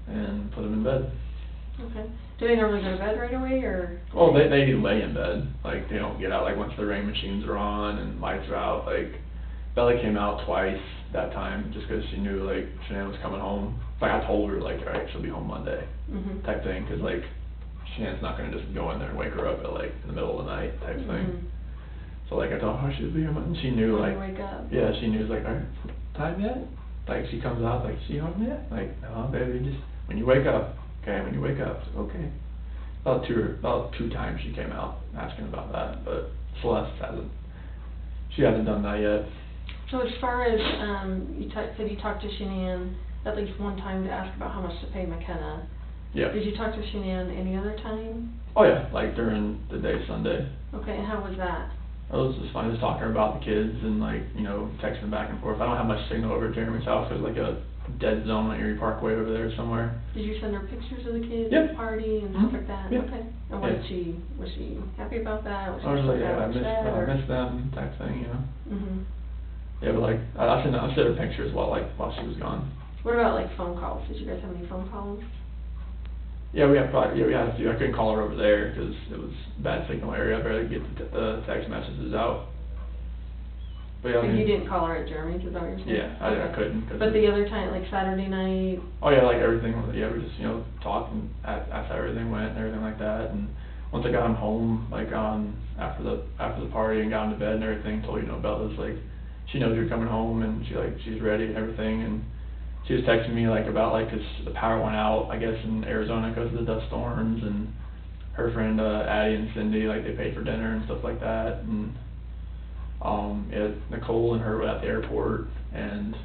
and put them in bed. Okay. Do they normally go to bed right away, or? Well, they lay in bed, like, they don't get out, like, once the rain machines are on and lights are out, like, Bella came out twice that time, just 'cause she knew, like, Shanann was coming home. Like, I told her, like, alright, she'll be home Monday, Mhm. type thing, 'cause, like, Shanann's not gonna just go in there and wake her up at, like, in the middle of the night, type thing. Mhm. So, like, I told her she'd be home, and she knew, When like, you wake up. yeah, she knew, like, alright, time yet? Like, she comes out, like, she home yet? Like, no, baby, just, when you wake up, okay, when you wake up, okay. About two times she came out asking about that, but Celeste she hasn't done that yet. So as far as, you said you talked to Shanann at least one time to ask about how much to pay McKenna. Yeah. Did you talk to Shanann any other time? Oh, yeah, like, during the day Sunday. Okay, and how was that? It was just fun, just talking about the kids and, like, you know, texting back and forth. I don't have much signal over at Jeremy's house, there's like a dead zone on Erie Parkway over there somewhere. Did you send her pictures of the kids Yep. at the party and Mhm. stuff like that? Yeah. Okay. And was she happy about that? Was she I was like, upset yeah, or upset, I or? miss them, type thing, you know. Mhm. Yeah, but like, I sent her pictures while she was gone. What about like phone calls? Did you guys have any phone calls? Yeah, we had a few. I couldn't call her over there, 'cause it was bad signal area, I barely get the text messages out. But yeah, I Like mean. you didn't call her at Jeremy's, is that what you're saying? Yeah, I couldn't, 'cause. But the other time, like Saturday night? Oh yeah, like everything, yeah, we just, you know, talked and asked how everything went and everything like that, and once I got him home, like, after the party and got him to bed and everything, told, you know, Bella's like, she knows you're coming home, and she's ready and everything, and she was texting me, like, about, like, 'cause the power went out, I guess, in Arizona because of the dust storms, and her friend, Addie and Cindy, like, they paid for dinner and stuff like that, and, yeah, Nicole and her were at the airport, and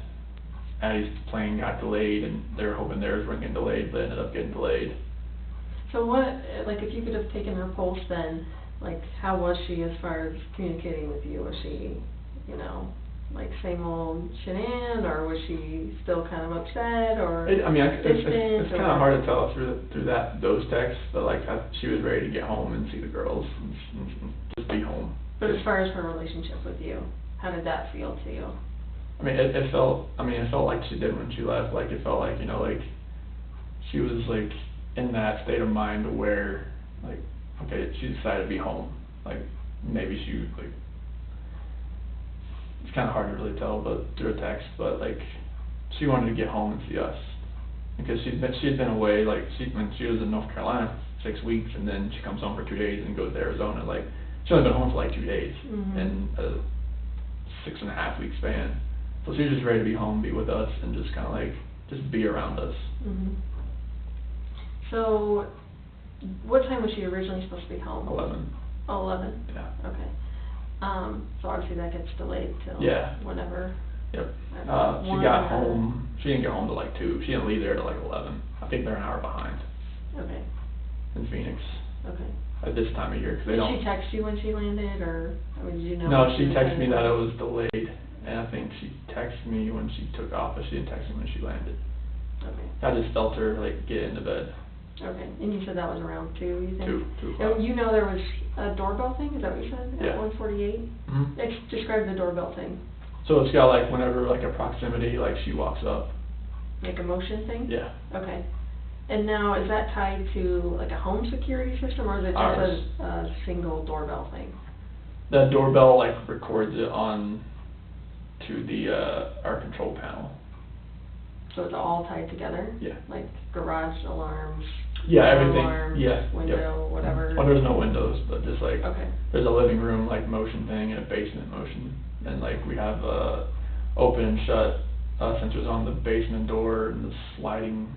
Addie's plane got delayed, and they were hoping theirs weren't getting delayed, but it ended up getting delayed. So what, like, if you could have taken her pulse then, like, how was she as far as communicating with you? Was she, you know, like same old Shanann, or was she still kind of upset, or I mean, it's distant, kind of hard to tell through those texts, but like, she was ready to get home and see the girls and just be home. But as far as her relationship with you, how did that feel to you? I mean, it felt like she did when she left, like, it felt like, you know, like, she was, like, in that state of mind where, like, okay, she decided to be home, like, maybe she, like, it's kind of hard to really tell, but through a text, but, like, she wanted to get home and see us, because she had been away, like, when she was in North Carolina 6 weeks, and then she comes home for 2 days and goes to Arizona, like, she only been home for, like, 2 days, Mhm. in a 6.5-week span. So she was just ready to be home, be with us, and just kind of like, just be around us. Mhm. So, what time was she originally supposed to be home? 11. Oh, 11? Yeah. Okay. So obviously that gets delayed till Yeah. whenever. Yep. She 1 got or- home, she didn't get home till like 2. She didn't leave there till like 11. I think they're an hour behind Okay, in Phoenix okay. at this time of year, 'cause they Did don't. she text you when she landed, or, I mean, did you know? No, when she was texted me headed? that it was delayed, and I think she texted me when she took off, but she didn't text me when she landed. Okay, I just felt her like get into bed. okay. And you said that was around 2, you think? 2 o'clock. And you know there was a doorbell thing, is that what you said? Yeah. At 1:48? Mhm. Describe the doorbell thing. So it's got like whenever like a proximity, like she walks up. Like a motion thing? Yeah. Okay. And now, is that tied to like a home security system, or is it just Ours. a single doorbell thing? The doorbell like records it on to the our control panel. So it's all tied together? Yeah. Like garage alarms? Yeah, door everything, alarms, yeah, window, whatever? Well, there's no windows, but just like, Okay. there's a living room like motion thing and a basement motion. And like we have open and shut sensors on the basement door and the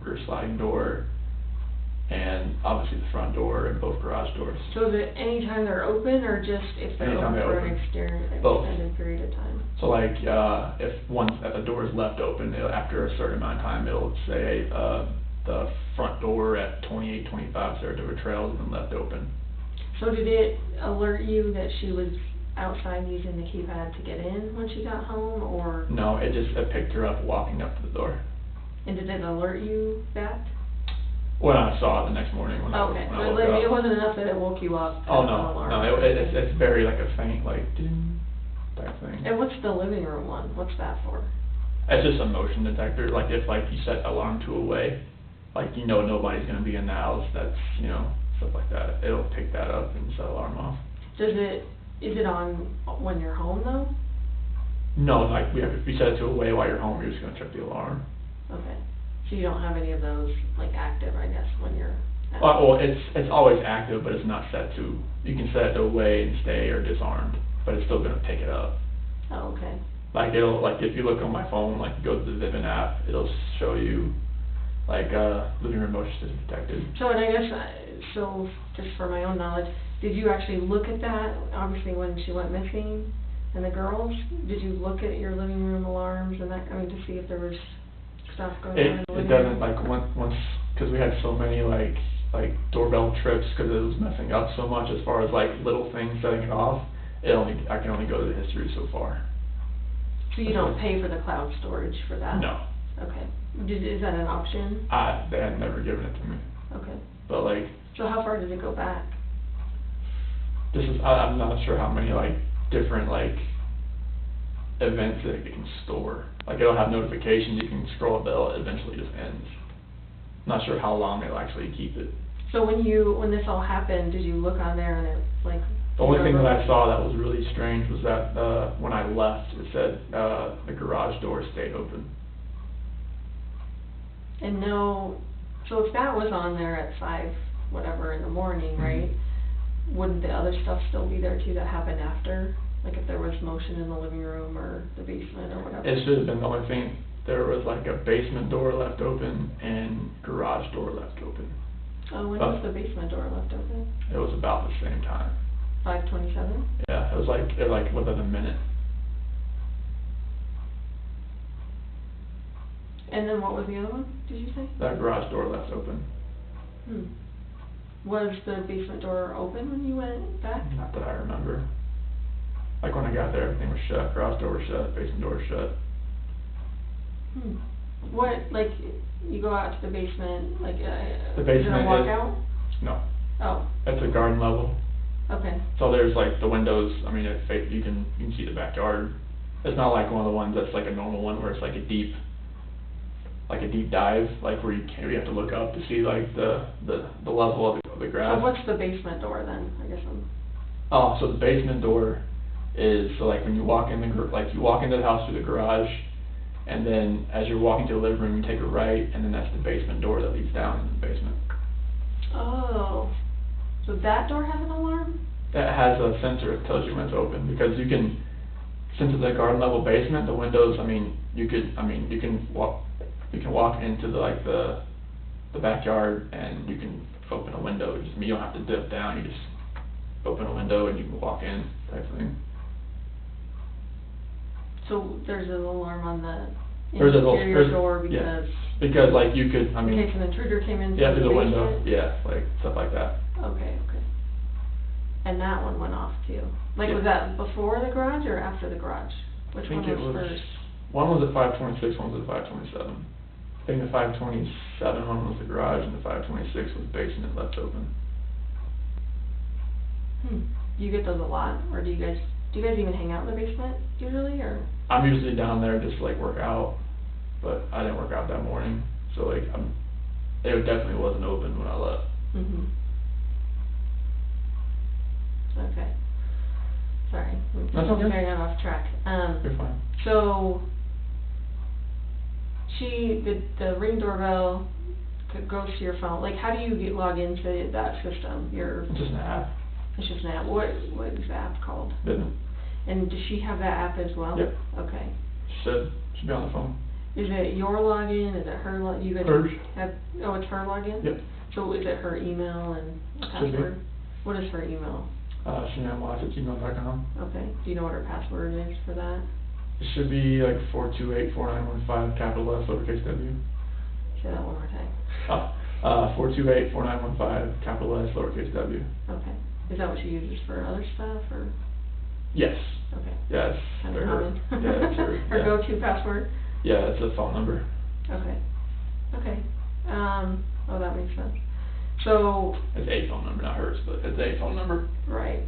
rear sliding door, and obviously the front door and both garage doors. So is it anytime they're open, or just if they're Anytime open they're for an open. Both. extended period of time? So like, if the door is left open, after a certain amount of time, it'll say, the front door at 2825 Saratoga Trail has been left open. So did it alert you that she was outside using the keypad to get in when she got home, or? No, it picked her up walking up to the door. And did it alert you that? When I saw it the next morning when Okay, I so woke like, up. it wasn't enough that it woke you up? Oh, as an no, alarm. no, it's very like a faint, like, ding, type thing. And what's the living room one? What's that for? It's just a motion detector, like if like you set alarm to away, like you know nobody's gonna be in the house, that's, you know, stuff like that. It'll pick that up and set alarm off. Is it on when you're home though? No, like if we set it to away while you're home, you're just gonna check the alarm. Okay, so you don't have any of those like active, I guess, when you're at Well, it's always active, but it's not set to, you can set it to away and stay or disarmed, but it's still gonna pick it up. Oh, okay. Like if you look on my phone, like you go to the Vivint app, it'll show you, like, living room motion system detected. So, and I guess, so just for my own knowledge, did you actually look at that, obviously when she went missing, and the girls, did you look at your living room alarms and that, I mean, to see if there was stuff going on in the It living doesn't, room? like, once, cause we had so many, like doorbell trips, cause it was messing up so much as far as, like, little things setting it off, I can only go to the history so far. So you don't pay for the cloud storage for that? No. Okay. Is that an option? They had never given it to me, Okay. but like, So how far did it go back? I'm not sure how many, like, different, like, events that it can store. Like, it'll have notifications, you can scroll, but it eventually just ends. Not sure how long they'll actually keep it. So when this all happened, did you look on there and it, like... The only thing that I saw that was really strange was that, when I left, it said, the garage door stayed open. And no, so if that was on there at 5, whatever, in the morning, right? Wouldn't the other stuff still be there too that happened after? Like if there was motion in the living room or the basement or whatever? It should have been the only thing, there was like a basement door left open and garage door left open. Oh, when was the basement door left open? It was about the same time. 5:27? Yeah, it was like within a minute. And then what was the other one, did you say? That garage door left open. Was the basement door open when you went back? Not that I remember. Like when I got there, everything was shut, garage door was shut, basement door was shut. What, like, you go out to the basement, like, The is it basement a walkout? No, Oh, it's a garden level. okay. So there's like the windows, I mean, you can see the backyard. It's not like one of the ones that's like a normal one where it's like a deep dive, like where you have to look up to see like the level of the grass. So what's the basement door then, I guess Oh, so the basement door is, so like when you walk in you walk into the house through the garage, and then as you're walking to the living room, you take a right, and then that's the basement door that leads down into the basement. Oh, so that door has an alarm? That has a sensor that tells you when it's open, because you can, since it's a garden level basement, the windows, you can walk into the backyard and you can open a window. You don't have to dip down, you just open a window and you can walk in, type of thing. So there's an alarm on the There's interior door yeah. because Because like you could, in case an intruder came in yeah, through through the window, basement? yeah, like stuff like that. Okay. And that one went off too? Like, Yeah. was that before the garage or after the garage? Which I think one it was was, first? one was at 526, one was at 527. I think the 527 one was the garage and the 526 was basement left open. Do you get those a lot, or do you guys even hang out in the basement usually, or? I'm usually down there just to like work out, but I didn't work out that morning, so like it definitely wasn't open when I left. Okay. Sorry, That's okay. I got off track. You're fine. So, the Ring doorbell goes to your phone. Like, how do you log into that system? It's just an app. It's just an app. What is the app called? Vivint. And does she have that app as well? Yep. Okay. Should be on the phone. Is it your login? Is it her login? You guys Hers. have, oh, it's her login? Yep. So is it her email and password? What is her email? ShanannWatts@gmail.com. Okay. Do you know what her password is for that? It should be like 428-4915, capital S, lowercase w. Say that one more time. 428-4915, capital S, lowercase w. Okay. Is that what she uses for other stuff, or? Yes. Okay. Yes. Kind of common. Yeah, it's her. Her Yeah. go-to password? Yeah, it's a phone number. Okay. Okay. Oh, that makes sense. So, It's a phone number, not hers, but it's a phone number. right.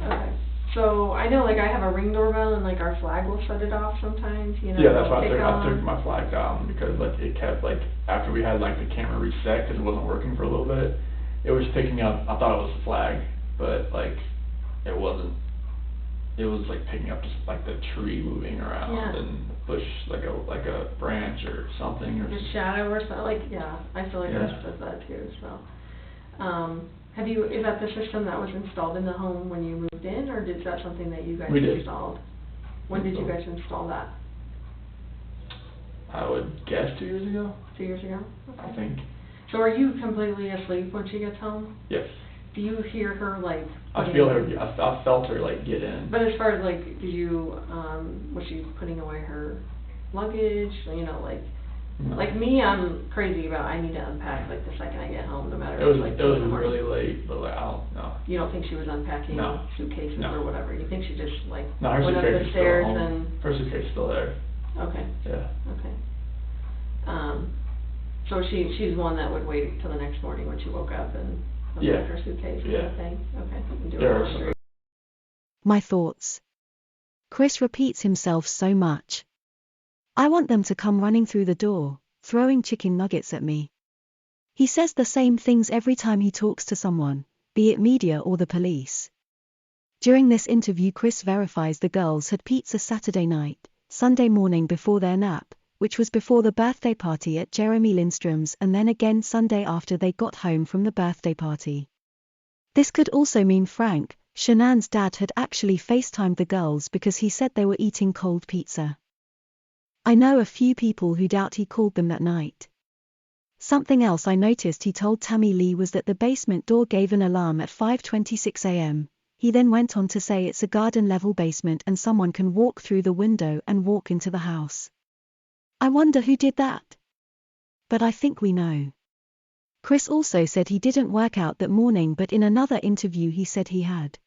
Okay. So, I know, like, I have a Ring doorbell, and, like, our flag will set it off sometimes, you know? Yeah, that's why tick I took on. my flag down, because like it kept like, after we had like the camera reset, because it wasn't working for a little bit, it was picking up, I thought it was a flag, but like, it wasn't. It was like picking up just like the tree moving around Yeah. and the bush, like a branch or something or. The shadow or something, like, yeah, I feel like Yeah. ours does that too, so. Is that the system that was installed in the home when you moved in, or is that something that you guys We did. installed? When did you guys install that? I would guess 2 years ago. 2 years ago? I think. So are you completely asleep when she gets home? Yes. Do you hear her, like? I feel her. I felt her like get in. But as far as, like, was she putting away her luggage, you know, like? No. Like me, I'm crazy about, I need to unpack, like, the second I get home, no matter. It was if, like, it was 2 in the morning. really late, but like I don't know. You don't think she was unpacking No. suitcases No. or whatever? You think she just, like, No, her went up suitcase the is still stairs home. and? Her suitcase is still there. Okay, Yeah. okay. So she's one that would wait till the next morning when she woke up and Yeah. unpack her suitcase and Yeah. everything? Okay. And do There her are laundry. My thoughts. Chris repeats himself so much. I want them to come running through the door, throwing chicken nuggets at me. He says the same things every time he talks to someone, be it media or the police. During this interview, Chris verifies the girls had pizza Saturday night, Sunday morning before their nap, which was before the birthday party at Jeremy Lindstrom's, and then again Sunday after they got home from the birthday party. This could also mean Frank, Shanann's dad, had actually FaceTimed the girls because he said they were eating cold pizza. I know a few people who doubt he called them that night. Something else I noticed he told Tammy Lee was that the basement door gave an alarm at 5:26 a.m. He then went on to say it's a garden-level basement and someone can walk through the window and walk into the house. I wonder who did that. But I think we know. Chris also said he didn't work out that morning, but in another interview he said he had.